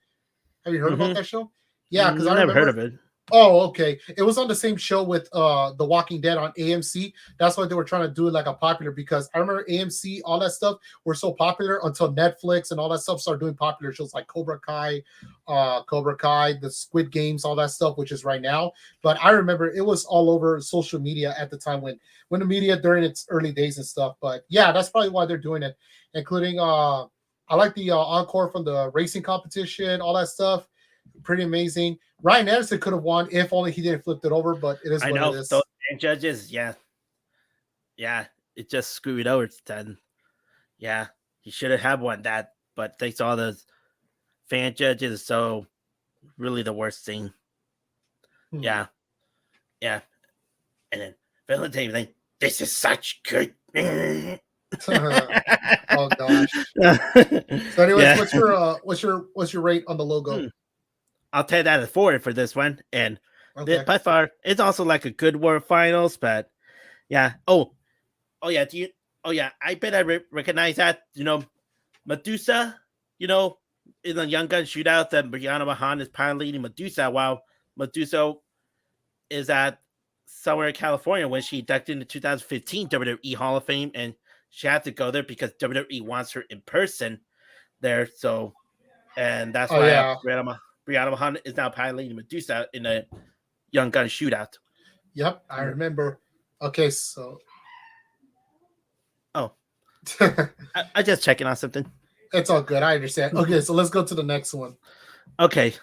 Have you heard about that show? Yeah, because I Never heard remember. of it. Oh, okay. It was on the same show with The Walking Dead on AMC. That's why they were trying to do it like a popular because I remember AMC, all that stuff were so popular until Netflix and all that stuff started doing popular shows like Cobra Kai, the Squid Games, all that stuff, which is right now. But I remember it was all over social media at the time when the media during its early days and stuff. But yeah, that's probably why they're doing it, including I like the encore from the racing competition, all that stuff. Pretty amazing. Ryan Anderson could have won if only he didn't flip it over, but it is I what it know those is. judges. Yeah, it just screwed over. Then, yeah, he should have had one that, but thanks to all those fan judges, so really the worst thing. Yeah, yeah, and then Valentine thing. This is such good. Oh gosh. So, anyways, Yeah. what's your rate on the logo? I'll take that as 4 for this one, and Okay. by far, it's also like a good World Finals. But yeah, oh yeah, oh yeah, I bet I recognize that. Medusa. In the Young Gun shootout, that Brianna Mahan is piloting Medusa, while Medusa is at somewhere in California when she inducted in the 2015 WWE Hall of Fame, and she had to go there because WWE wants her in person there. So, and that's Oh why yeah. Brianna Mahan is now piloting Medusa in a Young Gun shootout. Yep, I remember. Okay, so Oh, I just checking on something. it's all good. I understand. Okay, so let's go to the next one. Okay.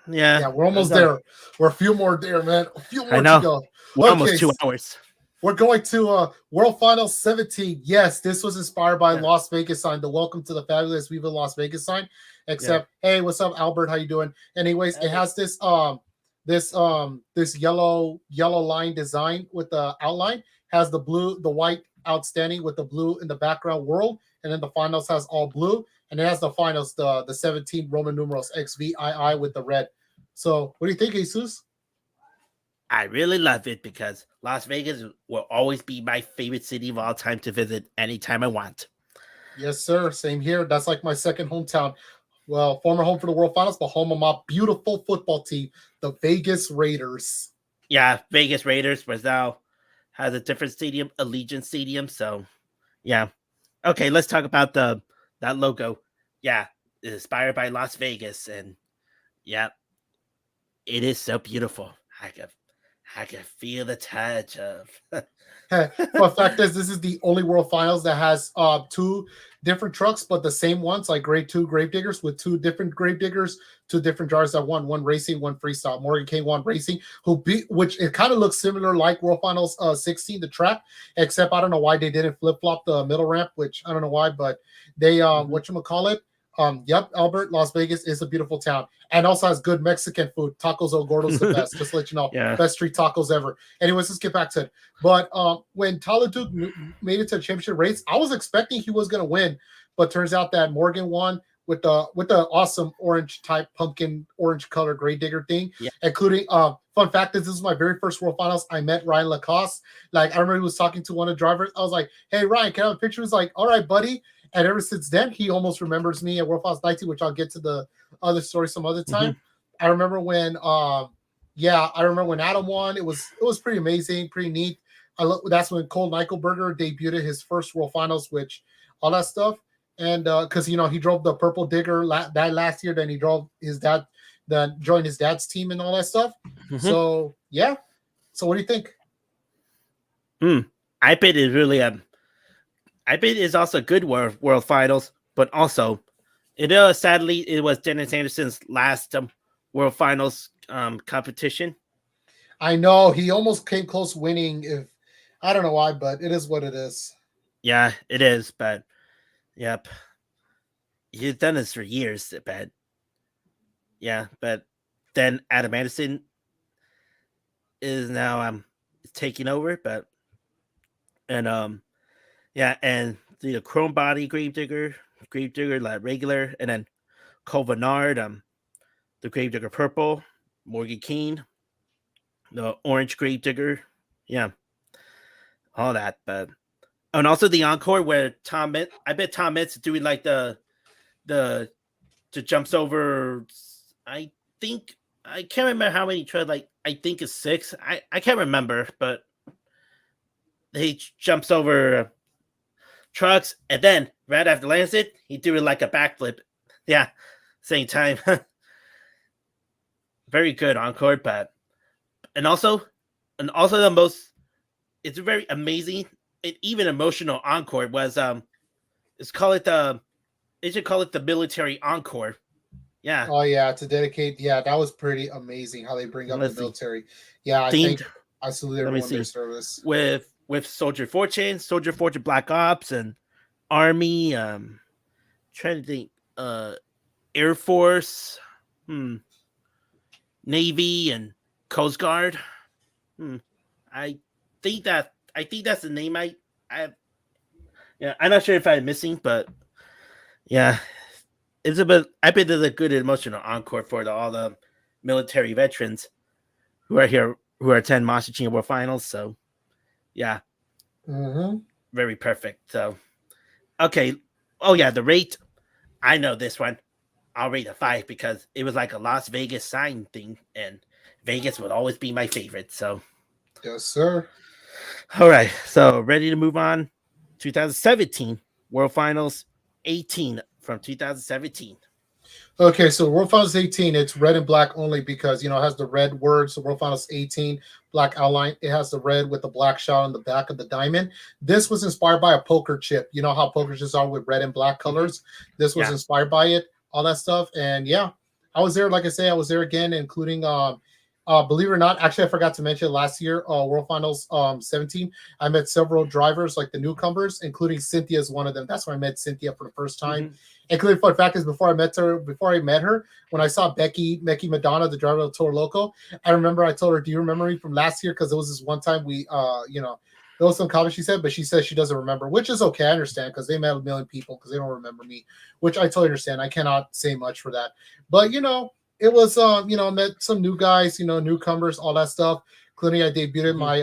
Yeah. Yeah, we're almost there. We're a few more there, man. A few more to go. We're almost 2 hours. We're going to World Finals 17. Yes, this was inspired by Las Vegas sign, the Welcome to the Fabulous Viva Las Vegas sign. Except, hey, what's up, Albert? How you doing? Anyways, it has this yellow line design with the outline, has the white outstanding with the blue in the background world, and then the finals has all blue, and it has the finals, the 17 Roman numerals XVII with the red. So what do you think, Jesus? I really love it because Las Vegas will always be my favorite city of all time to visit anytime I want. Yes, sir. Same here. That's like my second hometown. Well, former home for the World Finals, but home of my beautiful football team, the Vegas Raiders. Yeah, Vegas Raiders, but now has a different stadium, Allegiant Stadium. So, yeah. Okay, let's talk about that logo. yeah, inspired by Las Vegas, and yeah, it is so beautiful. I can, I can feel the touch of. Fun fact is, this is the only World Finals that has two different trucks, but the same ones, like grade 2 Gravediggers with two different Gravediggers, two different drivers that won, one racing, one freestyle. Morgan King won racing, who beat, which it kind of looks similar like World Finals 16, the track, except I don't know why they didn't flip flop the middle ramp, which I don't know why, but they whatchamacallit. Yep, Albert, Las Vegas is a beautiful town, and also has good Mexican food. Tacos El Gordo's the best. Just to let you know, Yeah. best street tacos ever. Anyways, let's get back to it. But when Tyler Duke made it to a championship race, I was expecting he was going to win, but turns out that Morgan won with the awesome orange type pumpkin orange color Gravedigger thing, Yeah. including fun fact is this is my very first World Finals. I met Ryan Lacoste. Like I remember he was talking to one of the drivers. I was like, "Hey Ryan, can I have a picture?" He was like, "All right, buddy." And ever since then, he almost remembers me at World Finals 19, which I'll get to the other story some other time. I remember when I remember when Adam won. It was pretty amazing, pretty neat. That's when Cole Nykelberger debuted his first World Finals, which all that stuff. And because he drove the Purple Digger that last year, then he drove his dad, then joined his dad's team and all that stuff. So yeah. So what do you think? I bet it really I bet it's also good world finals, but also sadly it was Dennis Anderson's last World Finals competition. I know he almost came close winning. If I don't know why, but it is what it is. Yeah, it is. But yep, he's done this for years. But yeah, but then Adam Anderson is now taking over. But and yeah, and the Chrome Body Gravedigger like regular, and then Cole Bernard, the Gravedigger Purple, Morgan Keane, the Orange Gravedigger, yeah, all that. But and also the encore where I bet Tom Mitz doing like the jumps over. I think I can't remember how many tread. Like I think it's 6. I can't remember, but he jumps over trucks, and then right after lands it, he do it like a backflip. Yeah, same time. Very good encore, but and also the most, it's a very amazing and even emotional encore was it's call it the they should call it the military encore. Yeah. Oh yeah, to dedicate. Yeah, that was pretty amazing how they bring up the military. Yeah, I think I salute everyone their service with Soldier Fortune Black Ops, and Army. Trying to think. Air Force, Navy, and Coast Guard. I think that's the name. I'm not sure if I'm missing, but yeah, it's a bit. I bet there's a good emotional encore for all the military veterans who are here, who are attend Master World Finals. So yeah, very perfect. So okay, oh yeah, the rate. I know this one. I'll rate a 5 because it was like a Las Vegas sign thing, and Vegas would always be my favorite. So, yes, sir. All right, so ready to move on. 2017 World Finals 18 from 2017. Okay, so World Finals 18, it's red and black only because it has the red words. So World Finals 18, black outline. It has the red with the black shot on the back of the diamond. This was inspired by a poker chip. You know how poker chips are with red and black colors. This was inspired by it. All that stuff. And yeah, I was there. Like I say, I was there again, including believe it or not, actually I forgot to mention last year, World Finals 17, I met several drivers, like the newcomers, including Cynthia is one of them. That's when I met Cynthia for the first time. Including fun fact is before I met her, when I saw Becky Madonna, the driver of Toro Loco, I remember I told her, "Do you remember me from last year?" Because it was this one time we there was some comments she said, but she says she doesn't remember, which is okay. I understand because they met a million people because they don't remember me, which I totally understand. I cannot say much for that. But it was met some new guys, newcomers, all that stuff. Including I debuted my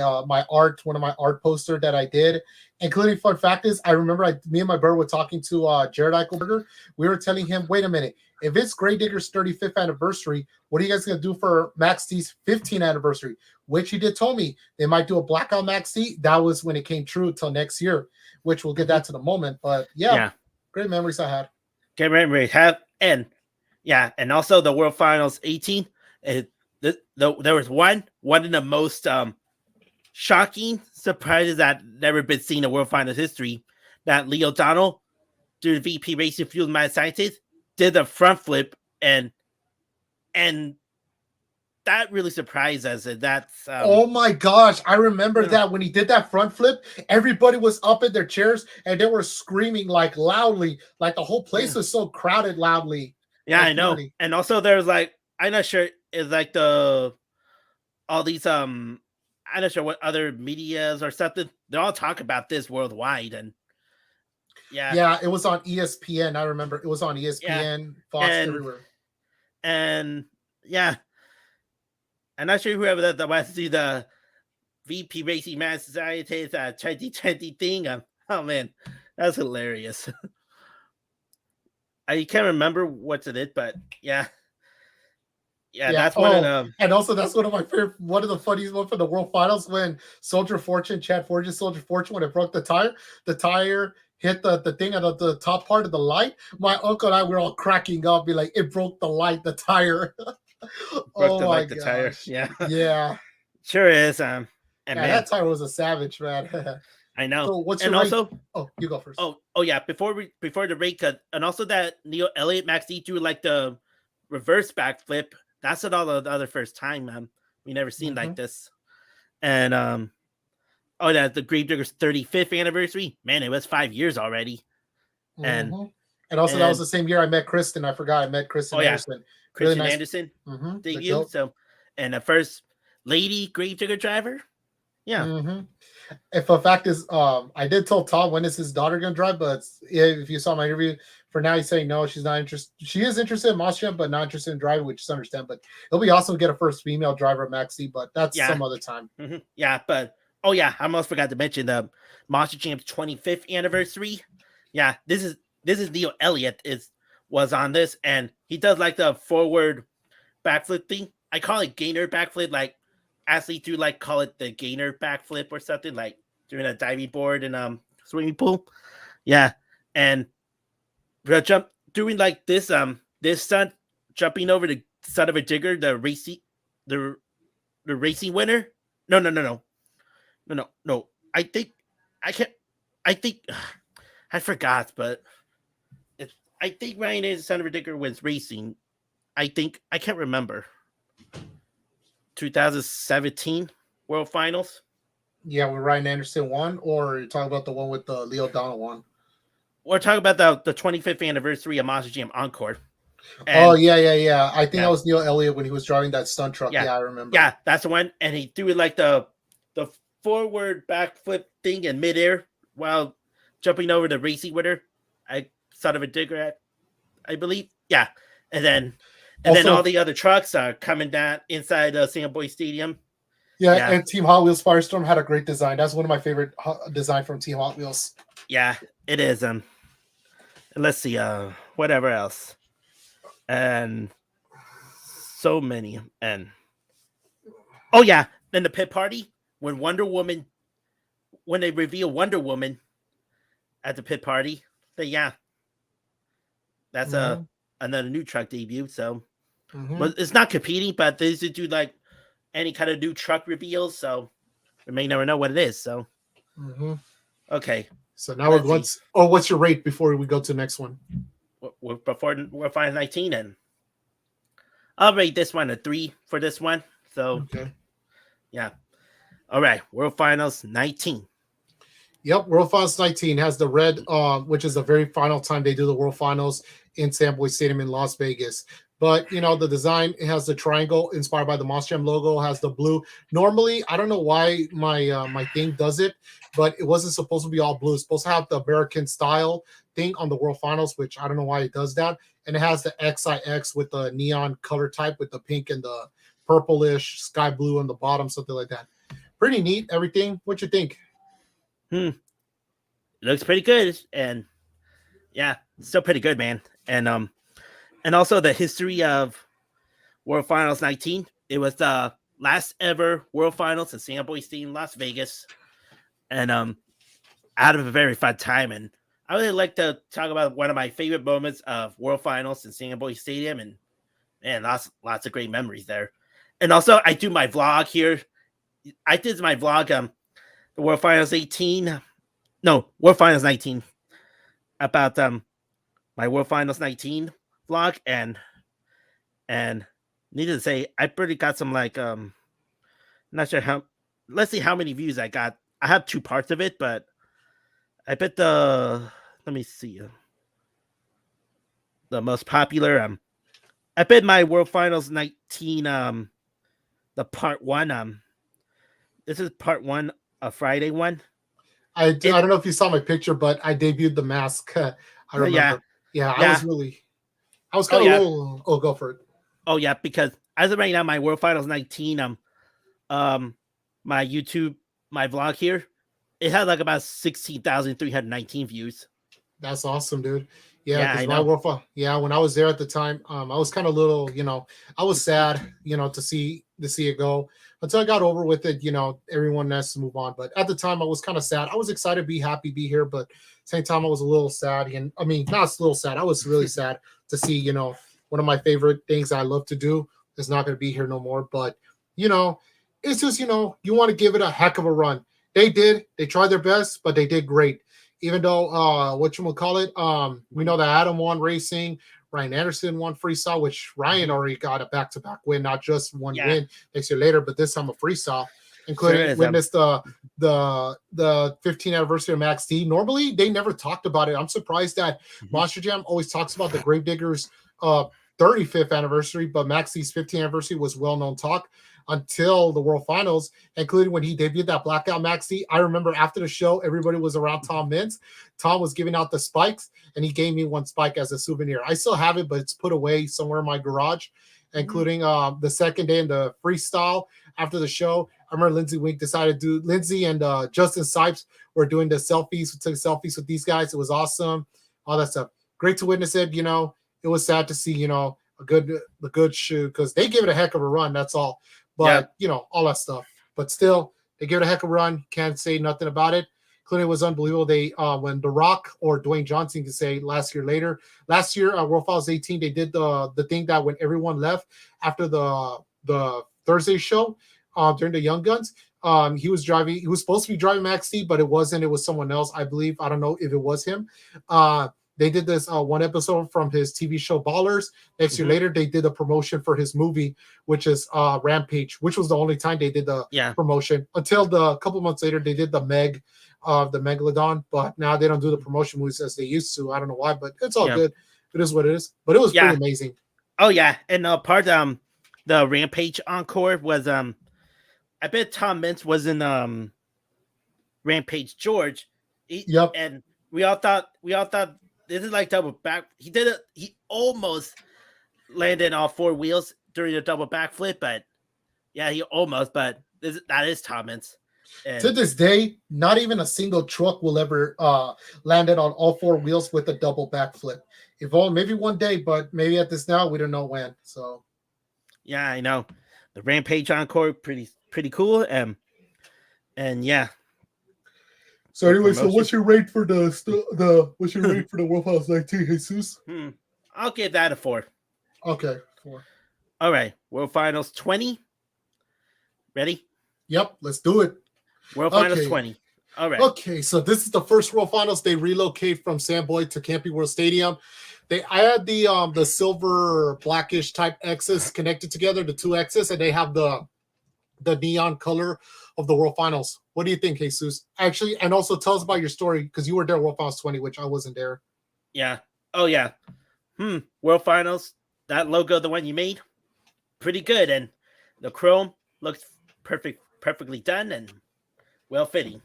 one of my art poster that I did. Including fun fact is I remember me and my brother were talking to Jared Eichelberger. We were telling him, wait a minute, if it's Gravedigger's 35th anniversary, what are you guys gonna do for Max D's 15th anniversary? Which he did told me they might do a blackout Max D. That was when it came true till next year, which we'll get that to the moment. But yeah. Great memories I had. Can't remember it have and also the World Finals 18. There was one of the most shocking surprises that never been seen in World Finals history. That Lee O'Donnell, through the VP Racing Fuel Mad Scientist, did the front flip and that really surprised us. And that's oh my gosh, I remember that when he did that front flip, everybody was up in their chairs and they were screaming like loudly, like the whole place was so crowded loudly. Yeah, Like I know. really. And also there's like I'm not sure is like all these I'm not sure what other medias or something. They all talk about this worldwide and Yeah, it was on ESPN. I remember it was on yeah, ESPN, Fox, and everywhere. and yeah, I'm not sure whoever that wants to do the VP Racing Man Society's 2020 thing. Oh man, that's hilarious. I can't remember what's in it, but yeah, that's one of the and also that's one of my favorite, one of the funniest one for the World Finals when Soldier Fortune, Chad Forge's Soldier Fortune, when it broke the tire hit the thing at the top part of the light. My uncle and I were all cracking up, be like, it broke the light, the tire. broke the like the tire. Yeah, yeah, sure is. And yeah, man, that tire was a savage, man. I know. So what's and your also, rank? Oh, you go first. Oh yeah. Before the rate cut, and also that Neil Elliott Max D drew like the reverse backflip. That's not all the other first time. We never seen like this. And oh yeah, the Gravedigger's 35th anniversary. Man, it was 5 years already. And also that was the same year I met Kristen. I forgot I met Kristen Anderson. Kristen really nice. Anderson debut. So and the first lady Gravedigger driver. Yeah. If a fact is, I did tell Tom when is his daughter gonna drive, but if you saw my interview, for now he's saying no, she's not interested. She is interested in Mosham, but not interested in driving, which is understand. But it'll be awesome to get a first female driver at Maxi, but that's some other time. Yeah, but I almost forgot to mention the Monster Champ's 25th anniversary. Yeah, this is Neil Elliott was on this, and he does like the forward backflip thing. I call it gainer backflip, like athletes do like call it the gainer backflip or something, like doing a diving board and swimming pool. Yeah, and jump doing like this stunt, jumping over the son of a jigger, the racing winner. No. I think I forgot, but I think Ryan is son of a jigger was racing. I can't remember. 2017 World Finals. Yeah, with Ryan Anderson won, or you're talking about the one with the Leo O'Donnell one? We're talking about the 25th anniversary of Monster Jam Encore. And, yeah. I think that was Neil Elliott when he was driving that stunt truck. Yeah, I remember. Yeah, that's the one. And he threw it like the forward backflip thing in midair while jumping over the racing winner. I sort of a digger, I believe. Yeah, and then all the other trucks are coming down inside the Sandboy Stadium. Yeah, and Team Hot Wheels Firestorm had a great design. That's one of my favorite design from Team Hot Wheels. Yeah, it is. Let's see. Whatever else, and so many. And then the pit party when they reveal Wonder Woman at the pit party. That's another new truck debut. So, but it's not competing, but they used to do like any kind of new truck reveals. So we may never know what it is. So, okay. So now what's your rate before we go to the next one? We're 519, and I'll rate this one a 3 for this one. So, yeah. All right, World Finals 19. Yep, World Finals 19 has the red, which is the very final time they do the World Finals in Sandboy Stadium in Las Vegas. But, the design, it has the triangle inspired by the Monster Jam logo, has the blue. Normally, I don't know why my thing does it, but it wasn't supposed to be all blue. It's supposed to have the American style thing on the World Finals, which I don't know why it does that. And it has the XIX with the neon color type with the pink and the purplish sky blue on the bottom, something like that. Pretty neat, everything. What you think? It looks pretty good, and yeah, still pretty good, man. And also the history of World Finals 19. It was the last ever World Finals in Sandboy Stadium, Las Vegas, and out of a very fun time. And I really like to talk about one of my favorite moments of World Finals in San Boy Stadium, and man, lots of great memories there. And also, I do my vlog here. I did my vlog, the World Finals 18, no, World Finals 19, about my World Finals 19 vlog, and needless to say, I pretty got some like not sure how. Let's see how many views I got. I have two parts of it, but I bet let me see the most popular I bet my World Finals 19 the part one this is part one, a Friday one. I don't know if you saw my picture, but I debuted the mask. I Oh yeah, remember. Yeah, yeah. I was Oh kind of a yeah. little. Oh, go for it. Oh yeah, because as of right now, my World Finals 19 um my YouTube, my vlog here, it had like about 16,319 views. That's awesome, dude. Yeah, Yeah, because I my know. yeah, when I was there at the time, I was kind of little, I was sad, to see it go. Until I got over with it, everyone has to move on. But at the time, I was kind of sad. I was excited, be happy, be here, but same time, I was a little sad. And I mean, not a little sad. I was really sad to see, one of my favorite things I love to do is not going to be here no more. But you know, it's just you want to give it a heck of a run. They did. They tried their best, but they did great. Even though what you will call it, we know that Adam won racing, Ryan Anderson won freestyle, which Ryan already got a back-to-back win, not just one Yeah, win next year later, but this time a freestyle, sure including is. witnessed the 15th anniversary of Max D. Normally they never talked about it. I'm surprised that Monster Jam always talks about the Gravediggers 35th anniversary, but Max D's 15th anniversary was well-known talk until the World Finals, including when he debuted that Blackout Maxi. I remember after the show, everybody was around Tom Mintz. Tom was giving out the spikes, and he gave me one spike as a souvenir. I still have it, but it's put away somewhere in my garage, including the second day in the freestyle after the show. I remember Lindsay Wink decided to do, Lindsay and Justin Sipes were doing the selfies. We took selfies with these guys. It was awesome. All that stuff. Great to witness it. It was sad to see, a good shoe because they gave it a heck of a run. That's all. But all that stuff. But still, they give it a heck of a run. Can't say nothing about it. Including it was unbelievable. They when The Rock or Dwayne Johnson could say last year, World Finals 18, they did the thing that when everyone left after the Thursday show during the Young Guns, he was supposed to be driving Max D, but it wasn't. It was someone else, I believe. I don't know if it was him. They did this one episode from his TV show Ballers. Next year later, they did a promotion for his movie, which is Rampage, which was the only time they did the promotion. Until a couple months later, they did the Megalodon, but now they don't do the promotion movies as they used to. I don't know why, but it's all good. It is what it is. But it was pretty amazing. Oh yeah, and part the Rampage encore was I bet Tom Mintz was in Rampage George. And we all thought this is like double back. He did it. He almost landed on all four wheels during the double backflip, but yeah, he almost. But that is Tom Mintz. To this day, not even a single truck will ever land it on all four wheels with a double backflip. If only maybe one day, but maybe at this now we don't know when. So yeah, I know the Rampage encore pretty cool. And yeah. So anyway, so what's your rate for the World Finals 19, Jesus? I'll give that a 4. Okay, 4. All right, World Finals 20. Ready? Yep, let's do it. World Finals 20. All right. Okay, so this is the first World Finals. They relocate from San Boy to Camping World Stadium. I had the silver blackish type X's connected together, the two X's, and they have the neon color of the World Finals. What do you think, Jesus? Actually, and also tell us about your story because you were there World Finals 20, which I wasn't there. Yeah. Oh yeah. World Finals. That logo, the one you made, pretty good, and the chrome looks perfectly done and well fitting.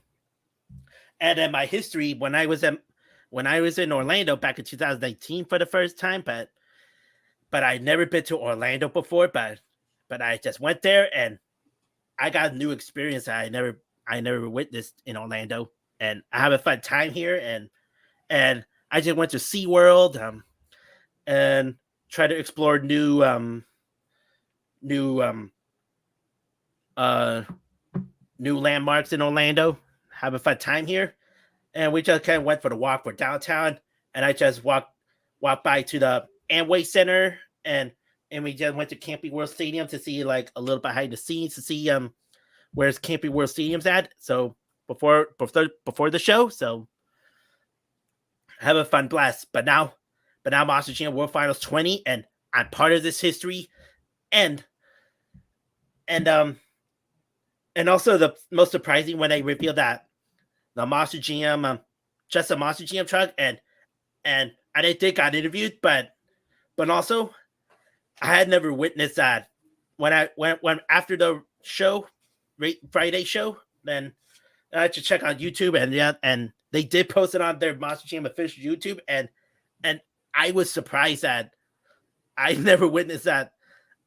And then my history when I was in Orlando back in 2019 for the first time, but I'd never been to Orlando before, but I just went there and I got a new experience that I never witnessed in Orlando, and I have a fun time here, and I just went to SeaWorld and try to explore new landmarks in Orlando. Have a fun time here. and we just kind of went for the walk for downtown, and I just walked by to the Amway Center, and we just went to Camping World Stadium to see like a little behind the scenes to see where's Camping World Stadium's at. So before the show, so have a fun blast. But now Monster Jam World Finals 20, and I'm part of this history, and and um and also the most surprising when they revealed that the Monster Jam, just a Monster Jam truck, and I didn't think I'd interviewed, but also I had never witnessed that when after the show, Friday show, then I had to check on YouTube, and yeah, and they did post it on their Monster Jam official YouTube, and I was surprised that I never witnessed that.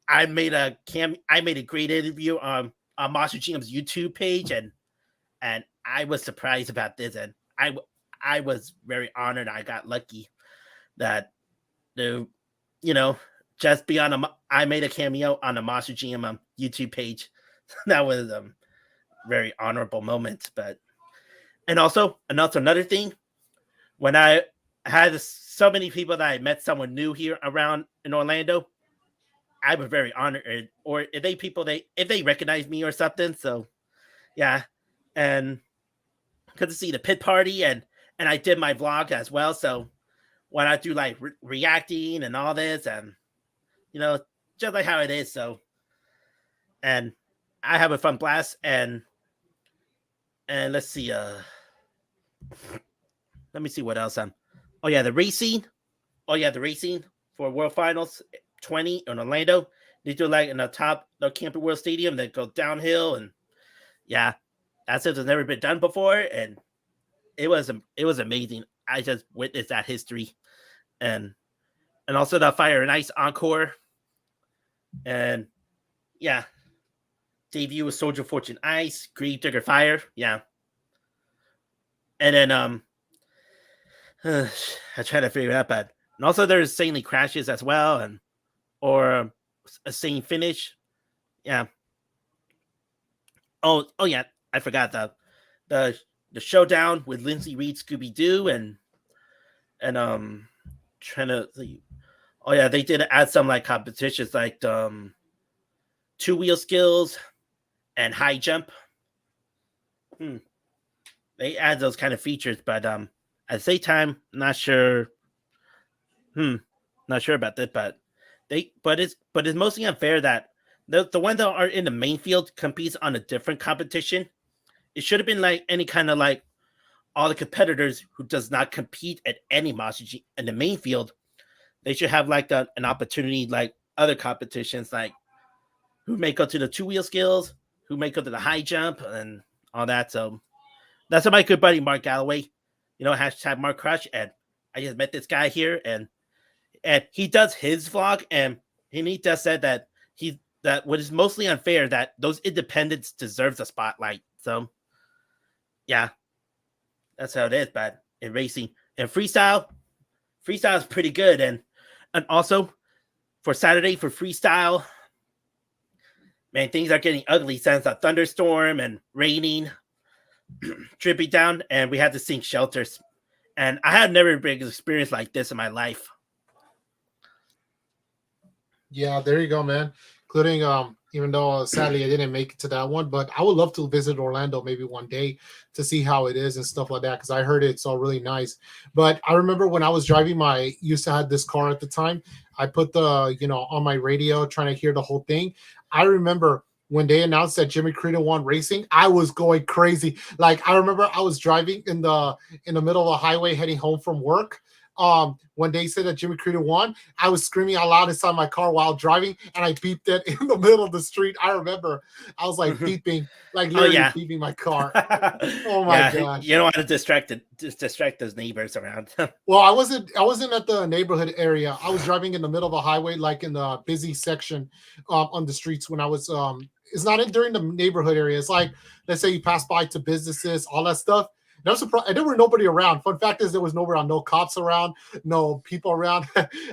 I made a great interview on Monster Jam's YouTube page, and I was surprised about this, and I was very honored. I got lucky that the you know just be on I made a cameo on the Monster Jam YouTube page. That was very honorable moment. But and also another thing, when I had so many people that I met someone new here around in Orlando, I was very honored. Or if they recognize me or something. So yeah, and good to see the pit party, and I did my vlog as well. So when I do like reacting and all this, and just like how it is. So and I have a fun blast, and let's see, let me see what else. Oh yeah, the racing. Oh yeah, the racing for World Finals 20 in Orlando. They do like in the Camping World Stadium that go downhill, and yeah, that's it. Has never been done before, and it was amazing. I just witnessed that history, and also the Fire and Ice Encore, and yeah, debut with Soldier Fortune Ice, Grave Digger Fire, yeah, and then I try to figure it out, but and also there's Saintly Crashes as well, and or a Saint Finish, yeah. Oh yeah, I forgot the the showdown with Lindsay Reed, Scooby Doo, and trying to see. Oh yeah, they did add some like competitions like two wheel skills and high jump. They add those kind of features, but at the same time, not sure. Not sure about that, but it's mostly unfair that the one that are in the main field competes on a different competition. It should have been like any kind of like all the competitors who does not compete at any Monster G in the main field. They should have like an opportunity like other competitions, like who may go to the two wheel skills, who may go to the high jump, and all that. So that's my good buddy Mark Galloway. Hashtag Mark Crush, and I just met this guy here, and he does his vlog, and he just said that that what is mostly unfair that those independents deserves a spotlight. So yeah, that's how it is. But in racing and freestyle is pretty good, and also for Saturday for freestyle, man, things are getting ugly since a thunderstorm and raining, dripping down, and we had to sink shelters. And I had never been experience like this in my life. Yeah, there you go, man. Including even though sadly I didn't make it to that one, but I would love to visit Orlando maybe one day to see how it is and stuff like that, because I heard it's all really nice. But I remember when I was driving used to have this car at the time, I put the on my radio trying to hear the whole thing. I remember when they announced that Jimmy Credo won racing, I was going crazy. Like I remember I was driving in the middle of the highway heading home from work. When they said that Jimmy Credo won, I was screaming out loud inside my car while driving, and I beeped it in the middle of the street. I remember I was like beeping, like literally beeping my car. Oh my gosh! You don't want to distract those neighbors around. Well, I wasn't at the neighborhood area. I was driving in the middle of the highway, like in the busy section on the streets when I was it's not during the neighborhood area. It's like, let's say you pass by to businesses, all that stuff. And I was surprised, and there were nobody around. Fun fact is there was nobody around, no cops around, no people around.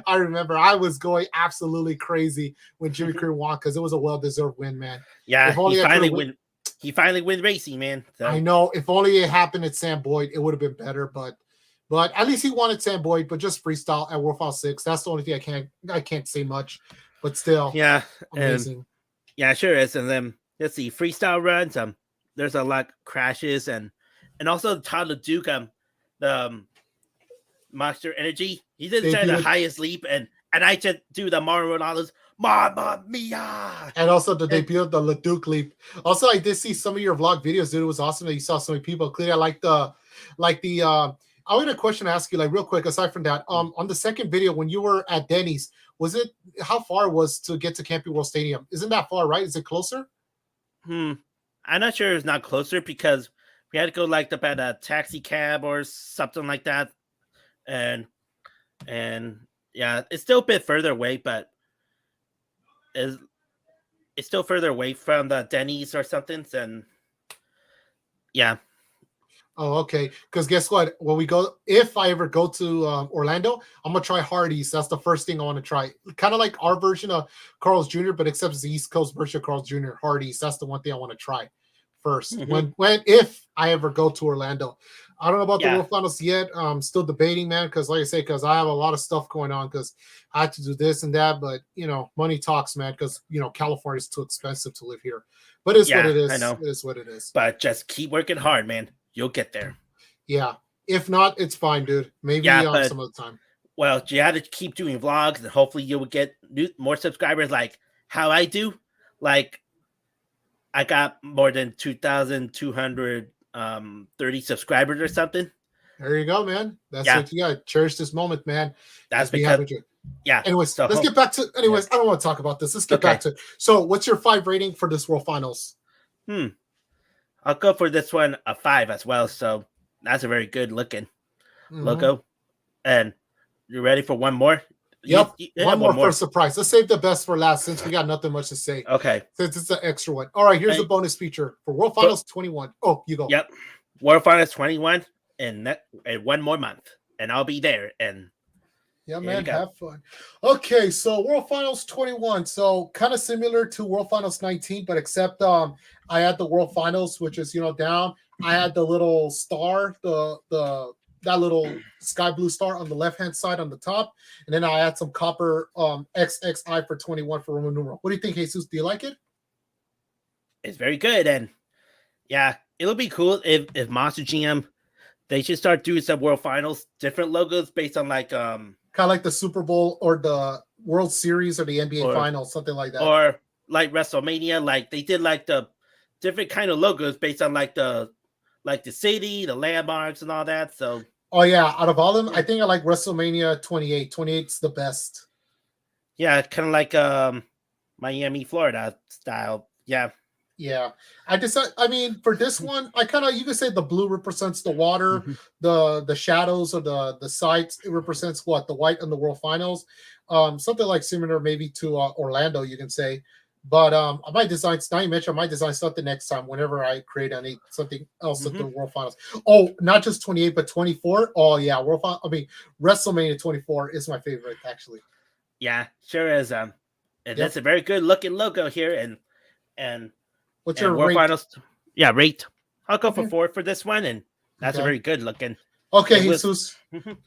I remember I was going absolutely crazy when Jimmy Crew won, because it was a well-deserved win, man. Yeah, he finally win. he finally win racing, man. So I know. If only it happened at Sam Boyd, it would have been better. But at least he wanted Sam Boyd. But just freestyle at World Final 6. That's the only thing I can't say much. But still, yeah, amazing. Yeah, sure is. And then let's see, freestyle runs. There's a lot of crashes and also Todd Duke. The Monster Energy. He did say the highest leap, and I just do the Mario Ronaldo's Mamma Mia. And also the debut of the Leduc leap. Also, I did see some of your vlog videos, dude. It was awesome that you saw so many people. Clearly, I like the I want a question to ask you, like real quick, aside from that. On the second video, when you were at Denny's, was it how far it was to get to Camping World Stadium? Isn't that far, right? Is it closer? I'm not sure it's not closer because we had to go like up at a taxi cab or something like that. And yeah, it's still a bit further away, but it's still further away from the Denny's or something. And yeah. Oh, okay. Because guess what? When we go, if I ever go to Orlando, I'm gonna try Hardee's. That's the first thing I want to try. Kind of like our version of Carl's Jr., but except it's the East Coast version of Carl's Jr. Hardee's. That's the one thing I want to try first. If I ever go to Orlando. I don't know about the World Finals yet. I'm still debating, man, because like I say, because I have a lot of stuff going on because I had to do this and that, but money talks, man, because California is too expensive to live here. But it's what it is. I know. It is what it is. But just keep working hard, man. You'll get there. Yeah. If not, it's fine, dude. Maybe some other time. Well, you have to keep doing vlogs, and hopefully you will get more subscribers like how I do. Like, I got more than 2,230 subscribers or something. There you go, man. That's what you got. Cherish this moment, man. That's because Anyways, let's get back to. I don't want to talk about this. Let's get back to. So, what's your 5 rating for this World Finals? I'll go for this one a 5 as well. So that's a very good looking logo. And you ready for one more? Yep. One more for a surprise. Let's save the best for last since we got nothing much to say. Okay. Since it's an extra one. All right, here's the bonus feature for World Finals 21. Oh, you go. Yep. World Finals 21 in 1 more month. And I'll be there. And yeah, man, have fun. Okay, so World Finals 21. So kind of similar to World Finals 19, but except I had the World Finals, which is down. I had the little star, that little sky blue star on the left-hand side on the top. And then I had some copper XXI for 21 for Roman numeral. What do you think, Jesus? Do you like it? It's very good. And yeah, it'll be cool if Monster GM, they should start doing some World Finals, different logos based on like kind of like the Super Bowl or the World Series or the NBA Finals, something like that. Or like WrestleMania, like they did like the different kind of logos based on like the city, the landmarks and all that. So out of all of them, I think I like WrestleMania 28. 28's the best. Yeah, kind of like Miami, Florida style. Yeah. Yeah. I mean, for this one, you could say the blue represents the water, the shadows of the sides, it represents what? The white in the World Finals. Something like similar maybe to Orlando, you can say. But I might design, now you mentioned I might design something next time whenever I create something else at the World Finals. Oh, not just 28, but 24. Oh, yeah. WrestleMania 24 is my favorite, actually. Yeah, sure is. And that's a very good looking logo here. And what's your World rate? Finals? Yeah, rate. I'll go for 4 for this one. And that's a very good looking. Okay, Jesus.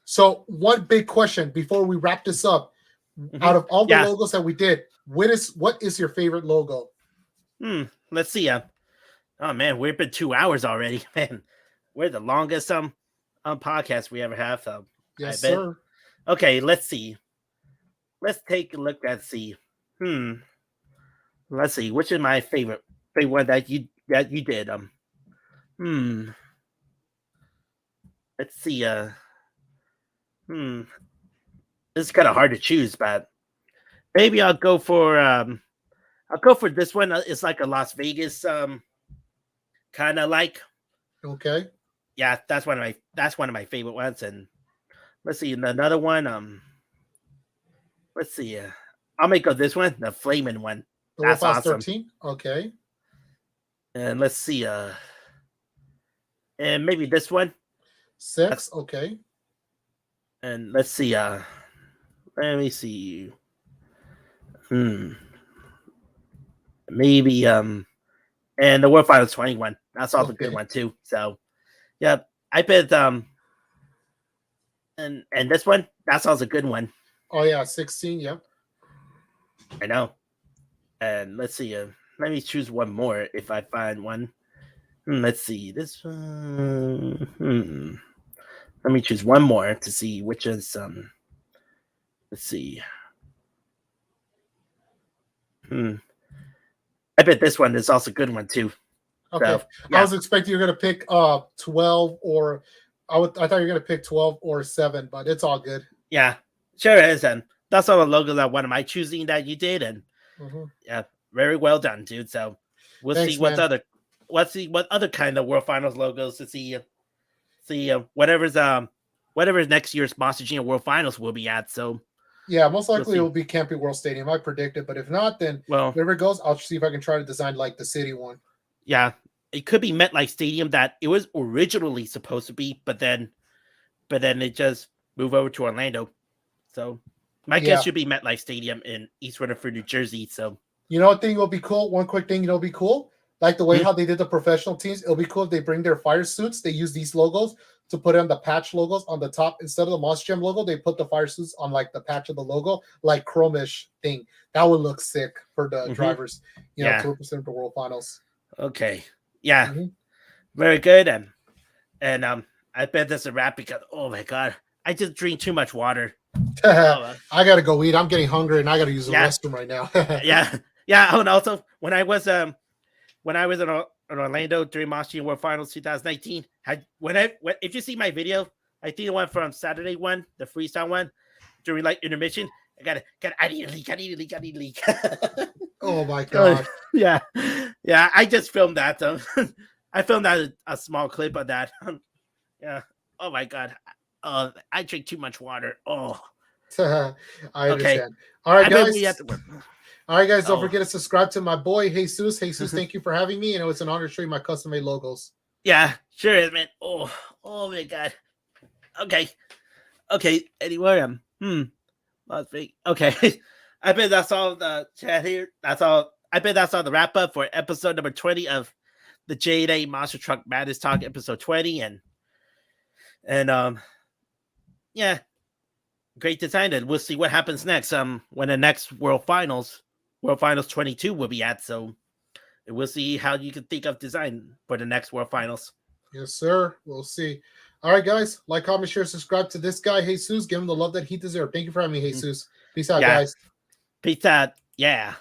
So, one big question before we wrap this up. Out of all the logos that we did, what is your favorite logo? Let's see. Oh man, we've been 2 hours already. Man, we're the longest podcast we ever have. Yes, sir. Okay, let's see. Let's take a look at Let's see. Which is my favorite one that you did? Let's see. This is kind of hard to choose, but maybe I'll go for this one. It's like a Las Vegas kind of like. Okay. Yeah, that's one of my favorite ones. And let's see another one. Let's see. I'll make up this one, the flaming one. That's awesome. 13. Okay. And let's see. And maybe this one. 6. Okay. And let's see. Let me see. Maybe And the World Finals 21. That's also a good Okay. one too. So yeah, I bet and this one, that's also a good one. Oh yeah, 16. Yeah. I know. And let's see. Let me choose one more if I find one. Let's see. This one. Let me choose one more to see which is let's see. I bet this one is also a good one too. Okay. So I yeah. was expecting you're gonna pick 12 or I thought you were gonna pick 12 or 7, but it's all good. Yeah. Sure is. And that's all the logo that one of my choosing that you did. And Mhm. yeah, very well done, dude. So we'll see Thanks, man. let's see what other kind of World Finals logos to see whatever's next year's Monster Junior World Finals will be at. So Yeah, most we'll likely it see. will be Camping World Stadium. I predict it, but if not, then Well, wherever it goes, I'll see if I can try to design like the city one. yeah, it could be MetLife Stadium that it was originally supposed to be, but then it just moved over to Orlando. So my guess Yeah. should be MetLife Stadium in East Rutherford, New Jersey. So You know what thing will be cool? One quick thing, be cool? Like the way hmm, how they did the professional teams, it'll be cool if they bring their fire suits. They use these logos to put on the patch logos on the top. Instead of the Monster Jam logo, they put the fire suits on like the patch of the logo, like chromish thing. That would look sick for the mm-hmm, drivers, yeah, to represent the World Finals. okay, yeah, Mhm. very good. And I bet that's a wrap because oh my god, I just drink too much water. Oh I gotta go eat. I'm getting hungry and I gotta use the yeah, restroom right now. yeah, yeah. Oh, and also when I was in Orlando during Monster World Finals 2019, if you see my video, I think the one from Saturday one, the freestyle one, during like intermission, I need a leak, I need a leak, I need a leak. Oh my Oh, god. yeah, yeah. I just filmed that. I filmed that a small clip of that. Yeah. Oh my god. I drink too much water. Oh, I okay. understand. All right, I bet we have guys. to work. All right, guys. Don't Oh, forget to subscribe to my boy Jesus. Jesus, thank you for having me. And it was an honor to show you my custom made logos. yeah, sure is, man. Oh my god. Okay, okay. Anyway, Las Vegas. Okay, I bet that's all the chat here. That's all. I bet that's all the wrap up for episode number 20 of the J&A Monster Truck Madness Talk, episode 20, and yeah, great design. And we'll see what happens next. When the next World Finals 22 will be at. So we'll see how you can think of design for the next World Finals. Yes, sir. We'll see. All right, guys. Like, comment, share, subscribe to this guy, Jesus. Give him the love that he deserves. Thank you for having me, Jesus. Peace out, Yeah, guys. peace out. Yeah.